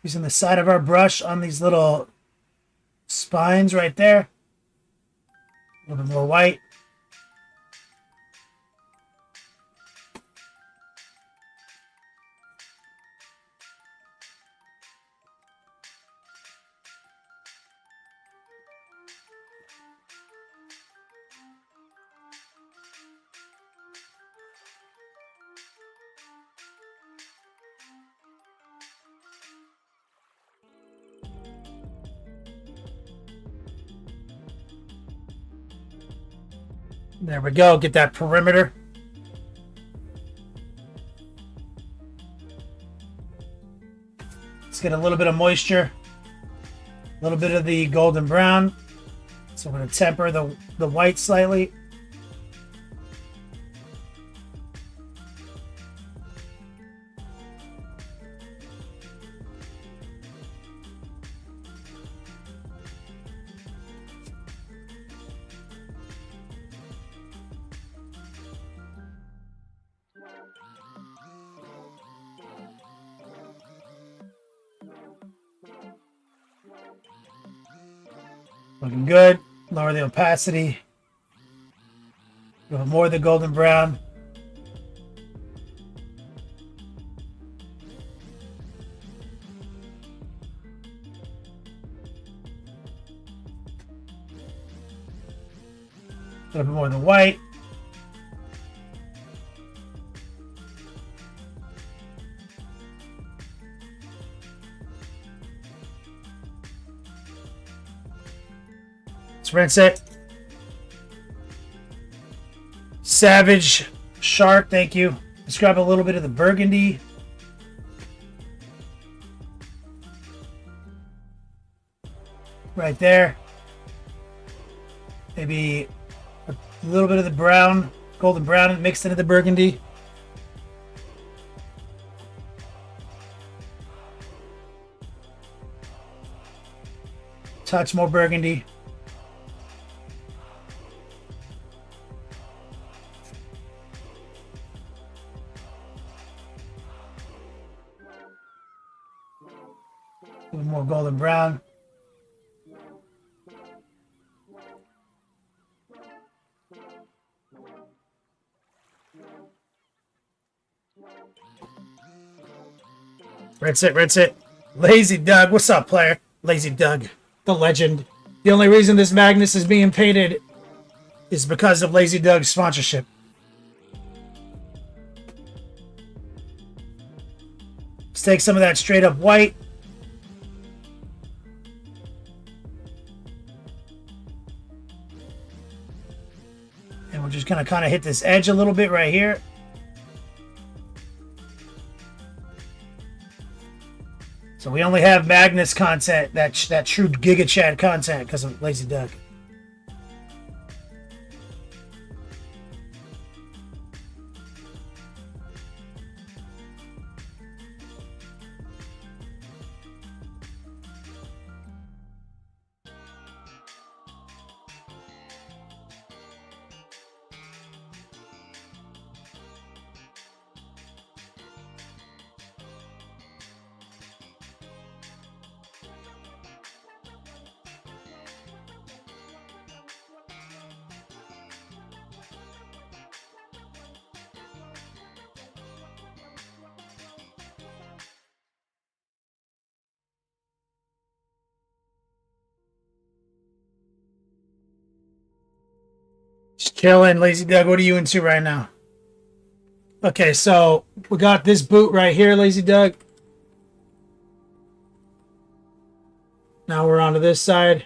Using the side of our brush on these little spines right there. A little bit more white. There we go. Get that perimeter. Let's get a little bit of moisture. A little bit of the golden brown. So we're going to temper the white slightly. Looking good. Lower the opacity. A little more of the golden brown. A little bit more of the white. Let's rinse it. Savage Shark, thank you. Let's grab a little bit of the burgundy. Right there. Maybe a little bit of the brown, golden brown mixed into the burgundy. Touch more burgundy. A little more golden brown. Rinse it, rinse it. Lazy Doug, what's up, player? Lazy Doug, the legend. The only reason this Magnus is being painted is because of Lazy Doug's sponsorship. Let's take some of that straight up white. And we're just gonna kind of hit this edge a little bit right here. So we only have Magnus content, that true Giga Chad content, because of Lazy Doug. Just chilling, Lazy Doug. What are you into right now? Okay, so we got this boot right here, Lazy Doug. Now we're onto this side.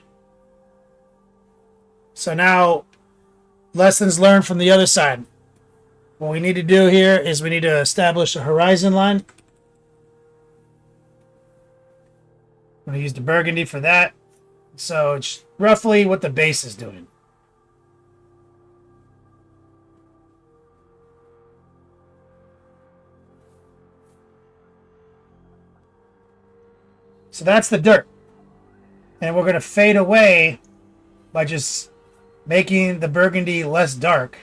So now, lessons learned from the other side. What we need to do here is we need to establish a horizon line. I'm going to use the burgundy for that. So it's roughly what the base is doing. So that's the dirt. And we're going to fade away by just making the burgundy less dark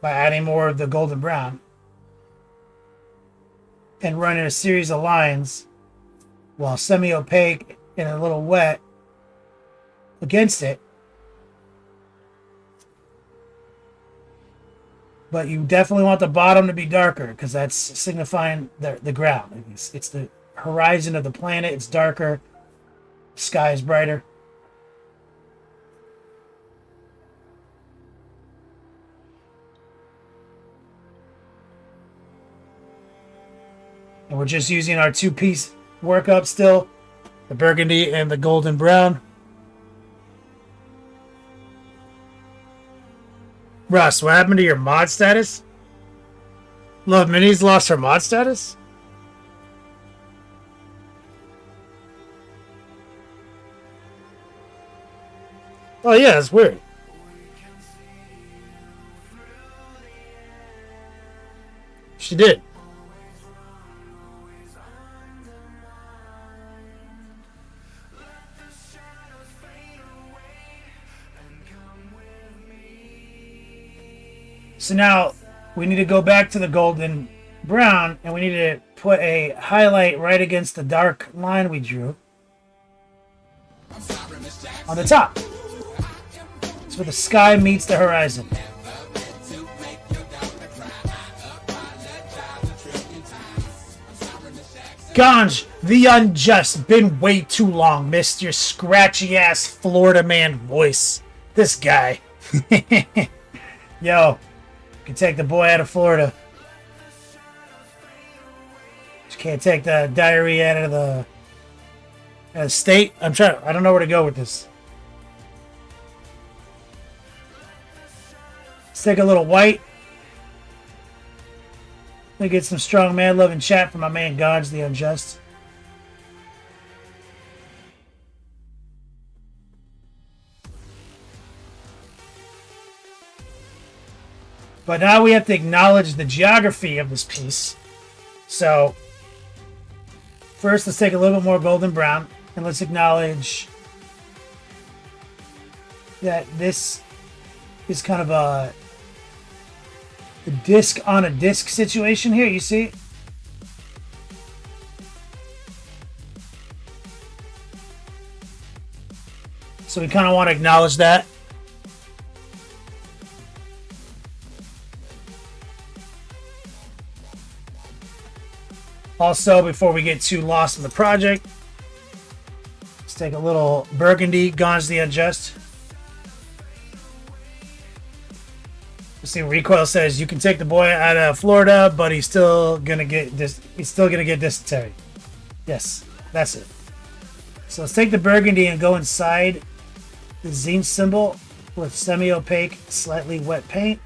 by adding more of the golden brown. And running a series of lines while semi-opaque and a little wet against it. But you definitely want the bottom to be darker because that's signifying the ground. It's the horizon of the planet. It's darker. Sky is brighter. And we're just using our two-piece workup still. The burgundy and the golden brown. Russ, what happened to your mod status? Love Minis lost her mod status? Oh yeah, it's weird. She did. So now we need to go back to the golden brown and we need to put a highlight right against the dark line we drew on the top. It's where the sky meets the horizon. Ganj, the unjust, been way too long. Missed your scratchy ass Florida man voice. This guy. Yo, you can take the boy out of Florida. Just can't take the diarrhea out of the state. I don't know where to go with this. Let's take a little white. Let me get some strong man love in chat from my man Ganj the Unjust. But now we have to acknowledge the geography of this piece. So, first let's take a little bit more golden brown and let's acknowledge that this is kind of a disc on a disc situation here, you see? So we kind of want to acknowledge that. Also, before we get too lost in the project, let's take a little burgundy, Ganj the Unjust. Let's see, Recoil says you can take the boy out of Florida, but he's still gonna get dysentery. Yes, that's it. So let's take the burgundy and go inside the zine symbol with semi-opaque, slightly wet paint.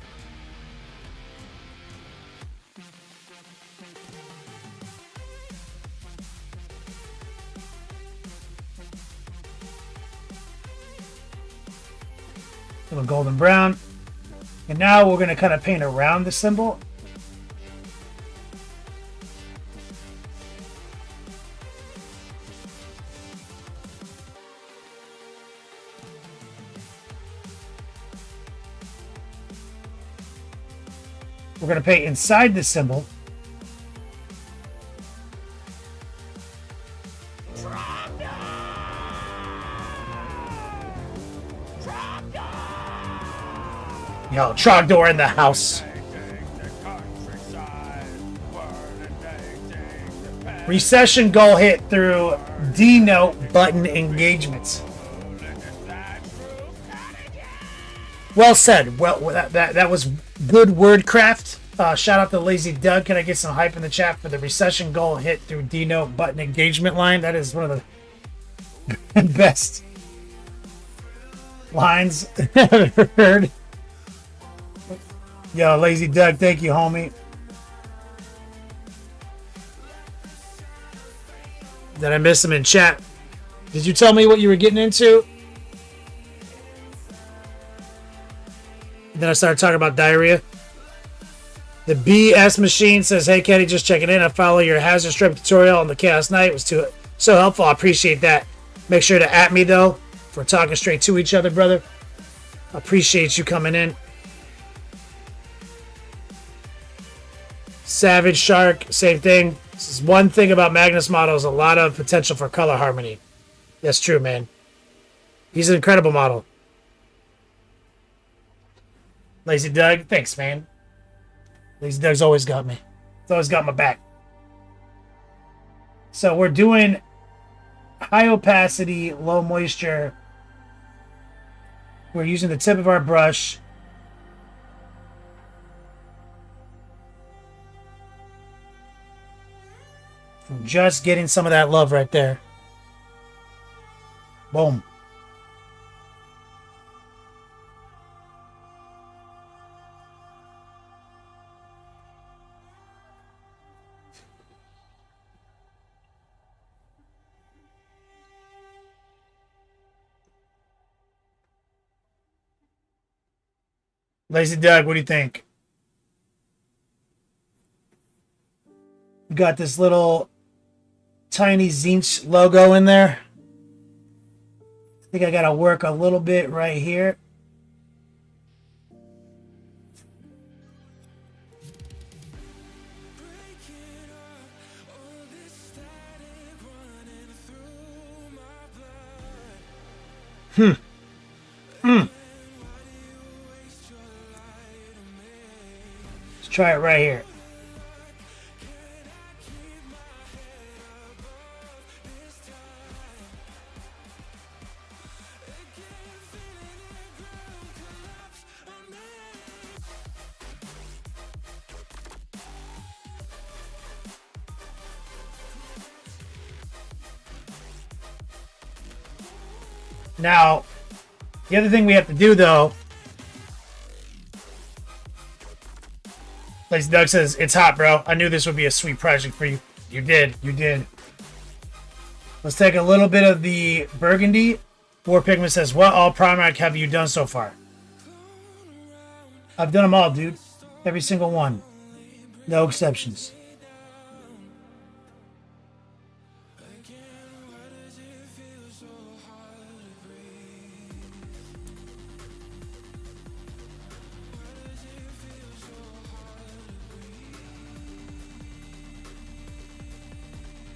little golden brown. And now we're going to kind of paint around the symbol. We're going to paint inside the symbol. Yo, Trogdor in the house. Recession goal hit through D note button engagements. Well said. Well, that was good wordcraft. Shout out to Lazy Doug. Can I get some hype in the chat for the recession goal hit through D note button engagement line? That is one of the best lines I've ever heard. Yo, Lazy Doug, thank you, homie. Did I miss him in chat? Did you tell me what you were getting into? Then I started talking about diarrhea. The BS machine says, "Hey, Kenny, just checking in. I follow your hazard strip tutorial on the Chaos Knight. It was so helpful. I appreciate that. Make sure to at me, though, if we're talking straight to each other, brother. I appreciate you coming in. Savage Shark, same thing. This is one thing about Magnus models, a lot of potential for color harmony. That's true, man. He's an incredible model. Lazy Doug, thanks, man. Lazy Doug's always got me. He's always got my back. So we're doing high opacity, low moisture. We're using the tip of our brush. I'm just getting some of that love right there. Boom. Lazy Doug, what do you think? We got this little tiny Zinch logo in there. I think I gotta work a little bit right here. Let's try it right here. Now, the other thing we have to do, though, Lazy Doug says, "It's hot, bro. I knew this would be a sweet project for you." You did. You did. Let's take a little bit of the burgundy. War Pigment says, "What all Primark have you done so far?" I've done them all, dude. Every single one. No exceptions.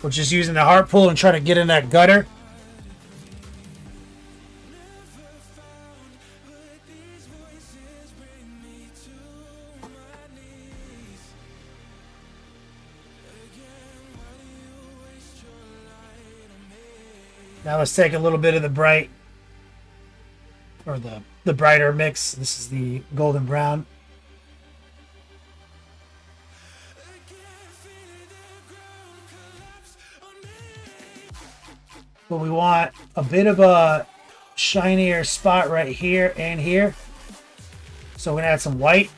We're just using the heart pull and trying to get in that gutter. Now let's take a little bit of the bright, or the brighter mix. This is the golden brown. But we want a bit of a shinier spot right here and here. So we're gonna add some white.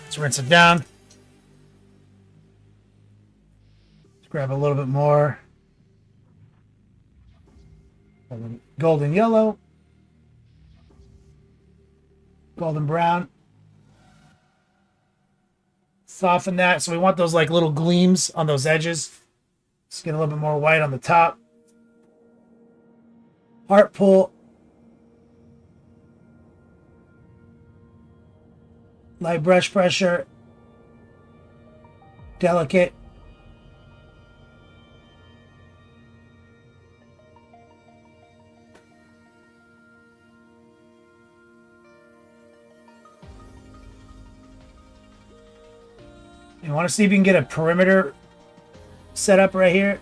Let's rinse it down. Let's grab a little bit more. Golden yellow. Golden brown. Soften that. So we want those like little gleams on those edges. Just get a little bit more white on the top. Heart pull. Light brush pressure. Delicate. You want to see if you can get a perimeter set up right here.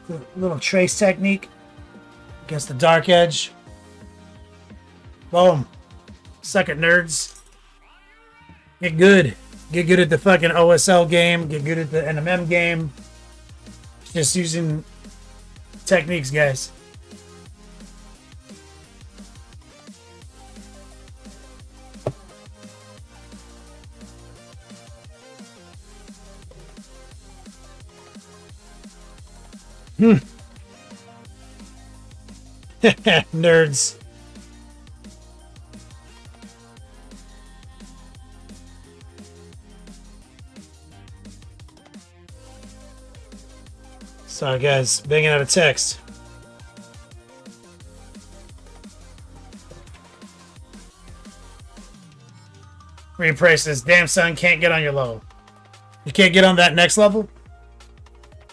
The little trace technique against the dark edge. Boom. Suck it, nerds. Get good. Get good at the fucking OSL game. Get good at the NMM game. Just using techniques, guys. Nerds. Sorry guys, banging out a text. Reprice this. Damn son, can't get on your low. You can't get on that next level?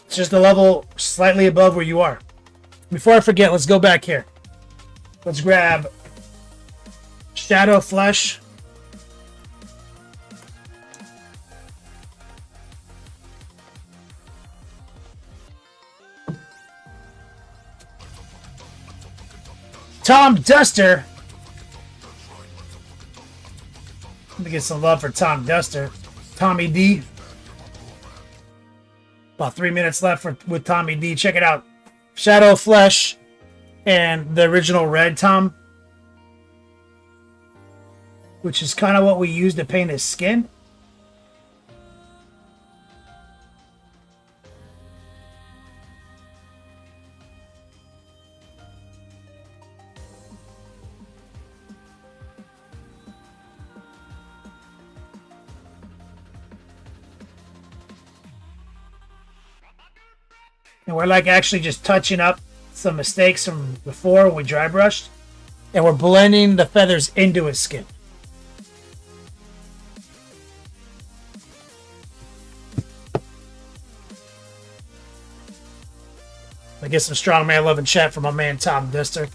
It's just a level slightly above where you are. Before I forget, let's go back here. Let's grab Shadow Flesh. Tom Duster. Let me get some love for Tom Duster. Tommy D. About 3 minutes left with Tommy D. Check it out. Shadow Flesh and the original red Tom, which is kind of what we used to paint his skin. And we're like actually just touching up some mistakes from before when we dry brushed. And we're blending the feathers into his skin. I get some strong man love and chat from my man Tom Duster.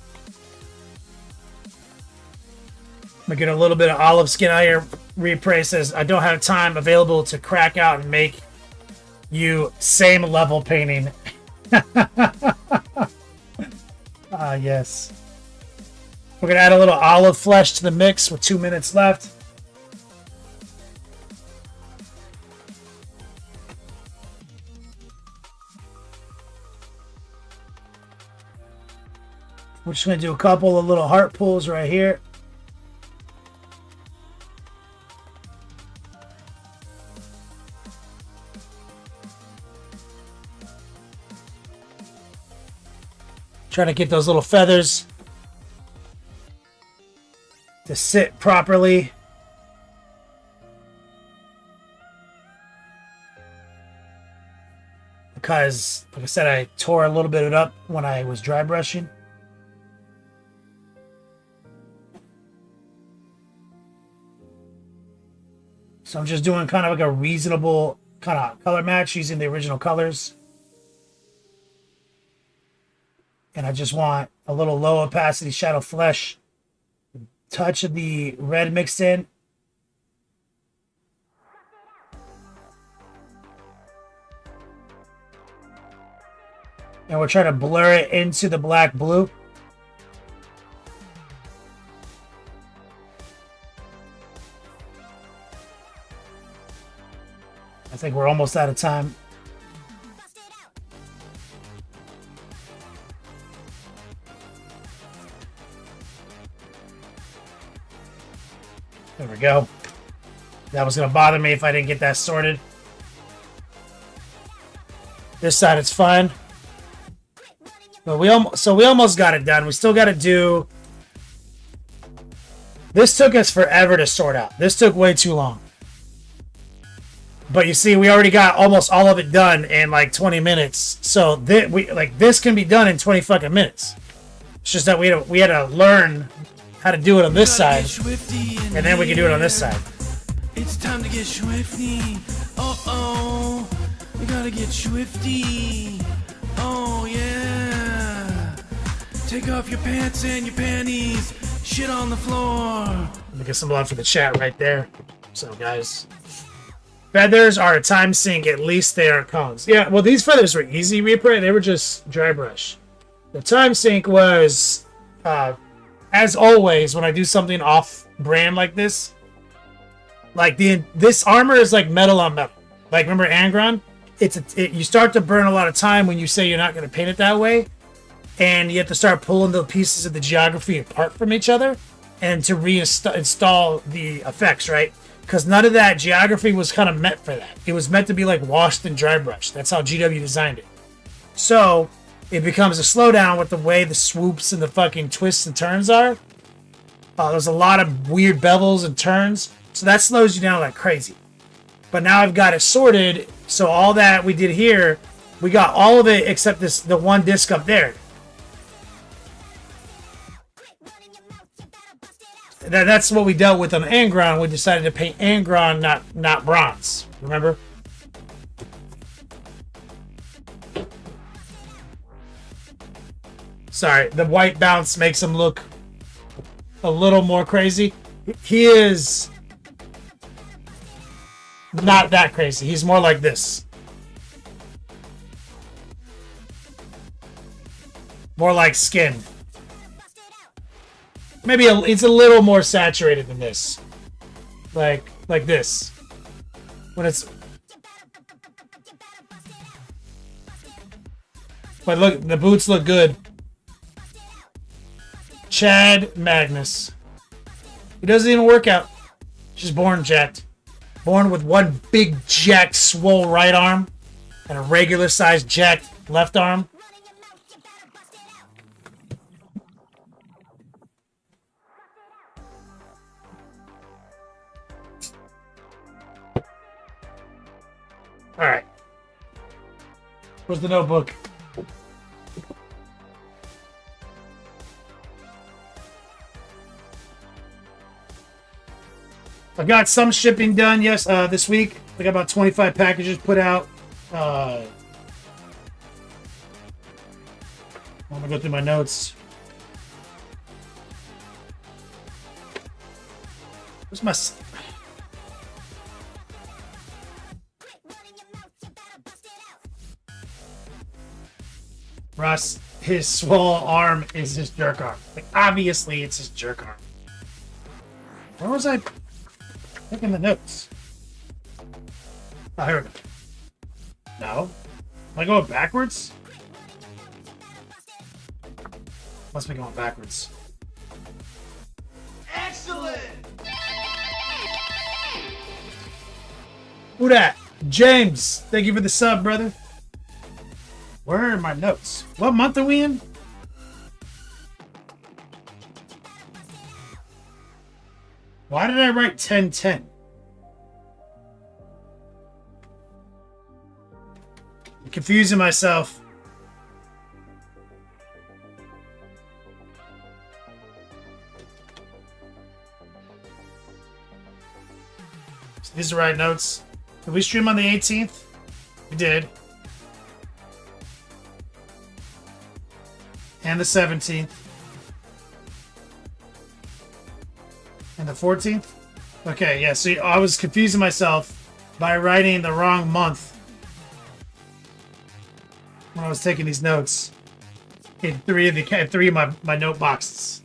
I'm gonna get a little bit of olive skin out here. Repray says, I don't have time available to crack out and make you same level painting. Ah, yes. We're going to add a little olive flesh to the mix with 2 minutes left. We're just going to do a couple of little heart pulls right here. Trying to get those little feathers to sit properly. Because, like I said, I tore a little bit of it up when I was dry brushing. So I'm just doing kind of like a reasonable kind of color match using the original colors. And I just want a little low opacity shadow flesh. Touch of the red mixed in. And we're trying to blur it into the black blue. I think we're almost out of time. There we go. That was gonna bother me if I didn't get that sorted. This side it's fine. But we almost got it done. We still got to do. This took us forever to sort out. This took way too long. But you see, we already got almost all of it done in like 20 minutes. So this can be done in 20 fucking minutes. It's just that we had to learn how to do it on this side, and then we can do it on this side. It's time to get swifty. Oh, we gotta get swifty. Oh yeah. Take off your pants and your panties. Shit on the floor. Let me get some love for the chat right there. So guys, feathers are a time sink. At least they are cones. Yeah, well these feathers were easy Reaper. They were just dry brush. The time sink was, as always, when I do something off brand like this, like this armor is like metal on metal. Like remember Angron? You start to burn a lot of time when you say you're not going to paint it that way, and you have to start pulling the pieces of the geography apart from each other, and to reinstall the effects, right? Because none of that geography was kind of meant for that. It was meant to be like washed and dry brushed. That's how GW designed it. So it becomes a slowdown with the way the swoops and the fucking twists and turns are. There's a lot of weird bevels and turns, so that slows you down like crazy. But now I've got it sorted, so all that we did here, we got all of it except the one disc up there. That's what we dealt with on Angron. We decided to paint Angron, not bronze. Remember? Sorry, the white bounce makes him look a little more crazy. He is not that crazy. He's more like this. More like skin. Maybe it's a little more saturated than this. Like this. When it's... But look, the boots look good. Chad Magnus. He doesn't even work out. Just born jacked. Born with one big jacked swole right arm and a regular sized jacked left arm. Alright. Where's the notebook? I got some shipping done, yes, this week. I got about 25 packages put out. I'm gonna go through my notes. Where's my... Russ, his swole arm is his jerk arm. Like, obviously, it's his jerk arm. Where was I taking the notes? Oh, here we go. No. Am I going backwards? Must be going backwards. Excellent! Who dat? James, thank you for the sub, brother. Where are my notes? What month are we in? Why did I write 10-10? I'm confusing myself. So these are the right notes. Did we stream on the 18th? We did. And the 17th. And the 14th? Okay, yeah, so I was confusing myself by writing the wrong month when I was taking these notes in three of my note boxes.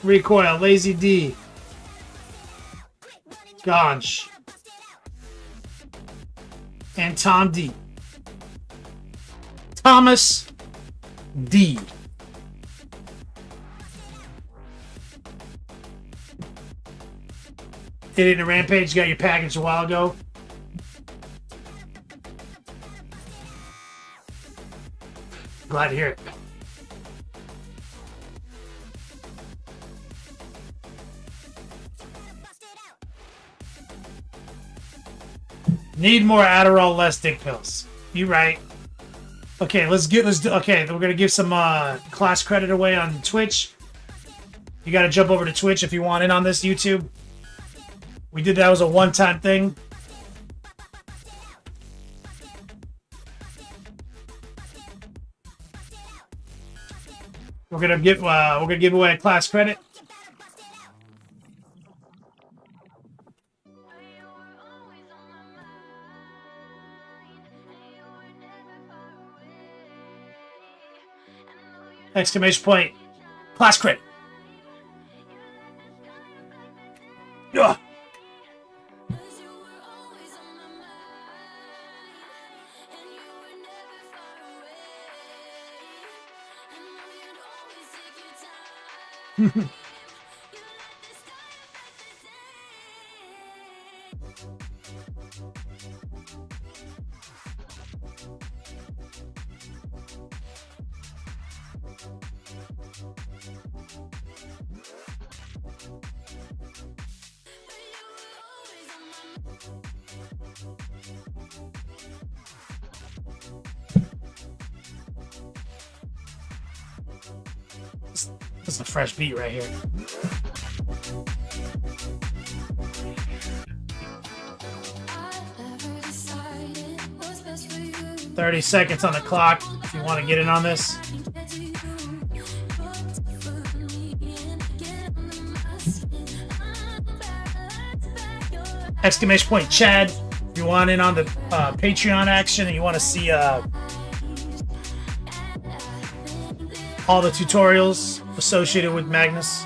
Recoil, Lazy D, Ganj, and Tom D. Thomas D. Did it in a Rampage. Got your package a while ago. Glad to hear it. Need more Adderall, less dick pills. You right. Okay, okay, we're gonna give some class credit away on Twitch. You gotta jump over to Twitch if you want in on this, YouTube. We did that as a one-time thing. We're gonna give away a class credit. Exclamation point. Class credit. Ugh. This is a fresh beat right here. I've never decided what's best for you. 30 seconds on the clock if you want to get in on this. Get to you. You're tough for me and get under my skin. I'm back your Exclamation point Chad. If you want in on the Patreon action and you want to see all the tutorials associated with Magnus.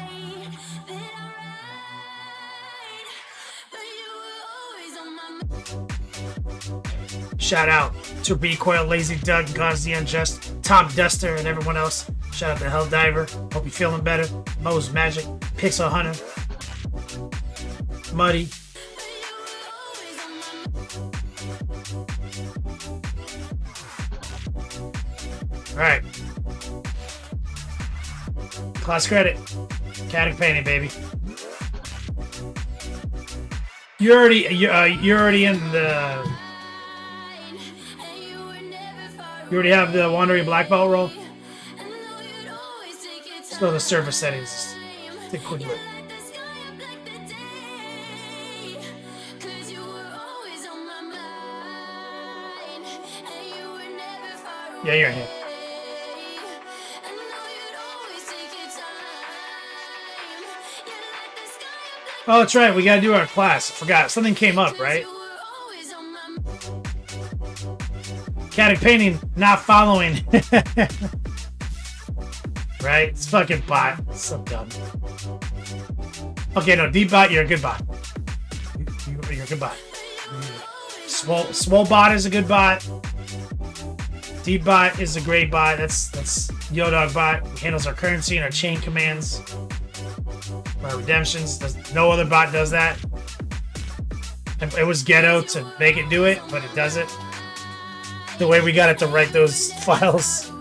Shout out to Recoil, Lazy Doug, God's the Unjust, Tom Duster, and everyone else. Shout out to Helldiver. Hope you're feeling better. Mo's Magic, Pixel Hunter, Muddy. All right. Class credit. Caddick painting, baby. You're already in the. You already have the Wandering Black Belt roll. Let's go to the service settings. Take a quick look. Yeah, you're here. Oh, that's right. We gotta do our class. I forgot. Something came up, right? Caddick painting not following. Right? It's fucking bot. It's so dumb. Okay, no, deep bot, you're a good bot. You're a good bot. Swole bot is a good bot. Deep bot is a great bot. That's Yodog bot. He handles our currency and our chain commands. Our redemptions. No other bot does that. It was ghetto to make it do it, but it does it. The way we got it to write those files.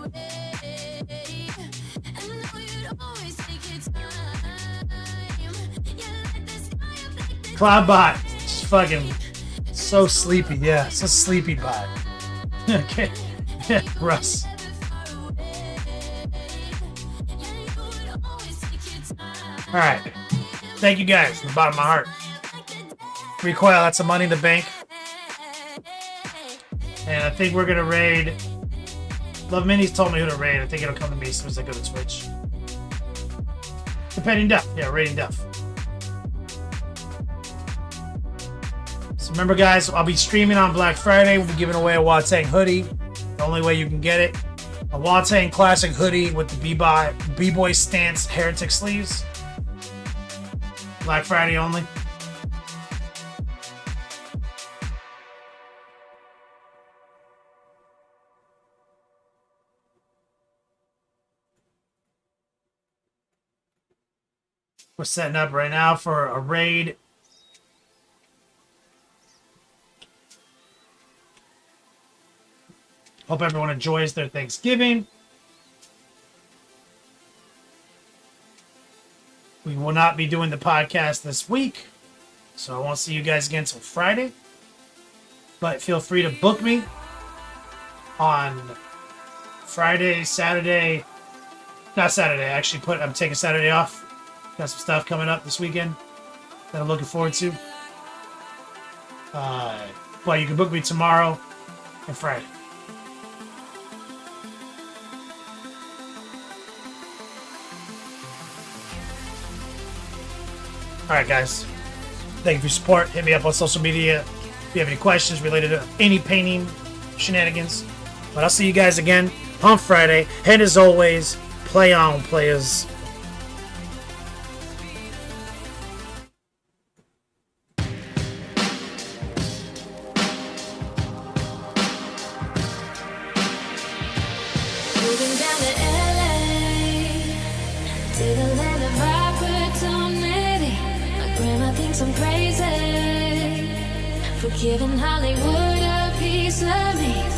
Cloudbot, just fucking so sleepy. Yeah, so sleepy bot. Okay, Russ. All right, thank you guys from the bottom of my heart. Recoil, that's some money in the bank. And I think we're gonna raid. Love Minis told me who to raid. I think it'll come to me as soon as I go to Twitch. Depending Duff. Yeah, raiding Duff. So remember, guys, I'll be streaming on Black Friday. We'll be giving away a Watang hoodie. The only way you can get it. A Watang Classic hoodie with the B-Boy Stance Heretic sleeves. Black Friday only. We're setting up right now for a raid. Hope everyone enjoys their Thanksgiving. We will not be doing the podcast this week, so I won't see you guys again until Friday. But feel free to book me on Friday, Saturday. Not Saturday. I'm taking Saturday off. Got some stuff coming up this weekend that I'm looking forward to. But you can book me tomorrow and Friday. Alright, guys. Thank you for your support. Hit me up on social media if you have any questions related to any painting shenanigans. But I'll see you guys again on Friday. And as always, play on, players. Moving down to LA, to the land of opportunity. My grandma thinks I'm crazy for giving Hollywood a piece of me.